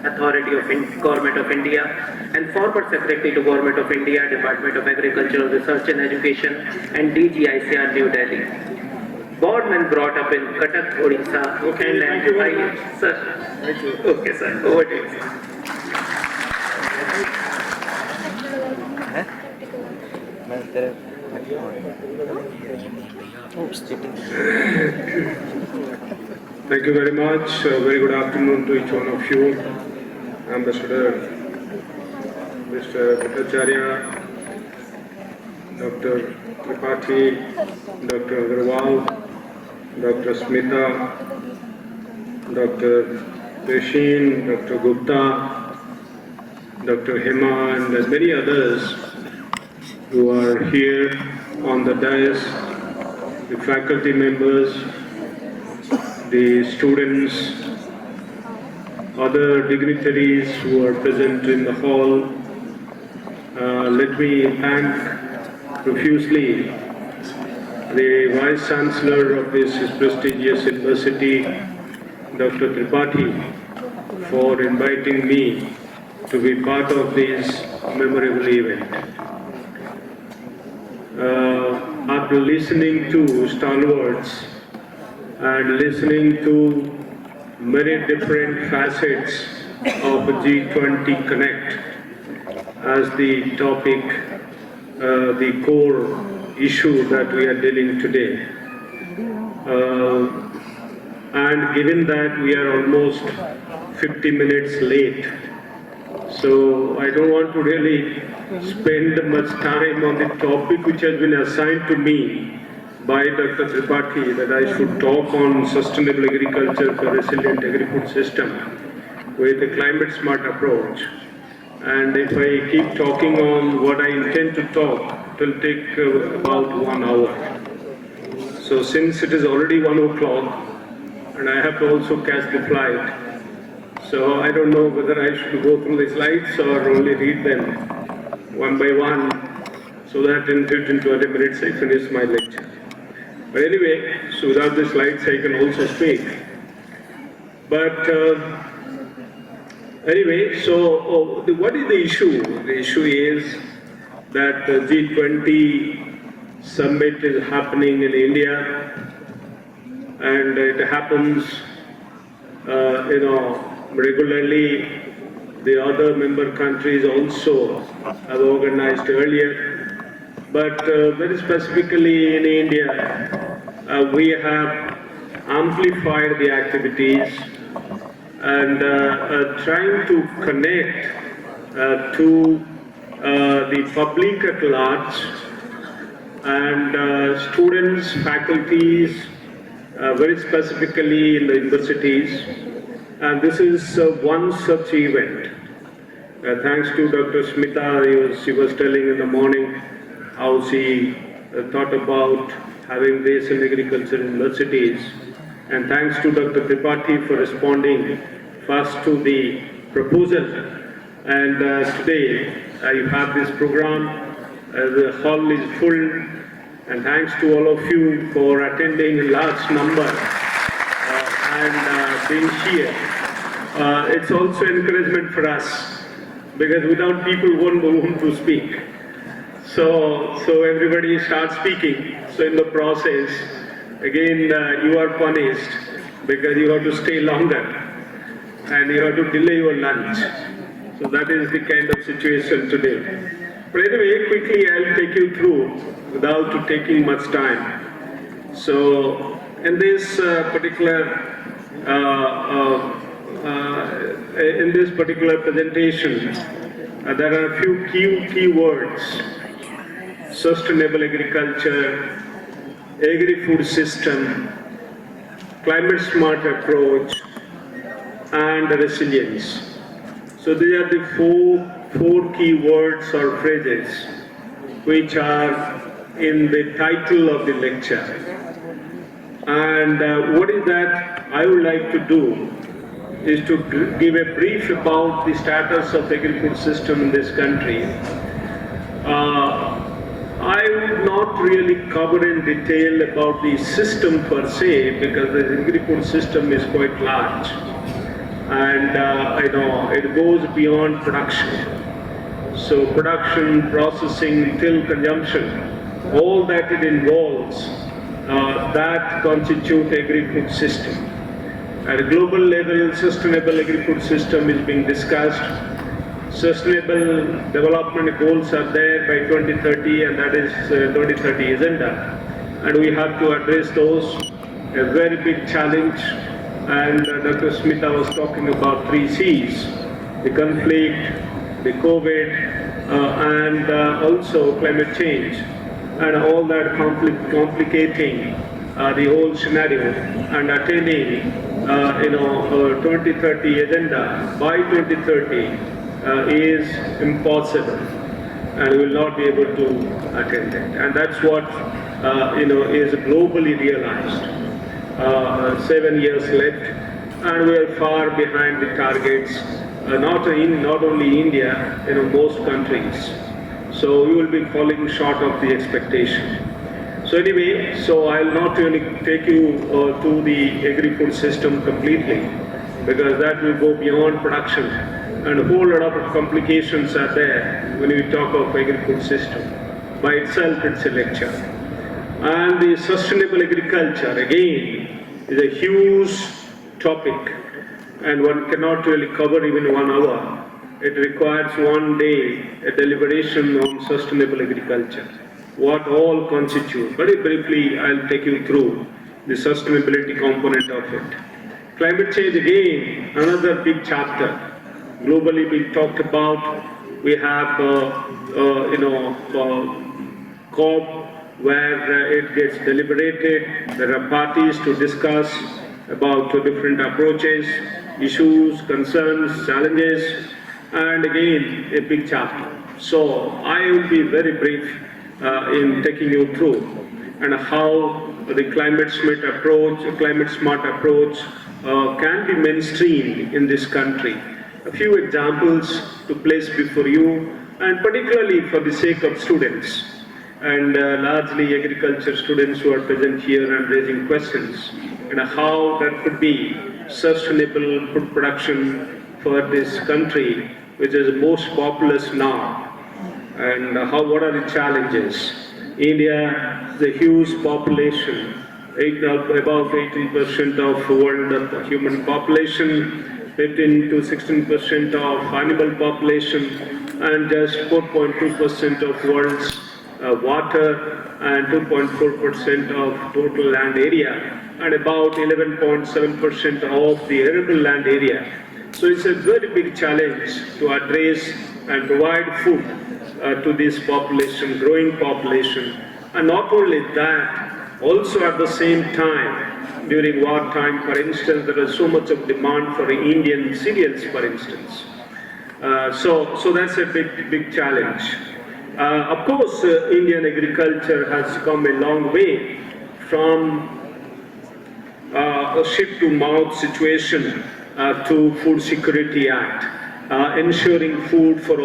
Authority of Government of India, and former Secretary to Government of India, Department of Agricultural Research and Education, and DGICR, New Delhi. Born and brought up in Cuttack, Odisha. Okay, thank you very much. Sir. Thank you. Okay, sir. Over to you, sir. Thank you very much. Very good afternoon to each one of you. Ambassador Mr. Bhattacharya, Dr. Tripathi, Dr. Agrawal, Dr. Smita, Dr. Peshin, Dr. Gupta, Dr. Hema, and many others who are here on the dais, the faculty members, the students, other dignitaries who are present in the hall. Let me thank profusely the Vice Chancellor of this prestigious university, Dr. Tripathi, for inviting me to be part of this memorable event. After listening to stalwarts and listening to many different facets of G20 Connect as the topic, the core issue that we are dealing today, And given that we are almost 50 minutes late, so I don't want to really spend much time on the topic which has been assigned to me by Dr. Tripathi, that I should talk on sustainable agriculture for resilient agri-food system with a climate smart approach. And if I keep talking on what I intend to talk, it will take about 1 hour. So since it is already 1 o'clock and I have to also catch the flight, so I don't know whether I should go through the slides or only read them one by one, so that in 15-20 minutes I finish my lecture. But anyway, so without the slides I can also speak. But anyway, so what is the issue? The issue is that the G20 summit is happening in India, and it happens, regularly. The other member countries also have organized earlier, but very specifically in India, we have amplified the activities and trying to connect to the public at large and students, faculties, very specifically in the universities. And this is one such event. Thanks to Dr. Smita, she was telling in the morning how she thought about having this in agriculture universities. And thanks to Dr. Tripathi for responding first to the proposal. And today you have this program. The hall is full. And thanks to all of you for attending in large number and being here. It's also encouragement for us, because without people won't know whom to speak. So everybody starts speaking. So in the process, again you are punished because you have to stay longer and you have to delay your lunch. So that is the kind of situation today. But anyway, quickly I'll take you through without taking much time. So in this particular presentation, there are a few key words: sustainable agriculture, agri-food system, climate smart approach, and resilience. So these are the four key words or phrases which are in the title of the lecture. And what is that I would like to do is to give a brief about the status of the agri-food system in this country. I would not really cover in detail about the system per se, because the agri-food system is quite large, and I know it goes beyond production. So production, processing, till consumption, all that it involves, that constitute agri-food system. At a global level, sustainable agri-food system is being discussed. Sustainable development goals are there by 2030, and that is 2030 agenda. And we have to address those, a very big challenge. And Dr. Smita was talking about 3 C's, the conflict, the COVID, and also climate change, and all that complicating the whole scenario, and attaining 2030 agenda by 2030 is impossible, and we will not be able to attain it. And that's what is globally realized. 7 years left, and we are far behind the targets. Not only India, most countries. So we will be falling short of the expectation. So anyway, so I'll not really take you to the agri-food system completely, because that will go beyond production, and a whole lot of complications are there when we talk of agri-food system. By itself, it's a lecture. And the sustainable agriculture, again, is a huge topic, and one cannot really cover even 1 hour. It requires 1 day, a deliberation on sustainable agriculture. What all constitute. Very briefly, I'll take you through. the sustainability component of it. Climate change again, another big chapter. Globally we talked about, we have COP where it gets deliberated, there are parties to discuss about different approaches, issues, concerns, challenges, and again a big chapter. So I will be very brief in taking you through and how the climate smart approach can be mainstreamed in this country. A few examples to place before you, and particularly for the sake of students and largely agriculture students who are present here and raising questions, and how that could be sustainable food production for this country, which is most populous now, and what are the challenges. India is a huge population, about 18% of world human population, 15 to 16% of animal population, and just 4.2% of world's water, and 2.4% of total land area, and about 11.7% of the arable land area. So it's a very big challenge to address and provide food to this population, growing population. And not only that, also at the same time, during wartime, for instance, there is so much of demand for Indian cereals, for instance. So that's a big challenge. Of course, Indian agriculture has come a long way from a ship-to-mouth situation to Food Security Act, ensuring food for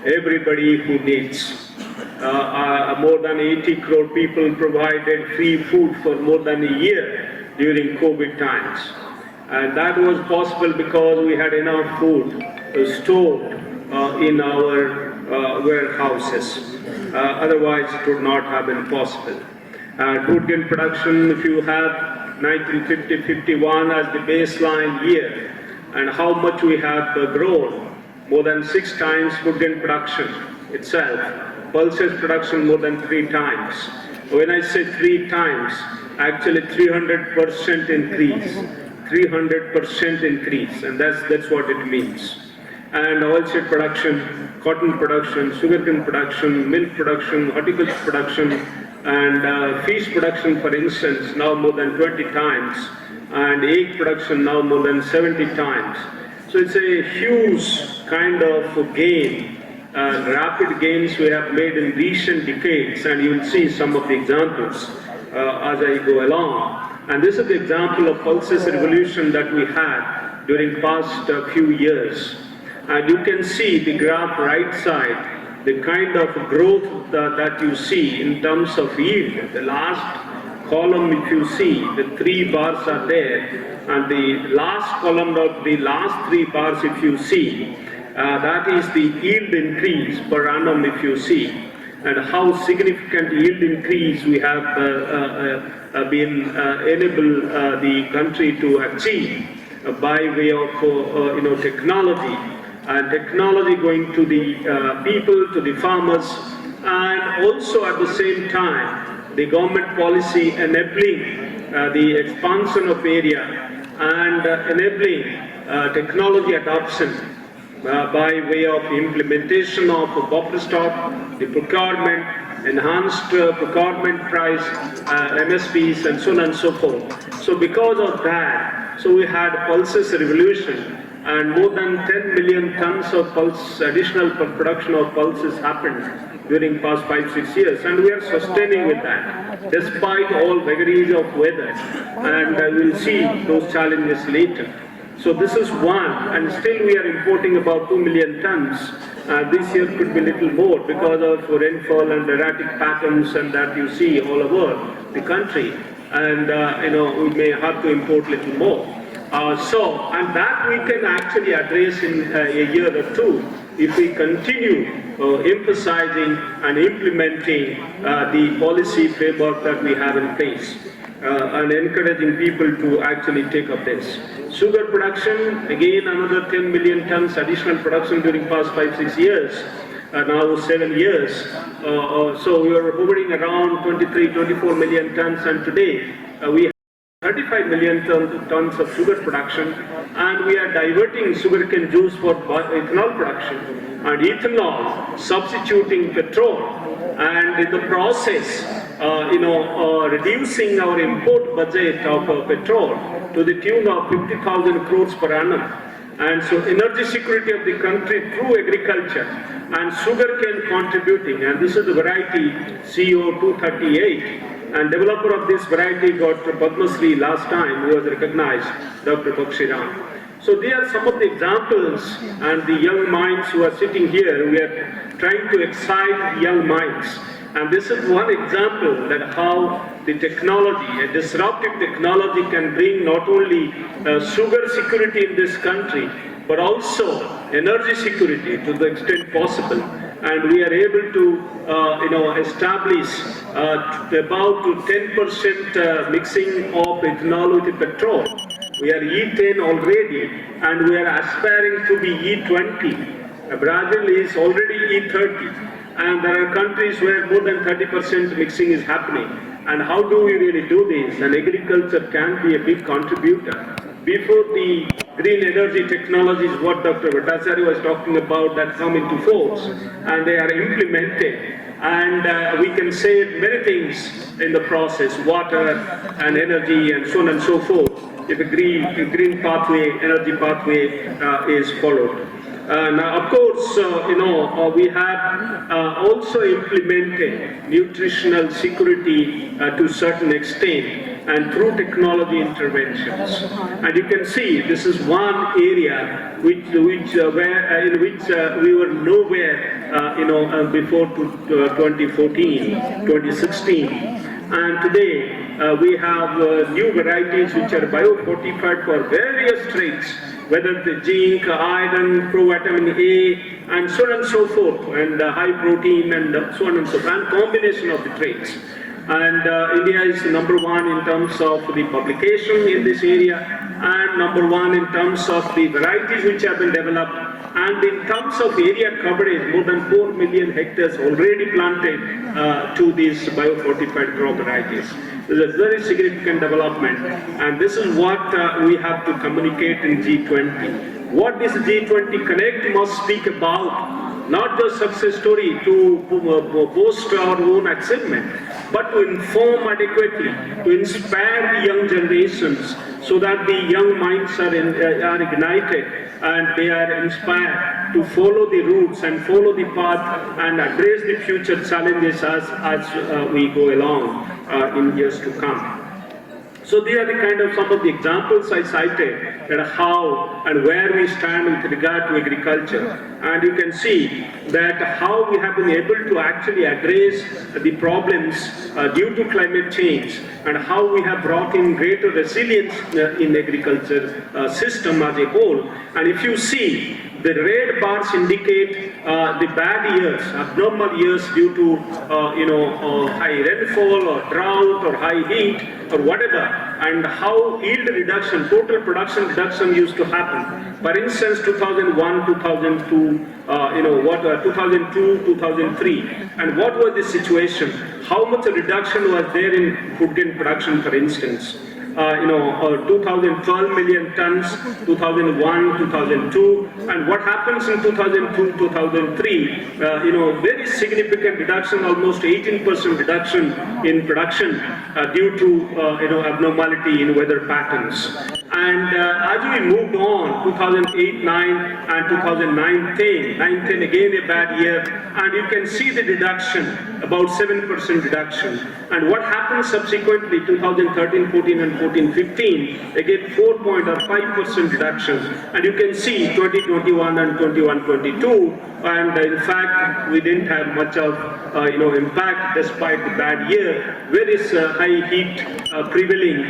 everybody who needs. More than 80 crore people provided free food for more than a year during COVID times. And that was possible because we had enough food stored in our warehouses. Otherwise, it would not have been possible. Food grain production, if you have 1950-51 as the baseline year, and how much we have grown, more than 6 times food grain production itself. Pulses production more than 3 times. When I say 3 times, actually 300% increase. 300% increase, and that's what it means. And oilseed production, cotton production, sugarcane production, milk production, horticulture production, and fish production, for instance, now more than 20 times, and egg production now more than 70 times. So it's a huge kind of gain, rapid gains we have made in recent decades, and you will see some of the examples as I go along. And this is the example of pulses revolution that we had during past few years. And you can see the graph right side, the kind of growth that you see in terms of yield. The last column, if you see, the 3 bars are there, and the last column of the last 3 bars, if you see, that is the yield increase per annum, if you see, and how significant yield increase we have been enable the country to achieve by way of technology, and technology going to the people, to the farmers, and also at the same time the government policy enabling the expansion of area and enabling technology adoption by way of implementation of buffer stock, the procurement, enhanced procurement price, MSPs, and so on and so forth. So because of that, so we had pulses revolution, and more than 10 million tons of additional production of pulses happened during past 5-6 years, and we are sustaining with that, despite all vagaries of weather, and we'll see those challenges later. So this is one, and still we are importing about 2 million tons. This year could be a little more because of rainfall and erratic patterns, and that you see all over the country, and we may have to import a little more. And that we can actually address in a year or two if we continue emphasizing and implementing the policy framework that we have in place, and encouraging people to actually take up this. Sugar production, again another 10 million tons additional production during past 5-6 years, now 7 years. So we are hovering around 23-24 million tons, and today we 35 million tons of sugar production, and we are diverting sugarcane juice for ethanol production and ethanol substituting petrol, and in the process, reducing our import budget of petrol to the tune of 50,000 crores per annum. And so energy security of the country through agriculture and sugarcane contributing, and this is the variety CO238, and developer of this variety got Padma Shri last time, who was recognized, Dr. Bakshiram. So they are some of the examples, and the young minds who are sitting here, we are trying to excite young minds. And this is one example that how the technology, a disruptive technology, can bring not only sugar security in this country, but also energy security to the extent possible. And we are able to, establish about 10% mixing of ethanol with petrol. We are E10 already, and we are aspiring to be E20. Brazil is already E30. And there are countries where more than 30% mixing is happening. And how do we really do this? And agriculture can be a big contributor. Before the green energy technologies, what Dr. Bhattacharya was talking about, that come into force, and they are implemented. And we can save many things in the process, water and energy and so on and so forth, if a green pathway, energy pathway is followed. Now, of course, we have also implemented nutritional security to a certain extent, and through technology interventions. And you can see this is one area in which we were nowhere, before 2014, 2016. And today we have new varieties which are biofortified for various traits, whether the zinc, iron, provitamin A, and so on and so forth, and high protein, and so on and so forth, and combination of the traits. And India is number one in terms of the publication in this area, and number one in terms of the varieties which have been developed, and in terms of area coverage, more than 4 million hectares already planted to these biofortified crop varieties. This is a very significant development, and this is what we have to communicate in G20. What this G20 Connect must speak about, not just success story to boast our own achievement, but to inform adequately, to inspire the young generations, so that the young minds are ignited and they are inspired to follow the routes and follow the path and address the future challenges as we go along in years to come. So these are the kind of some of the examples I cited, that how and where we stand with regard to agriculture. And you can see that how we have been able to actually address the problems due to climate change, and how we have brought in greater resilience in agriculture system as a whole. And if you see, the red bars indicate the bad years, abnormal years due to high rainfall or drought or high heat or whatever, and how yield reduction, total production reduction used to happen. For instance, 2001, 2002, 2002, 2003, and what was the situation? How much a reduction was there in food grain production, for instance? 2012 million tons, 2001, 2002, and what happens in 2002, 2003, very significant reduction, almost 18% reduction in production due to, abnormality in weather patterns. And as we moved on, 2008, 9, and 2009, 10 again a bad year, and you can see the reduction, about 7% reduction. And what happened subsequently, 2013, 14, and 14, 15, again 4.5% reduction. And you can see 2021 and 21, 22, and in fact, we didn't have much of, impact despite the bad year. Where is high heat prevailing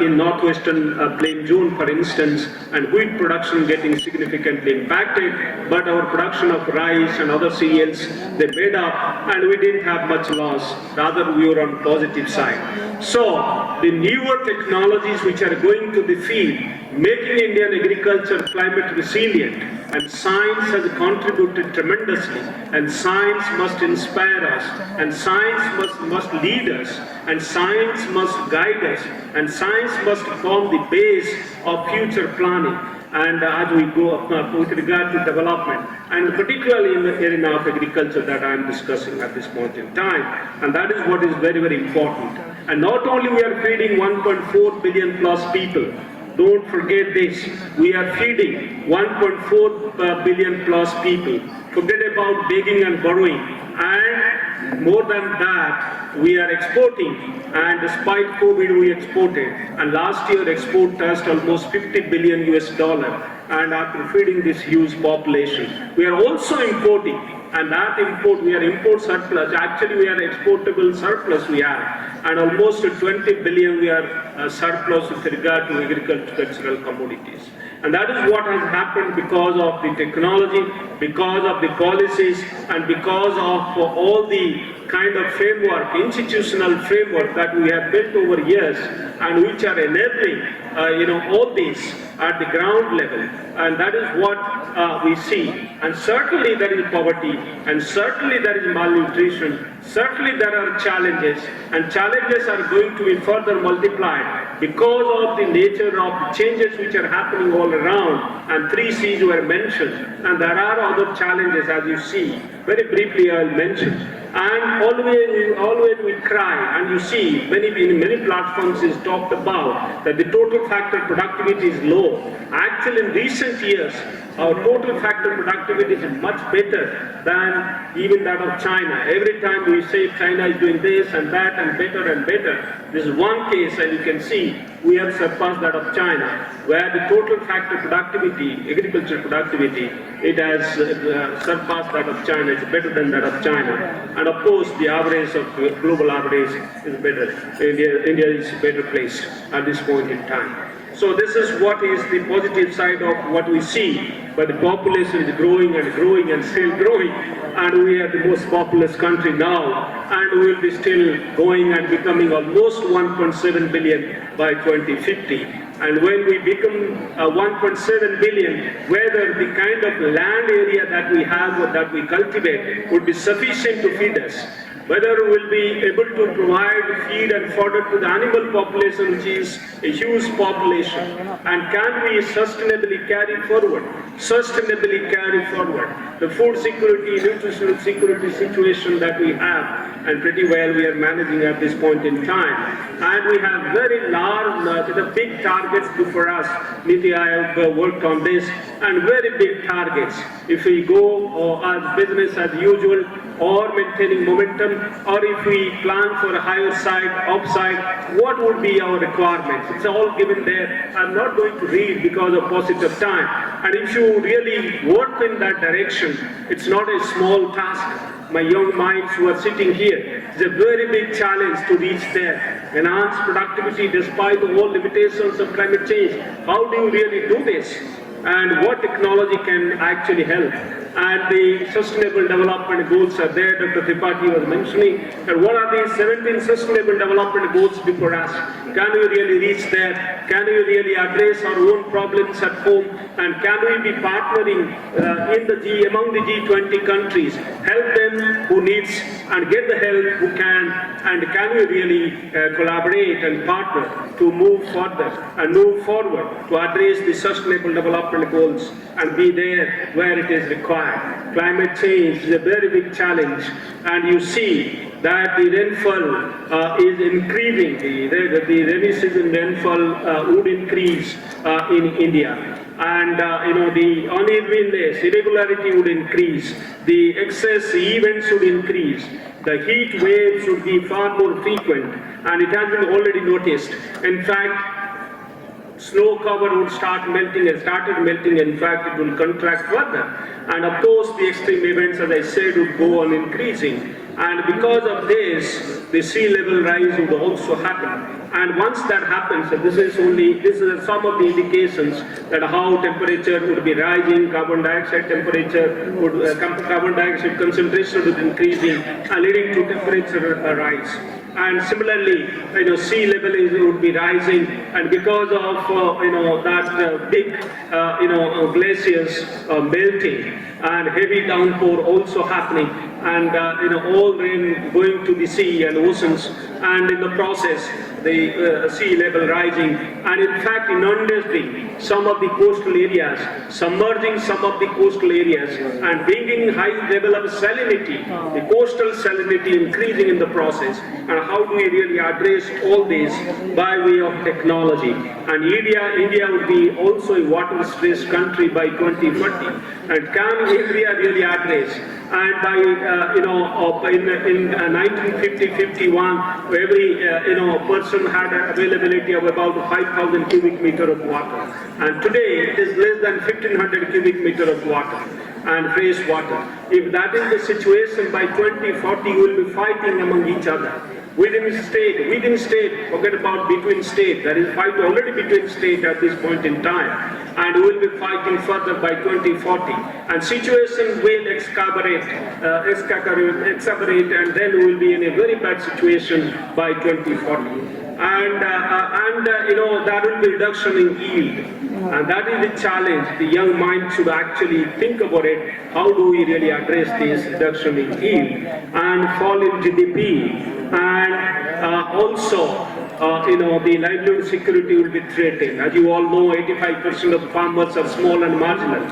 in northwestern plain zone, for instance, and wheat production getting significantly impacted, but our production of rice and other cereals, they made up, and we didn't have much loss. Rather, we were on positive side. So, the newer technologies which are going to the field, making Indian agriculture climate resilient, and science has contributed tremendously, and science must inspire us, and science must lead us, and science must guide us, and science must form the base of future planning. And as we go with regard to development, and particularly in the area of agriculture that I am discussing at this point in time, and that is what is very, very important. And not only we are feeding 1.4 billion plus people, don't forget this, we are feeding 1.4 billion plus people. Forget about begging and borrowing. And more than that, we are exporting, and despite COVID we exported, and last year export touched almost 50 billion US dollar, and after feeding this huge population. We are also importing, and that import, we are import surplus, actually we are exportable surplus we have, and almost 20 billion we are surplus with regard to agricultural commodities. And that is what has happened because of the technology, because of the policies, and because of all the kind of framework, institutional framework that we have built over years, and which are enabling, all this at the ground level. And that is what we see. And certainly there is poverty, and certainly there is malnutrition, certainly there are challenges, and challenges are going to be further multiplied because of the nature of the changes which are happening all around, and 3 C's were mentioned, and there are other challenges as you see. Very briefly I will mention. And always we cry, and you see in many platforms is talked about that the total factor productivity is low. Actually in recent years, our total factor productivity is much better than even that of China. Every time we say China is doing this and that and better. This is one case, and you can see we have surpassed that of China, where the total factor productivity, agricultural productivity, it has surpassed that of China. It's better than that of China. And of course, the average of global average is better. India is a better place at this point in time. So this is what is the positive side of what we see. But the population is growing and growing and still growing, and we are the most populous country now, and we will be still going and becoming almost 1.7 billion by 2050. And when we become 1.7 billion, whether the kind of land area that we have or that we cultivate would be sufficient to feed us, whether we will be able to provide feed and fodder to the animal population, which is a huge population, and can we sustainably carry forward the food security, nutritional security situation that we have, and pretty well we are managing at this point in time. And we have very large, big targets before us. Niti, I have worked on this, and very big targets. If we go as business as usual, or maintaining momentum, or if we plan for a higher side, upside, what would be our requirements? It's all given there. I'm not going to read because of paucity of time. And if you really work in that direction, it's not a small task. My young minds who are sitting here, it's a very big challenge to reach there. Enhance productivity despite all limitations of climate change. How do you really do this? And what technology can actually help? And the sustainable development goals are there, Dr. Tripathi was mentioning. And what are these 17 sustainable development goals before us? Can we really reach there? Can we really address our own problems at home? And can we be partnering among the G20 countries, help them who needs and get the help who can? And can we really collaborate and partner to move further and move forward to address the sustainable development goals and be there where it is required? Climate change is a very big challenge, and you see that the rainfall is increasing. The rainy season rainfall would increase in India, and the unevenness, irregularity would increase. The excess events would increase. The heat waves would be far more frequent, and it has been already noticed. In fact, snow cover would start melting and started melting. In fact, it will contract further. And of course, the extreme events, as I said, would go on increasing. And because of this, the sea level rise would also happen. And once that happens, this is some of the indications that how temperature would be rising, carbon dioxide temperature would, carbon dioxide concentration would be increasing, and leading to temperature rise. and similarly, sea level would be rising, and because of that big glaciers melting and heavy downpour also happening, and all rain going to the sea and oceans, and in the process the sea level rising, and in fact inundating some of the coastal areas, submerging some of the coastal areas, and bringing high level of salinity, the coastal salinity increasing in the process. And how do we really address all this? By way of technology. And India would be also a water-stressed country by 2040. And can India really address? And by in 1950-51, every person had an availability of about 5,000 cubic meter of water, and today it is less than 1,500 cubic meter of water and fresh water. If that is the situation, by 2040 we will be fighting among each other. Within state, forget about between state, there is fight already between state at this point in time, and we will be fighting further by 2040, and situation will exacerbate, and then we will be in a very bad situation by 2040. And there will be reduction in yield, and that is the challenge. The young mind should actually think about it. How do we really address this reduction in yield and fall in GDP, and also the livelihood security will be threatened. As you all know, 85% of farmers are small and marginal.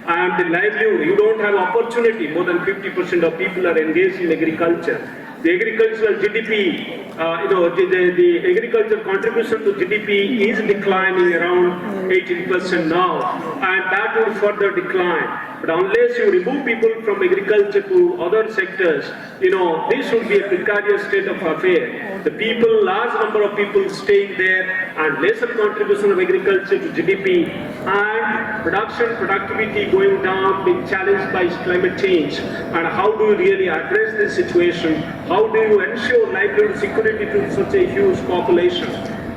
And the livelihood, you don't have opportunity. More than 50% of people are engaged in agriculture. The agricultural GDP, the agricultural contribution to GDP is declining around 18% now, and that will further decline. But unless you remove people from agriculture to other sectors, this would be a precarious state of affair. The people, large number of people staying there, and lesser contribution of agriculture to GDP, and productivity going down, being challenged by climate change. And how do you really address this situation? How do you ensure livelihood security to such a huge population?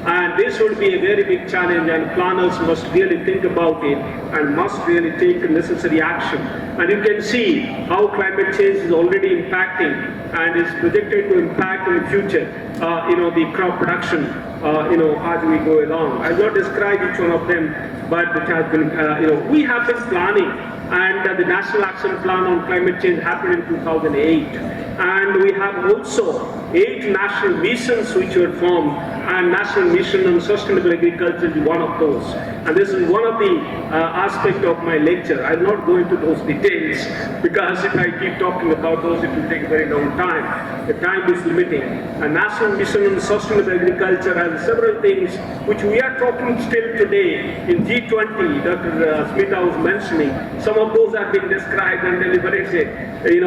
And this would be a very big challenge, and planners must really think about it and must really take necessary action. And you can see how climate change is already impacting and is projected to impact in the future, the crop production, as we go along. I will not describe each one of them, but it has been, we have been planning, and the National Action Plan on Climate Change happened in 2008. And we have also 8 national missions which were formed, and National Mission on Sustainable Agriculture is one of those. And this is one of the aspects of my lecture. I will not go into those details, because if I keep talking about those, it will take a very long time. The time is limiting. A National Mission on Sustainable Agriculture has several things which we are talking still today in G20. Dr. Smita was mentioning. Some of those have been described and deliberated. We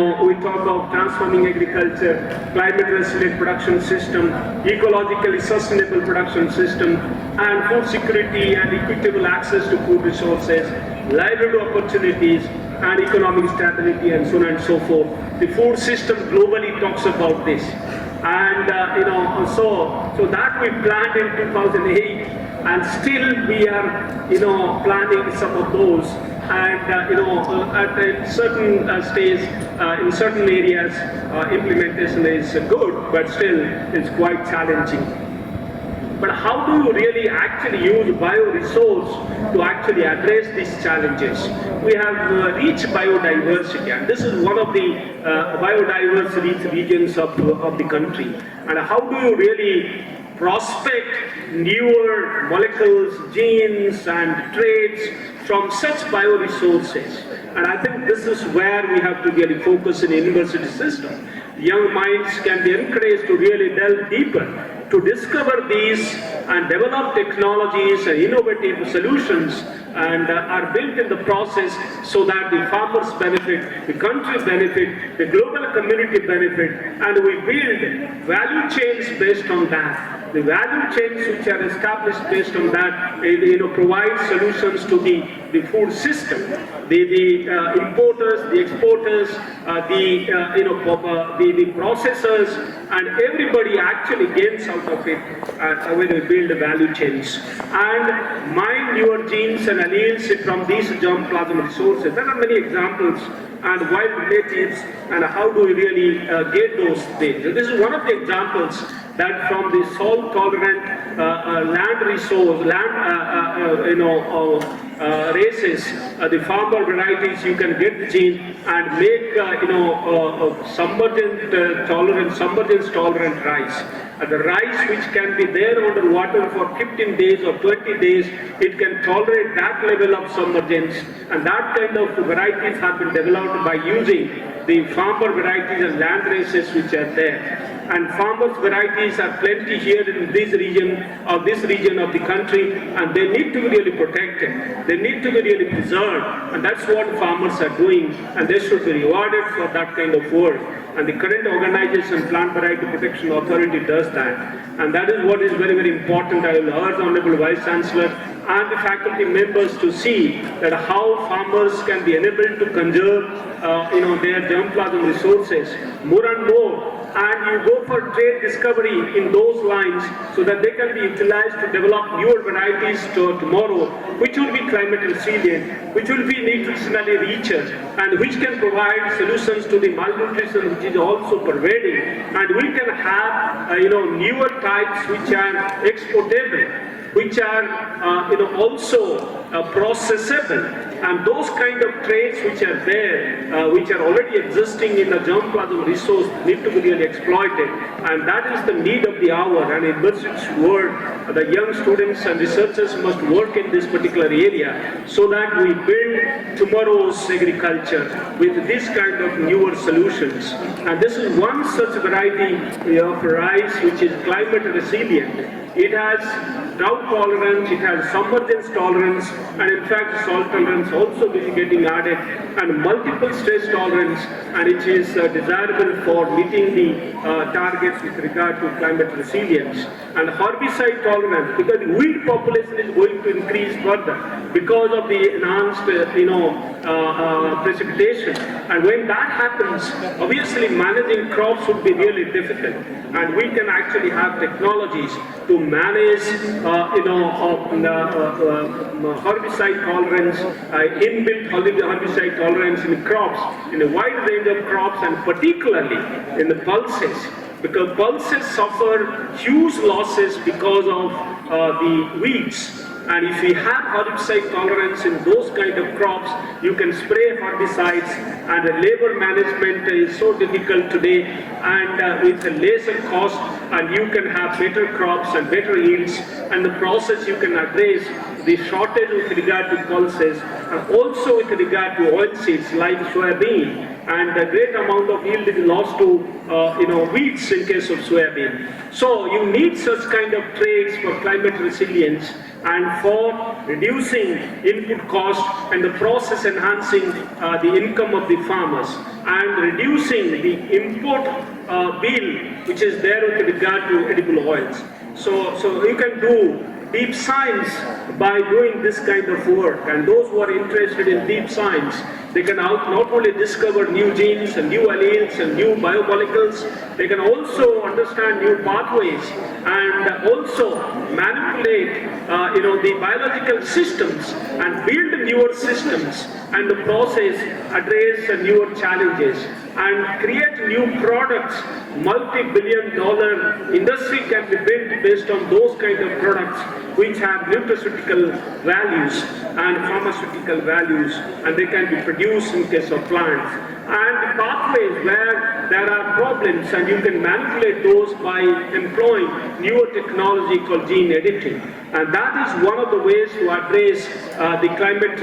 talk of transforming agriculture, climate resilient production system, ecologically sustainable production system, and food security and equitable access to food resources, livelihood opportunities, and economic stability, and so on and so forth. The food system globally talks about this. And so that we planned in 2008, and still we are planning some of those. And at a certain stage, in certain areas, implementation is good, but still it's quite challenging. But how do you really actually use bioresource to actually address these challenges? We have rich biodiversity, and this is one of the biodiverse rich regions of the country. And how do you really prospect newer molecules, genes, and traits from such bioresources? And I think this is where we have to really focus in the university system. Young minds can be encouraged to really delve deeper, to discover these and develop technologies and innovative solutions, and are built in the process so that the farmers benefit, the country benefit, the global community benefit, and we build value chains based on that. The value chains which are established based on that, provide solutions to the food system. The importers, the exporters, the processors, and everybody actually gains out of it when we build value chains. And mine your genes and alleles from these germplasm resources. There are many examples, and wild relatives, and how do we really get those things. This is one of the examples that from the salt tolerant land resource, races, the farmer varieties, you can get the gene and make submergence tolerant rice. The rice which can be there under water for 15 days or 20 days, it can tolerate that level of submergence, and that kind of varieties have been developed by using the farmer varieties and land races which are there. And farmers' varieties are plenty here in this region of the country, and they need to be really protected. They need to be really preserved, and that's what farmers are doing, and they should be rewarded for that kind of work. And the current organization, Plant Variety Protection Authority, does that. And that is what is very, very important. I will urge Honorable Vice Chancellor and the faculty members to see that how farmers can be enabled to conserve their germplasm resources more and more, and you go for trade discovery in those lines so that they can be utilized to develop newer varieties tomorrow, which will be climate resilient, which will be nutritionally richer, and which can provide solutions to the malnutrition which is also pervading, and we can have newer types which are exportable, which are also processable, and those kind of traits which are there, which are already existing in the germplasm resource, need to be really exploited, and that is the need of the hour. And in Bert's word, the young students and researchers must work in this particular area so that we build tomorrow's agriculture with this kind of newer solutions. And this is one such variety of rice which is climate resilient. It has drought tolerance, it has submergence tolerance, and in fact salt tolerance also will be getting added, and multiple stress tolerance, and it is desirable for meeting the targets with regard to climate resilience. And herbicide tolerance, because the weed population is going to increase further because of the enhanced precipitation, and when that happens, obviously managing crops would be really difficult, and we can actually have technologies to manage herbicide tolerance, inbuilt herbicide tolerance in crops, in a wide range of crops, and particularly in the pulses, because pulses suffer huge losses because of the weeds. And if we have herbicide tolerance in those kind of crops, you can spray herbicides, and the labor management is so difficult today, and with a lesser cost, and you can have better crops and better yields, and the process you can address the shortage with regard to pulses, and also with regard to oilseeds like soybean, and a great amount of yield is lost to weeds in case of soybean. So you need such kind of traits for climate resilience and for reducing input cost and the process enhancing the income of the farmers and reducing the import bill which is there with regard to edible oils. So you can do deep science by doing this kind of work, and those who are interested in deep science, they can not only discover new genes and new alleles and new biomolecules, they can also understand new pathways and also manipulate the biological systems and build newer systems, and the process address newer challenges and create new products. Multi-billion-dollar industry can be built based on those kind of products which have nutraceutical values and pharmaceutical values, and they can be produced in case of plants. And pathways where there are problems, and you can manipulate those by employing newer technology called gene editing. And that is one of the ways to address the climate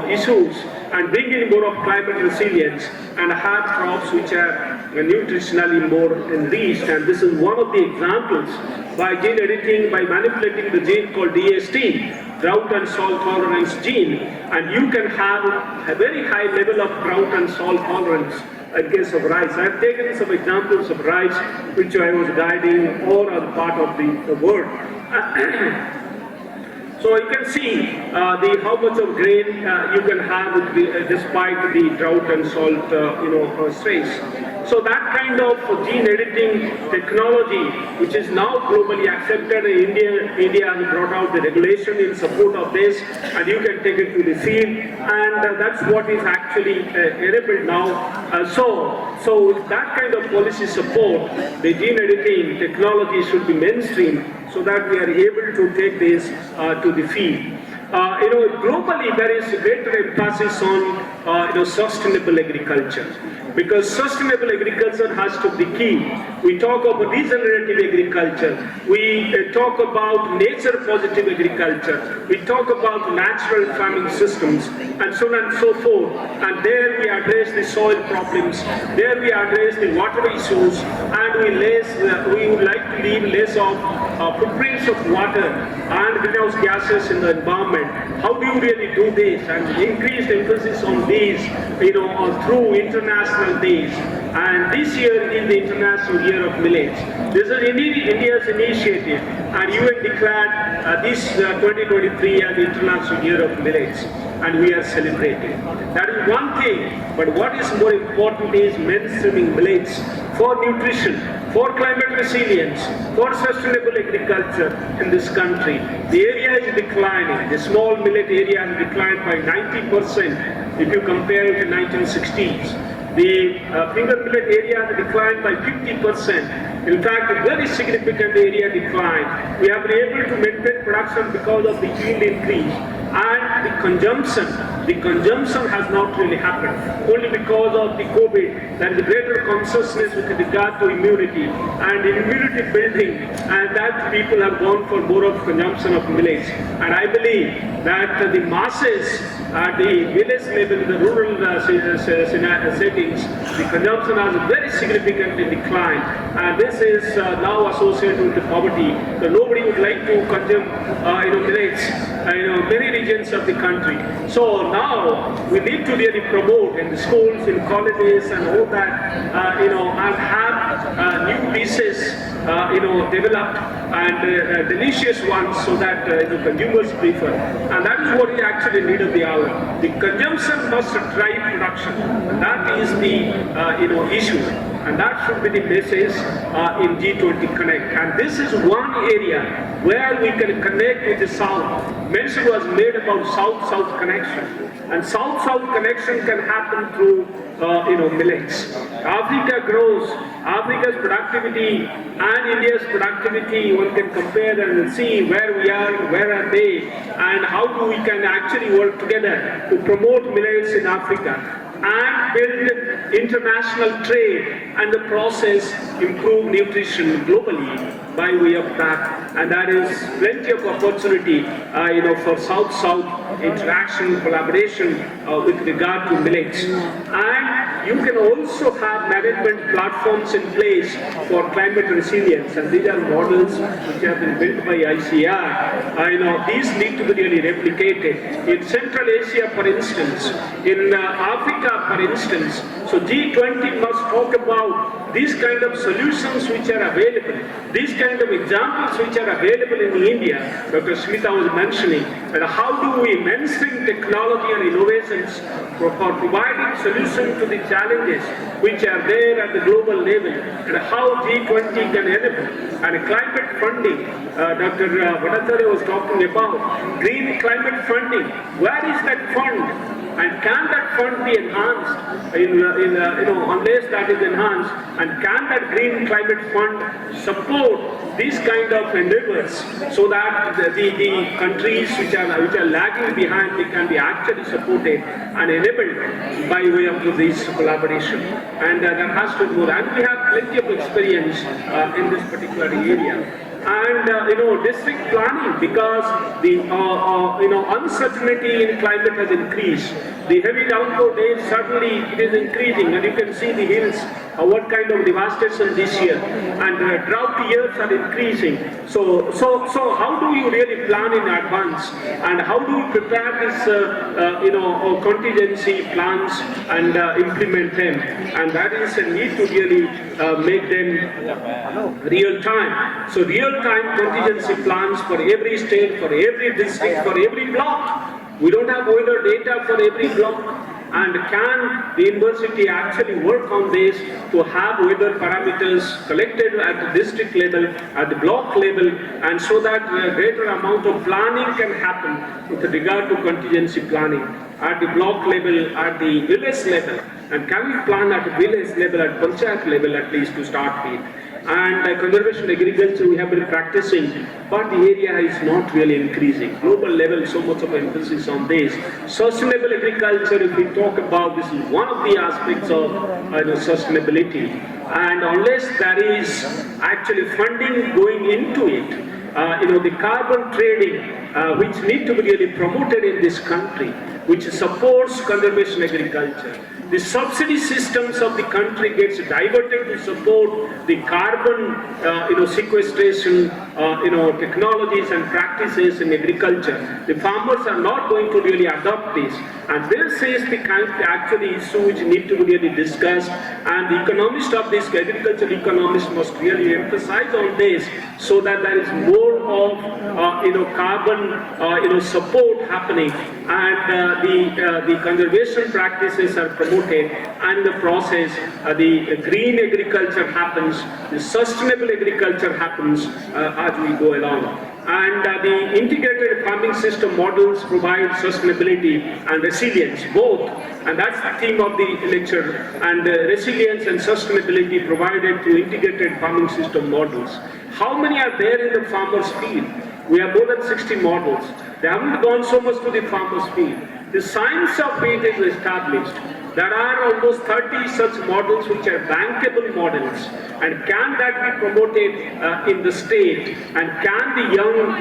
issues and bring in more of climate resilience and have crops which are nutritionally more enriched. And this is one of the examples by gene editing, by manipulating the gene called DST, drought and salt tolerance gene, and you can have a very high level of drought and salt tolerance in case of rice. I have taken some examples of rice which I was guiding or as part of the work. So you can see how much of grain you can have despite the drought and salt stress. So that kind of gene editing technology, which is now globally accepted in India has brought out the regulation in support of this, and you can take it to the field, and that's what is actually enabled now. So with that kind of policy support, the gene editing technology should be mainstream so that we are able to take this to the field. Globally there is greater emphasis on sustainable agriculture, because sustainable agriculture has to be key. We talk about regenerative agriculture, we talk about nature positive agriculture, we talk about natural farming systems, and so on and so forth. And there we address the soil problems, there we address the water issues, and we would like to leave less of footprints of water and greenhouse gases in the environment. How do you really do this? And increased emphasis on these, through international days. And this year is the International Year of Millets. This is India's initiative, and UN declared this 2023 as the International Year of Millets, and we are celebrating. That is one thing, but what is more important is mainstreaming millets for nutrition, for climate resilience, for sustainable agriculture in this country. The area is declining. The small millet area has declined by 90% if you compare it to 1960s. The finger millet area has declined by 50%. In fact, a very significant area decline. We have been able to maintain production because of the yield increase, and the consumption has not really happened. Only because of the COVID, there is a greater consciousness with regard to immunity and immunity building, and that people have gone for more of consumption of millets. And I believe that the masses at the village level, the rural settings, the consumption has very significantly declined, and this is now associated with the poverty. So nobody would like to consume millets many regions of the country. So now we need to really promote in the schools, in colleges, and all that, and have new dishes developed, and delicious ones, so that consumers prefer. And that is what is actually need of the hour. The consumption must drive production. That is the issue, and that should be the message in G20 Connect. And this is one area where we can connect with the South. Mention was made about South-South connection, and South-South connection can happen through millets. Africa grows. Africa's productivity and India's productivity, one can compare and see where we are, where are they, and how we can actually work together to promote millets in Africa and build international trade, and the process improve nutrition globally by way of that. And that is plenty of opportunity for South-South interaction, collaboration with regard to millets. And you can also have management platforms in place for climate resilience, and these are models which have been built by ICR. These need to be really replicated in Central Asia, for instance, in Africa, for instance. So G20 must talk about these kind of solutions which are available, these kind of examples which are available in India. Dr. Smita was mentioning, and how do we mainstream technology and innovations for providing solutions to the challenges which are there at the global level, and how G20 can enable. And climate funding, Dr. Bhattacharya was talking about green climate funding. Where is that fund? And can that fund be enhanced unless that is enhanced? And can that green climate fund support these kind of endeavors, so that the countries which are lagging behind, they can be actually supported and enabled by way of this collaboration? And that has to go. And we have plenty of experience in this particular area. And district planning, because the uncertainty in climate has increased. The heavy downpour days, certainly it is increasing, and you can see the hills, what kind of devastation this year, and drought years are increasing. So how do you really plan in advance, and how do you prepare this contingency plans and implement them? And that is a need to really make them real time. So real time contingency plans for every state, for every district, for every block. We don't have weather data for every block. And can the university actually work on this to have weather parameters collected at the district level, at the block level, and so that a greater amount of planning can happen with regard to contingency planning at the block level, at the village level, and can we plan at the village level, at panchayat level at least to start with. And conservation agriculture we have been practicing, but the area is not really increasing. Global level, so much of emphasis on this. Sustainable agriculture, if we talk about, this is one of the aspects of sustainability. And unless there is actually funding going into it, the carbon trading, which need to be really promoted in this country, which supports conservation agriculture. The subsidy systems of the country gets diverted to support the carbon, sequestration, technologies and practices in agriculture. The farmers are not going to really adopt this, and this is the kind of actually issue which need to be really discussed. And the economists of this, agricultural economists, must really emphasize on this, so that there is more of carbon, support happening, and the conservation practices are promoted, and the process, the green agriculture happens, the sustainable agriculture happens as we go along. And the integrated farming system models provide sustainability and resilience, both. And that's the theme of the lecture. And resilience and sustainability provided through integrated farming system models. How many are there in the farmer's field? We have more than 60 models. They haven't gone so much to the farmer's field. The science of it is established. There are almost 30 such models which are bankable models, and can that be promoted in the state? And can the young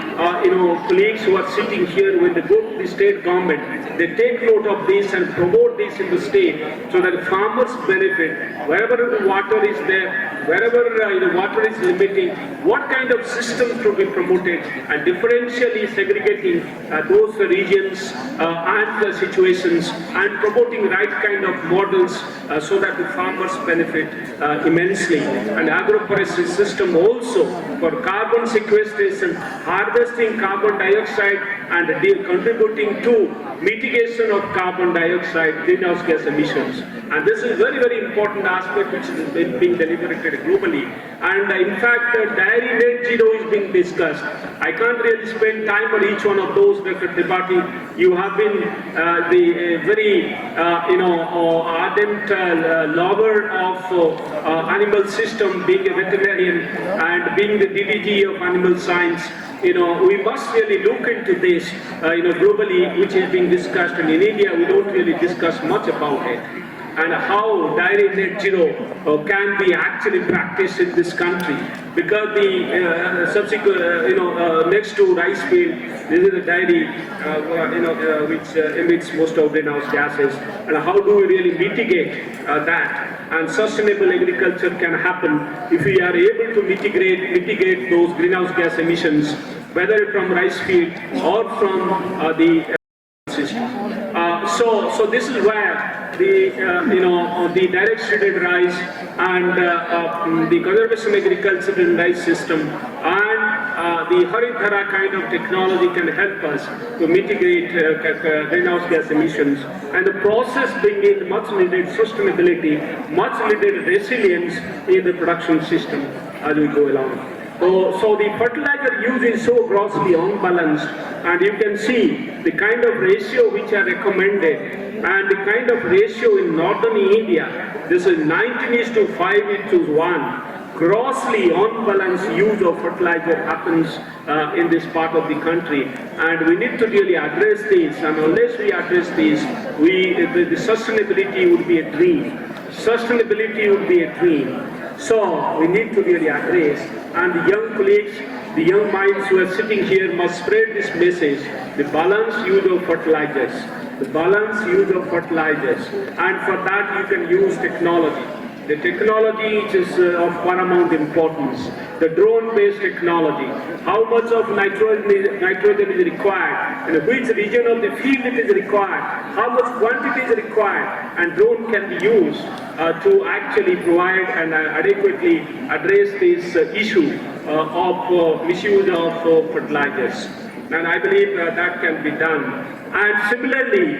colleagues who are sitting here, when they go to the state government, they take note of this and promote this in the state, so that farmers benefit wherever the water is there, wherever the water is limiting, what kind of systems to be promoted, and differentially segregating those regions and the situations, and promoting right kind of models so that the farmers benefit immensely. And agroforestry system also for carbon sequestration, harvesting carbon dioxide and contributing to mitigation of carbon dioxide greenhouse gas emissions. And this is very, very important aspect which is being deliberated globally. And in fact, dairy net zero is being discussed. I can't really spend time on each one of those, Dr. Tripathi. You have been the very, ardent lover of animal system, being a veterinarian and being the DDG of animal science. We must really look into this, globally, which is being discussed. And in India, we don't really discuss much about it. And how dairy net zero can be actually practiced in this country, because the subsequent next to rice field, this is a dairy which emits most of greenhouse gases. And how do we really mitigate that? And sustainable agriculture can happen if we are able to mitigate those greenhouse gas emissions, whether from rice field or from the system. So this is where the direct shaded rice and the conservation agriculture in rice system and the Haridhara kind of technology can help us to mitigate greenhouse gas emissions. And the process being much needed sustainability, much needed resilience in the production system as we go along. So the fertilizer use is so grossly unbalanced, and you can see the kind of ratio which are recommended and the kind of ratio in northern India. This is 19:5:1. Grossly unbalanced use of fertilizer happens in this part of the country, and we need to really address this. And unless we address this, the sustainability would be a dream. Sustainability would be a dream. So we need to really address, and the young colleagues, the young minds who are sitting here must spread this message, the balanced use of fertilizers, the balanced use of fertilizers, and for that you can use technology. The technology is of paramount importance. The drone-based technology, how much of nitrogen is required, in which region of the field it is required, how much quantity is required, and drone can be used to actually provide and adequately address this issue of misuse of fertilizers. And I believe that can be done And similarly,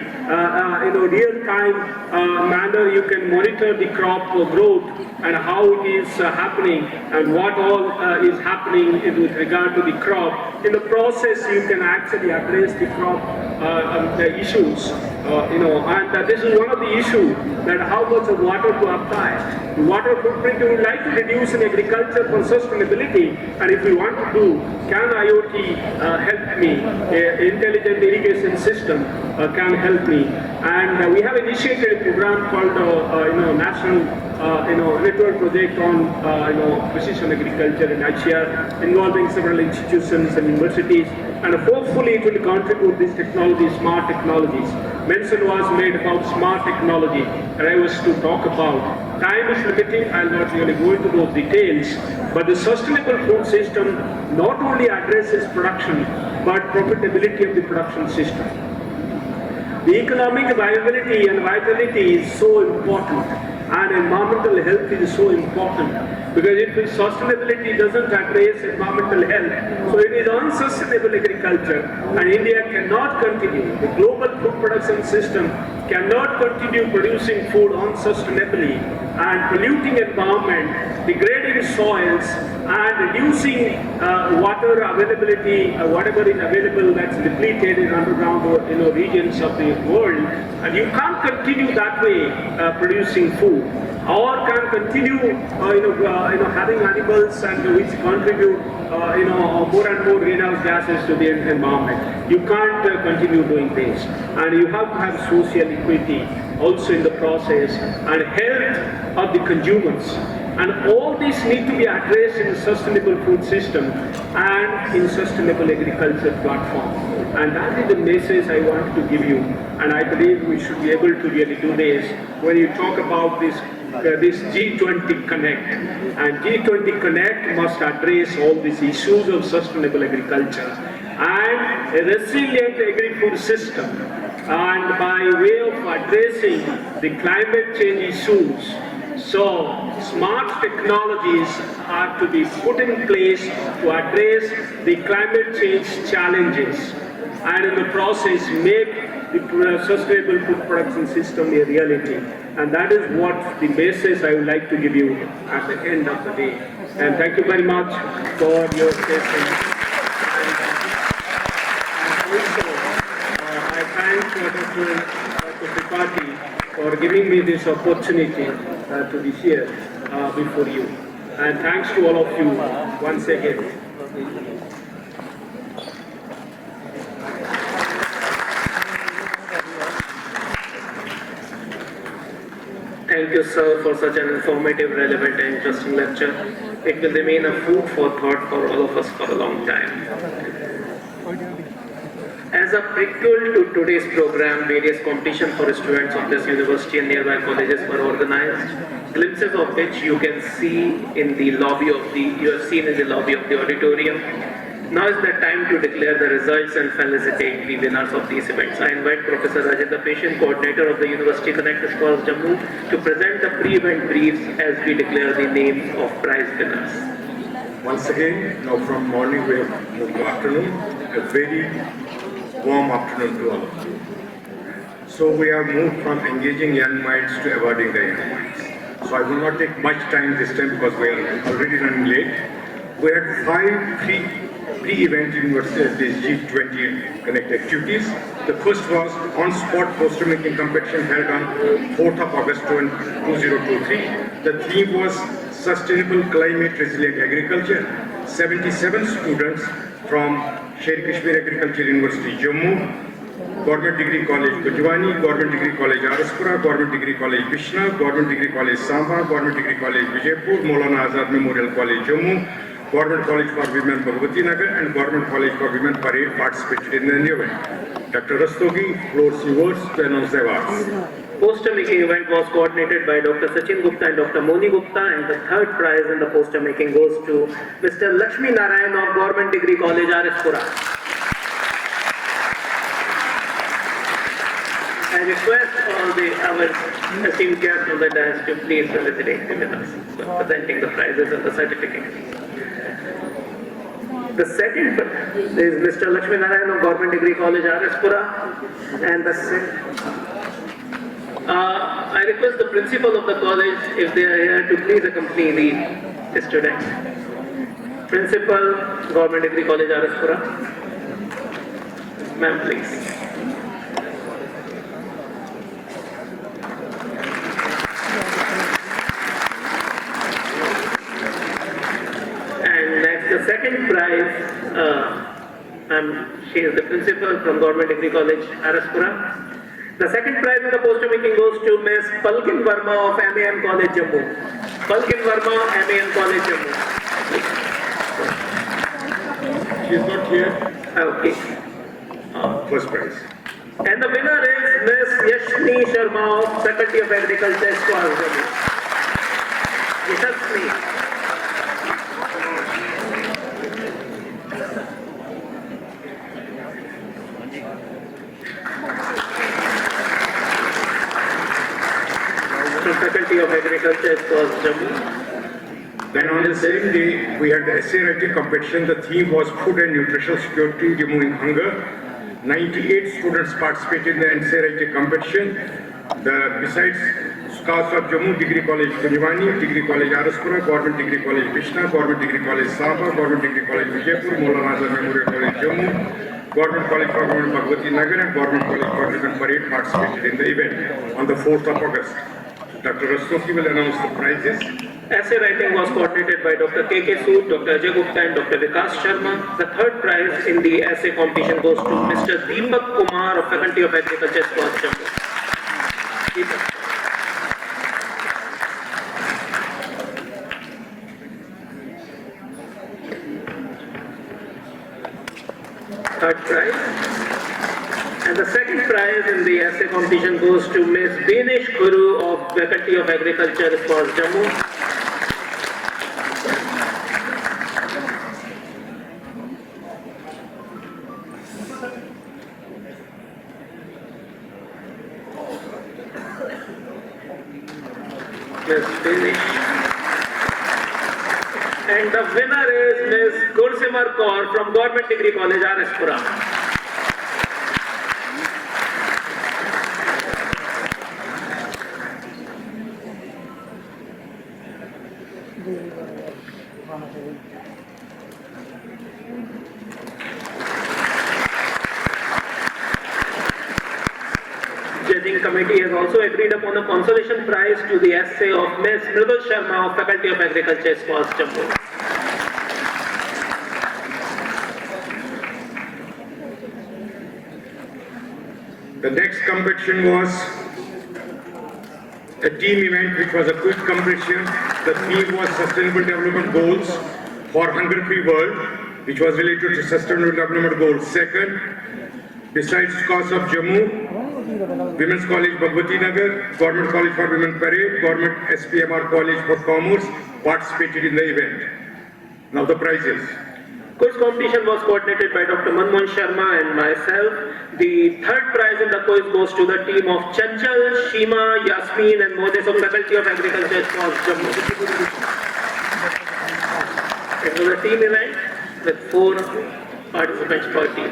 real-time manner, you can monitor the crop growth and how it is happening and what all is happening with regard to the crop. In the process, you can actually address the crop the issues, and this is one of the issues, that how much of water to apply. The water footprint we would like to reduce in agriculture for sustainability, and if we want to do, can IoT help me? Intelligent irrigation system can help me. And we have initiated a program called National Network Project on precision agriculture in Asia, involving several institutions and universities, and hopefully it will contribute these technologies, smart technologies. Mention was made about smart technology, and I was to talk about. Time is limiting, I'll not really go into those details, but the sustainable food system not only addresses production, but profitability of the production system. The economic viability and vitality is so important, and environmental health is so important, because if sustainability doesn't address environmental health, so it is unsustainable agriculture, and India cannot continue. The global food production system cannot continue producing food unsustainably and polluting environment, degrading soils, and reducing water availability, whatever is available that's depleted in underground regions of the world. And you can't continue that way producing food, or can continue having animals and which contribute more and more greenhouse gases to the environment. You can't continue doing this, and you have to have social equity also in the process, and health of the consumers. And all these need to be addressed in a sustainable food system and in sustainable agriculture platform. And that is the message I want to give you. And I believe we should be able to really do this when you talk about this G20 Connect. And G20 Connect must address all these issues of sustainable agriculture and a resilient agri-food system. And by way of addressing the climate change issues, so smart technologies are to be put in place to address the climate change challenges, and in the process make the sustainable food production system a reality. And that is what the message I would like to give you at the end of the day. And thank you very much for your patience. And also, I thank Dr. Tripathi for giving me this opportunity to be here before you. And thanks to all of you once again. Thank you, sir, for such an informative, relevant, and interesting lecture. It will remain a food for thought for all of us for a long time. As a prequel to today's program, various competitions for students of this university and nearby colleges were organized, glimpses of which you can see in the lobby of the auditorium. Now is the time to declare the results and felicitate the winners of these events. I invite Professor Rajendra Patient, coordinator of the University Connect SKUAST-Jammu, to present the pre-event briefs as we declare the names of prize winners. Once again, now from morning we have moved to afternoon, a very warm afternoon to all of you. So we have moved from engaging young minds to awarding the young minds. So I will not take much time this time because we are already running late. We had 5 pre-event university G20 Connect activities. The first was on-spot poster making competition held on 4th of August 2023. The theme was Sustainable Climate Resilient Agriculture. 77 students from Sher Kashmir Agriculture University, Jammu, Government Degree College, Gujwani, Government Degree College, Araspura, Government Degree College, Bishna, Government Degree College, Samba, Government Degree College, Vijaypur, Maulana Azad Memorial College, Jammu, Government College for Women, Bhagwati Nagar, and Government College for Women, Parade participated in the event. Dr. Rastogi, floor yours to announce the awards. Poster making event was coordinated by Dr. Sachin Gupta and Dr. Moni Gupta, and the third prize in the poster making goes to Mr. Lakshmi Narayan of Government Degree College, Arispura. I request all our esteemed guests on the dais to please felicitate the winners for presenting the prizes and the certificates. The second is Mr. Lakshmi Narayan of Government Degree College, Araspura. And I request the principal of the college, if they are here, to please accompany the student. Principal, Government Degree College, Araspura. Ma'am, please. And next, the second prize, she is the principal from Government Degree College, Araspura. The second prize in the poster making goes to Ms. Palkin Verma of MAM College, Jammu. Palkin Verma, MAM College, Jammu. She is not here. Okay. First prize. And the winner is Ms. Yashni Sharma of Faculty of Agriculture, SKUAST-Jammu. Yashni. Faculty of Agriculture, SKUAST-Jammu. Then on the same day, we had the essay writing competition. The theme was Food and Nutritional Security, Removing Hunger. 98 students participated in the essay writing competition. Besides SKUAST-Jammu, Degree College Kunjwani, Degree College Araspura, Government Degree College Bishna, Government Degree College Samba, Government Degree College Vijaypur, Maulana Azhar Memorial College Jammu, Government College for Women Bhagwati Nagar, and Government College for Women Parade participated in the event on the 4th of August. Dr. Rastogi will announce the prizes. Essay writing was coordinated by Dr. K.K. Sood, Dr. Ajay Gupta, and Dr. Vikas Sharma. The third prize in the essay competition goes to Mr. Deepak Kumar of Faculty of Agriculture, SKUAST-Jammu. Third prize. And the second prize in the essay competition goes to Ms. Benish Guru of Faculty of Agriculture, SKUAST-Jammu. Ms. Benish. And the winner is Ms. Gursimar Kaur from Government Degree College, Araspura. Judging committee has also agreed upon a consolation prize to the essay of Ms. Mridul Sharma of Faculty of Agriculture, SKUAST-Jammu. The next competition was a team event, which was a quick competition. The theme was Sustainable Development Goals for Hunger-Free World, which was related to Sustainable Development Goals. Second, besides SKUAST-Jammu, Women's College Bhagwati Nagar, Government College for Women Parade, Government SPMR College for Commerce participated in the event. Now the prizes. Quiz competition was coordinated by Dr. Manmohan Sharma and myself. The third prize in the quiz goes to the team of Chanchal, Shima, Yasmin, and Modes of Faculty of Agriculture, SKUAST-Jammu. It was a team event with 4 participants per team.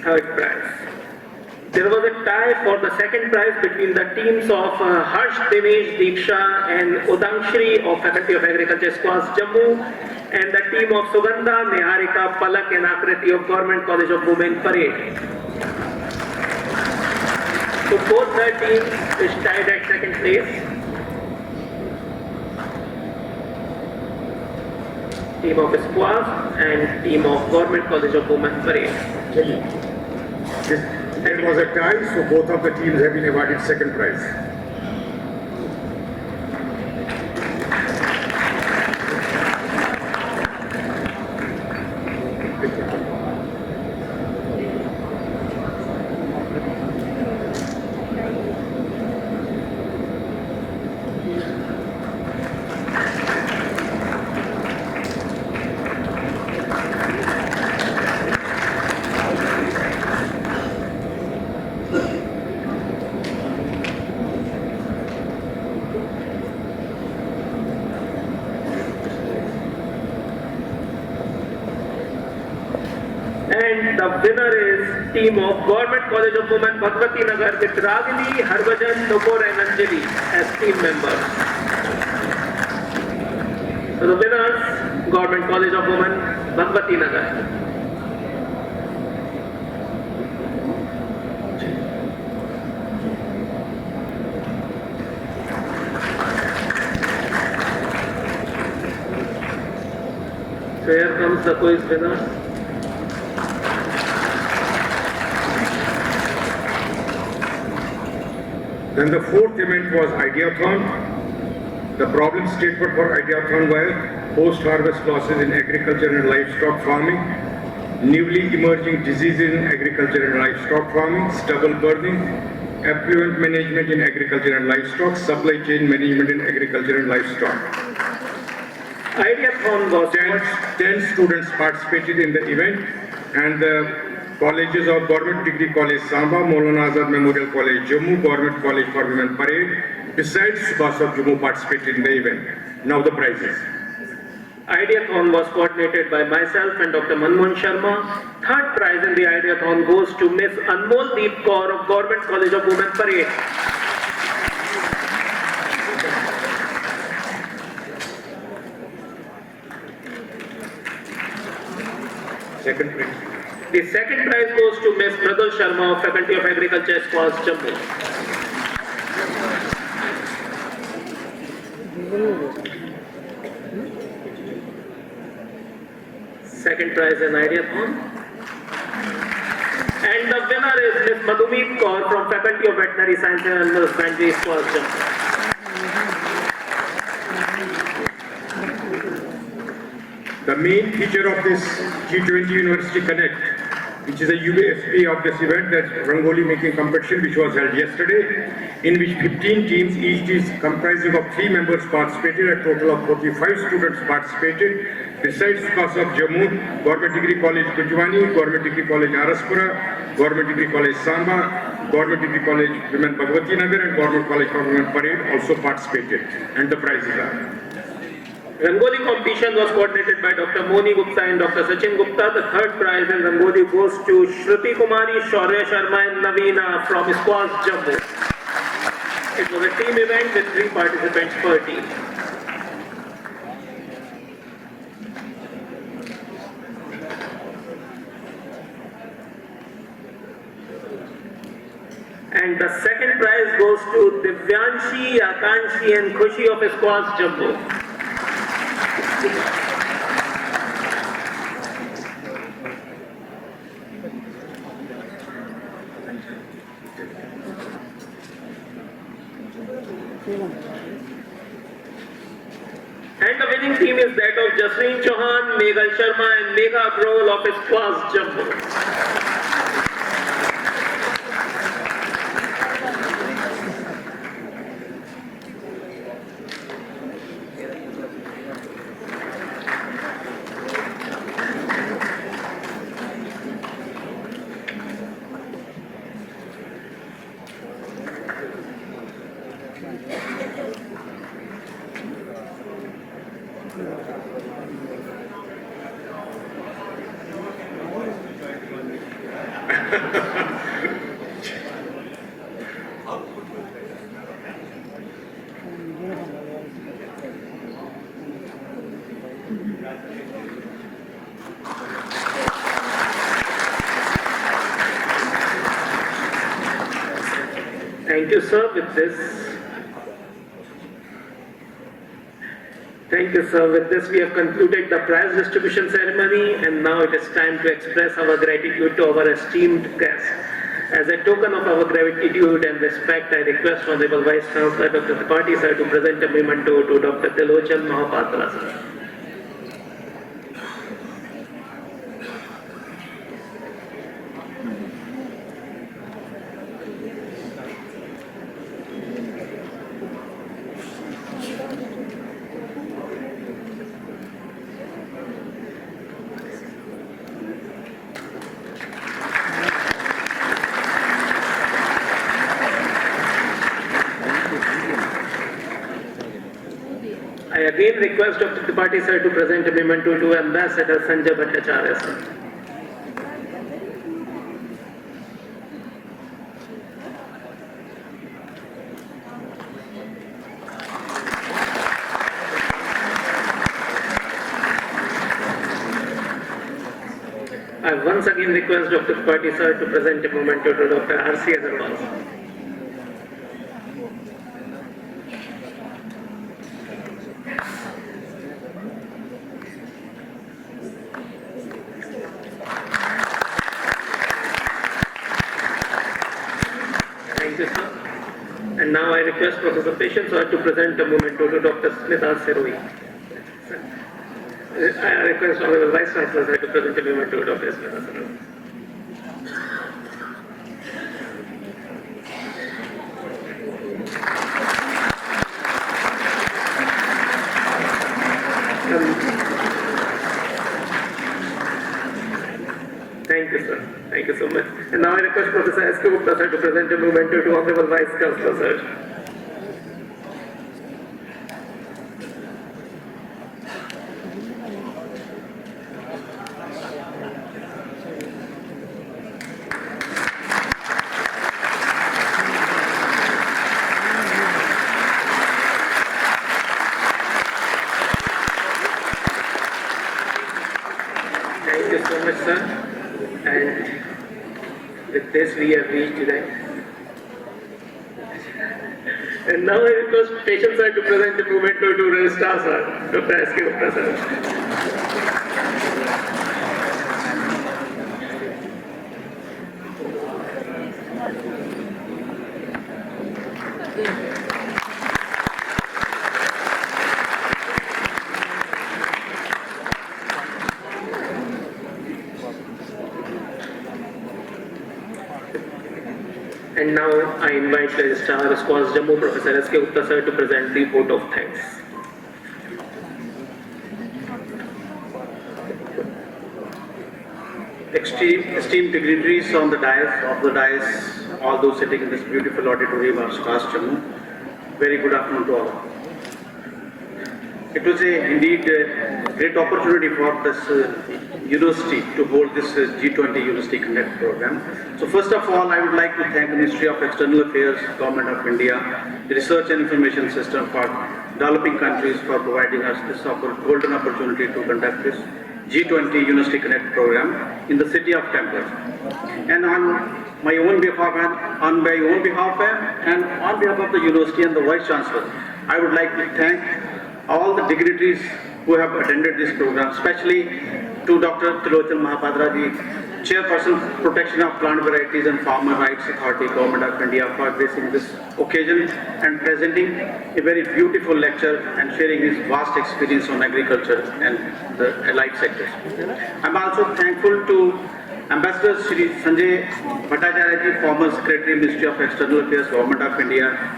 Third prize. There was a tie for the second prize between the teams of Harsh Dinesh Diksha and Udangshri of Faculty of Agriculture, SKUAST-Jammu, and the team of Sugandha, Niharika, Palak, and Akriti of Government College of Women Parade. So both the teams is tied at second place. Team of SKUAST and team of Government College of Women Parade. It was a tie, so both of the teams have been awarded second prize. winner is team of Government College of Women, Bhagwati Nagar, with Ragini, Harbhajan, Nupur and Anjali as team members. So the winners, Government College of Women, Bhagwati Nagar. So here comes the quiz winner. Then the fourth event was Ideathon. The problem statement for Ideathon were post-harvest losses in agriculture and livestock farming, newly emerging diseases in agriculture and livestock farming, stubble burning, affluent management in agriculture and livestock, supply chain management in agriculture and livestock. Ideathon was 10 students participated in the event, and the colleges of Government Degree College Samba, Maulana Azad Memorial College Jammu, Government College for Women Parade, besides SKUAST-Jammu participated in the event. Now the prizes. Ideathon was coordinated by myself and Dr. Manmohan Sharma. Third prize in the Ideathon goes to Miss Anmol Deep Kaur of Government College of Women Parade. Second prize. The second prize goes to Ms. Mridul Sharma of Faculty of Agriculture, SKUAST-Jammu. Second prize in Ideathon. And the winner is Ms. Madhumeet Kaur from Faculty of Veterinary Science and Animal Husbandry, SKUAST-Jammu. The main feature of this G20 University Connect, which is a UASP of this event, that's Rangoli making competition, which was held yesterday, in which 15 teams, each is comprising of 3 members participated. A total of 45 students participated. Besides SKUAST-Jammu, Government Degree College Kujwani, Government Degree College Araspura, Government Degree College Samba, Government Degree College Women Bhagwati Nagar, and Government College for Women Parade also participated. And the prizes are. Rangoli competition was coordinated by Dr. Moni Gupta and Dr. Sachin Gupta. The third prize in Rangoli goes to Shruti Kumari, Shaurya Sharma and Naveena from SKUAST-Jammu. It was a team event with 3 participants per team. And the second prize goes to Divyanshi, Akanshi and Khushi of SKUAST-Jammu. And the winning team is that of Jasreen Chauhan, Meghal Sharma and Megha Brol of SKUAST-Jammu. Thank you, sir. With this, we have concluded the prize distribution ceremony, and now it is time to express our gratitude to our esteemed guests. As a token of our gratitude and respect, I request Honorable Vice Chancellor Dr. Tripathi sir to present a memento to Dr. Tilochan Mahapatra sir. I again request Dr. Tripathi sir to present a memento to Ambassador Sanjay Bhattacharya sir. I once again request Dr. Tripathi sir to present a memento to Dr. R.C. Agarwal. Thank you, sir. And now I request Professor Patience sir to present a memento to Dr. Smita Seroi. I request Honorable Vice Chancellor sir to present a memento to Dr. Smita Seroi. Thank you, sir. Thank you so much. And now I request Professor S.K. Gupta sir to present a memento to Honorable Vice Chancellor sir. Thank you so much, sir. And with this, we have reached to the end. And now I request Patience sir to present the memento to Registrar sir, Dr. S.K. Gupta sir. And now I invite Registrar SKUAST-Jammu Professor S.K. Gupta sir to present the vote of thanks. Esteemed dignitaries on the dais, all those sitting in this beautiful auditorium of SKUAST-Jammu, very good afternoon to all. It was indeed a great opportunity for this university to hold this G20 University Connect program. So first of all, I would like to thank the Ministry of External Affairs, Government of India, the Research and Information System for developing countries for providing us this golden opportunity to conduct this G20 University Connect program in the city of Temple. And on my own behalf and on behalf of the university and the Vice Chancellor, I would like to thank all the dignitaries who have attended this program, especially to Dr. Tilochan Mahapadraji, Chairperson, Protection of Plant Varieties and Farmer Rights Authority, Government of India, for gracing this occasion and presenting a very beautiful lecture and sharing his vast experience on agriculture and the allied sectors. I'm also thankful to Ambassador Shri Sanjay Bhattacharya, former Secretary, Ministry of External Affairs, Government of India,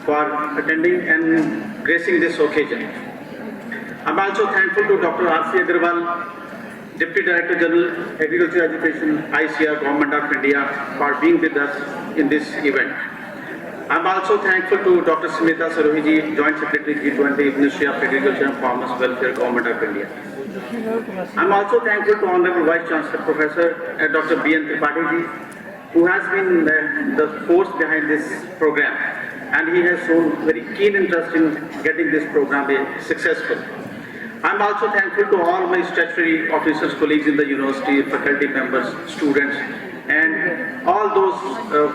for attending and gracing this occasion. I'm also thankful to Dr. R.C. Agarwal, Deputy Director General, Agriculture Education, ICR, Government of India, for being with us in this event. I'm also thankful to Dr. Smita Seroi, Joint Secretary, G20, Ministry of Agriculture and Farmers Welfare, Government of India. I'm also thankful to Honorable Vice Chancellor, Professor Dr. B.N. Tripathi, who has been the force behind this program, and he has shown very keen interest in getting this program successful. I'm also thankful to all my statutory officers, colleagues in the university, faculty members, students, and all those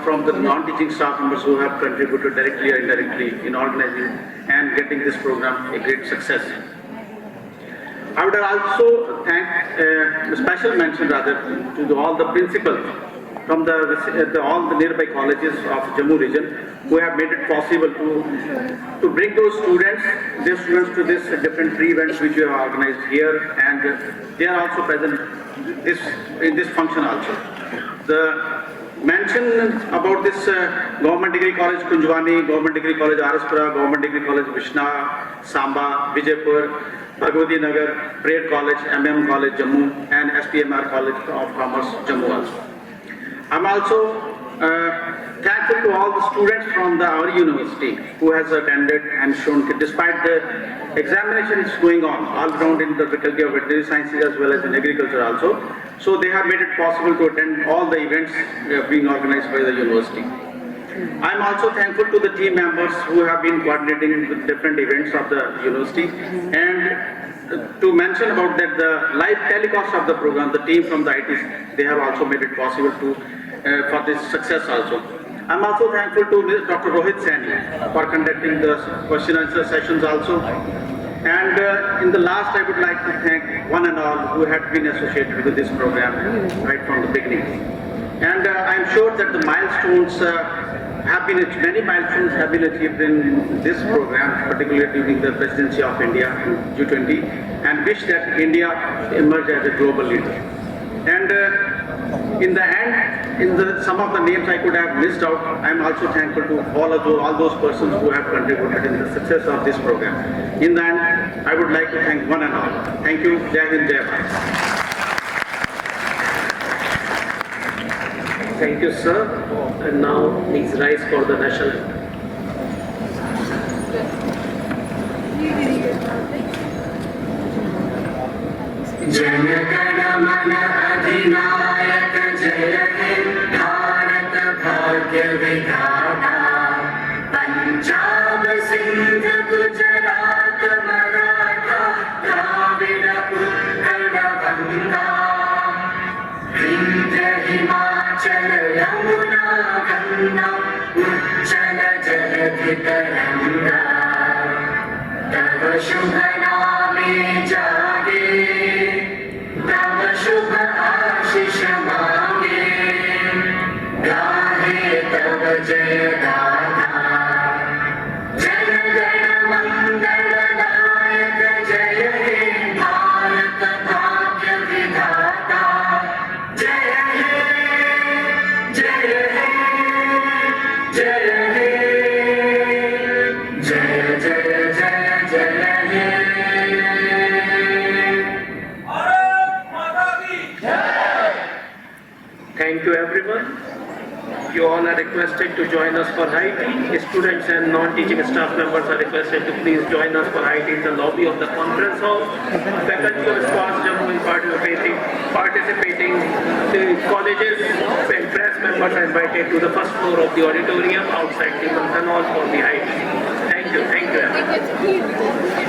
from the non-teaching staff members who have contributed directly or indirectly in organizing and getting this program a great success. I would also thank a special mention to all the principals from all the nearby colleges of Jammu region who have made it possible to bring those students to this different pre-events which we have organized here, and they are also present in this function also. The mention about this Government Degree College Kunjwani, Government Degree College Araspura, Government Degree College Vishna, Samba, Vijaypur, Bhagwati Nagar, Parade College, MM College Jammu, and SPMR College of Commerce Jammu also. I'm also thankful to all the students from our university who has attended and shown, despite the examinations going on all around in the Faculty of Veterinary Sciences as well as in agriculture also. So they have made it possible to attend all the events being organized by the university. I'm also thankful to the team members who have been coordinating with different events of the university, and to mention about that the live telecast of the program, the team from the ITs, they have also made it possible to for this success also. I'm also thankful to Dr. Rohit Saini for conducting the question and answer sessions also. And in the last, I would like to thank one and all who had been associated with this program right from the beginning. And I'm sure that the milestones many milestones have been achieved in this program, particularly during the presidency of India in G20, and wish that India emerge as a global leader. And in the end, some of the names I could have missed out, I'm also thankful to all those persons who have contributed in the success of this program. In the end, I would like to thank one and all. Thank you. Jai Hind, Jai Bharat. Thank you, sir. And now please rise for the national anthem. Jana Gana मन अधिनायक जय हे भारत भाग्य विधाता पंजाब सिंध गुजरात मराठा द्राविड़ उत्कल गंगा विंध्य हिमाचल यमुना गंगा उच्चल जलधि तरंगा तव शुभ नामे जागे तव शुभ आशीष मांगे गाहे तव जय गाथा जन गण मंगल नायक जय हे भारत भाग्य विधाता जय हे जय हे जय हे जय जय जय जय हे Thank you, everyone. You all are requested to join us for high tea. Students and non-teaching staff members are requested to please join us for high tea in the lobby of the conference hall. Faculty of SKUAST-Jammu is participating. The colleges and press members are invited to the first floor of the auditorium outside the function hall for the high tea. Thank you. Thank you, everyone.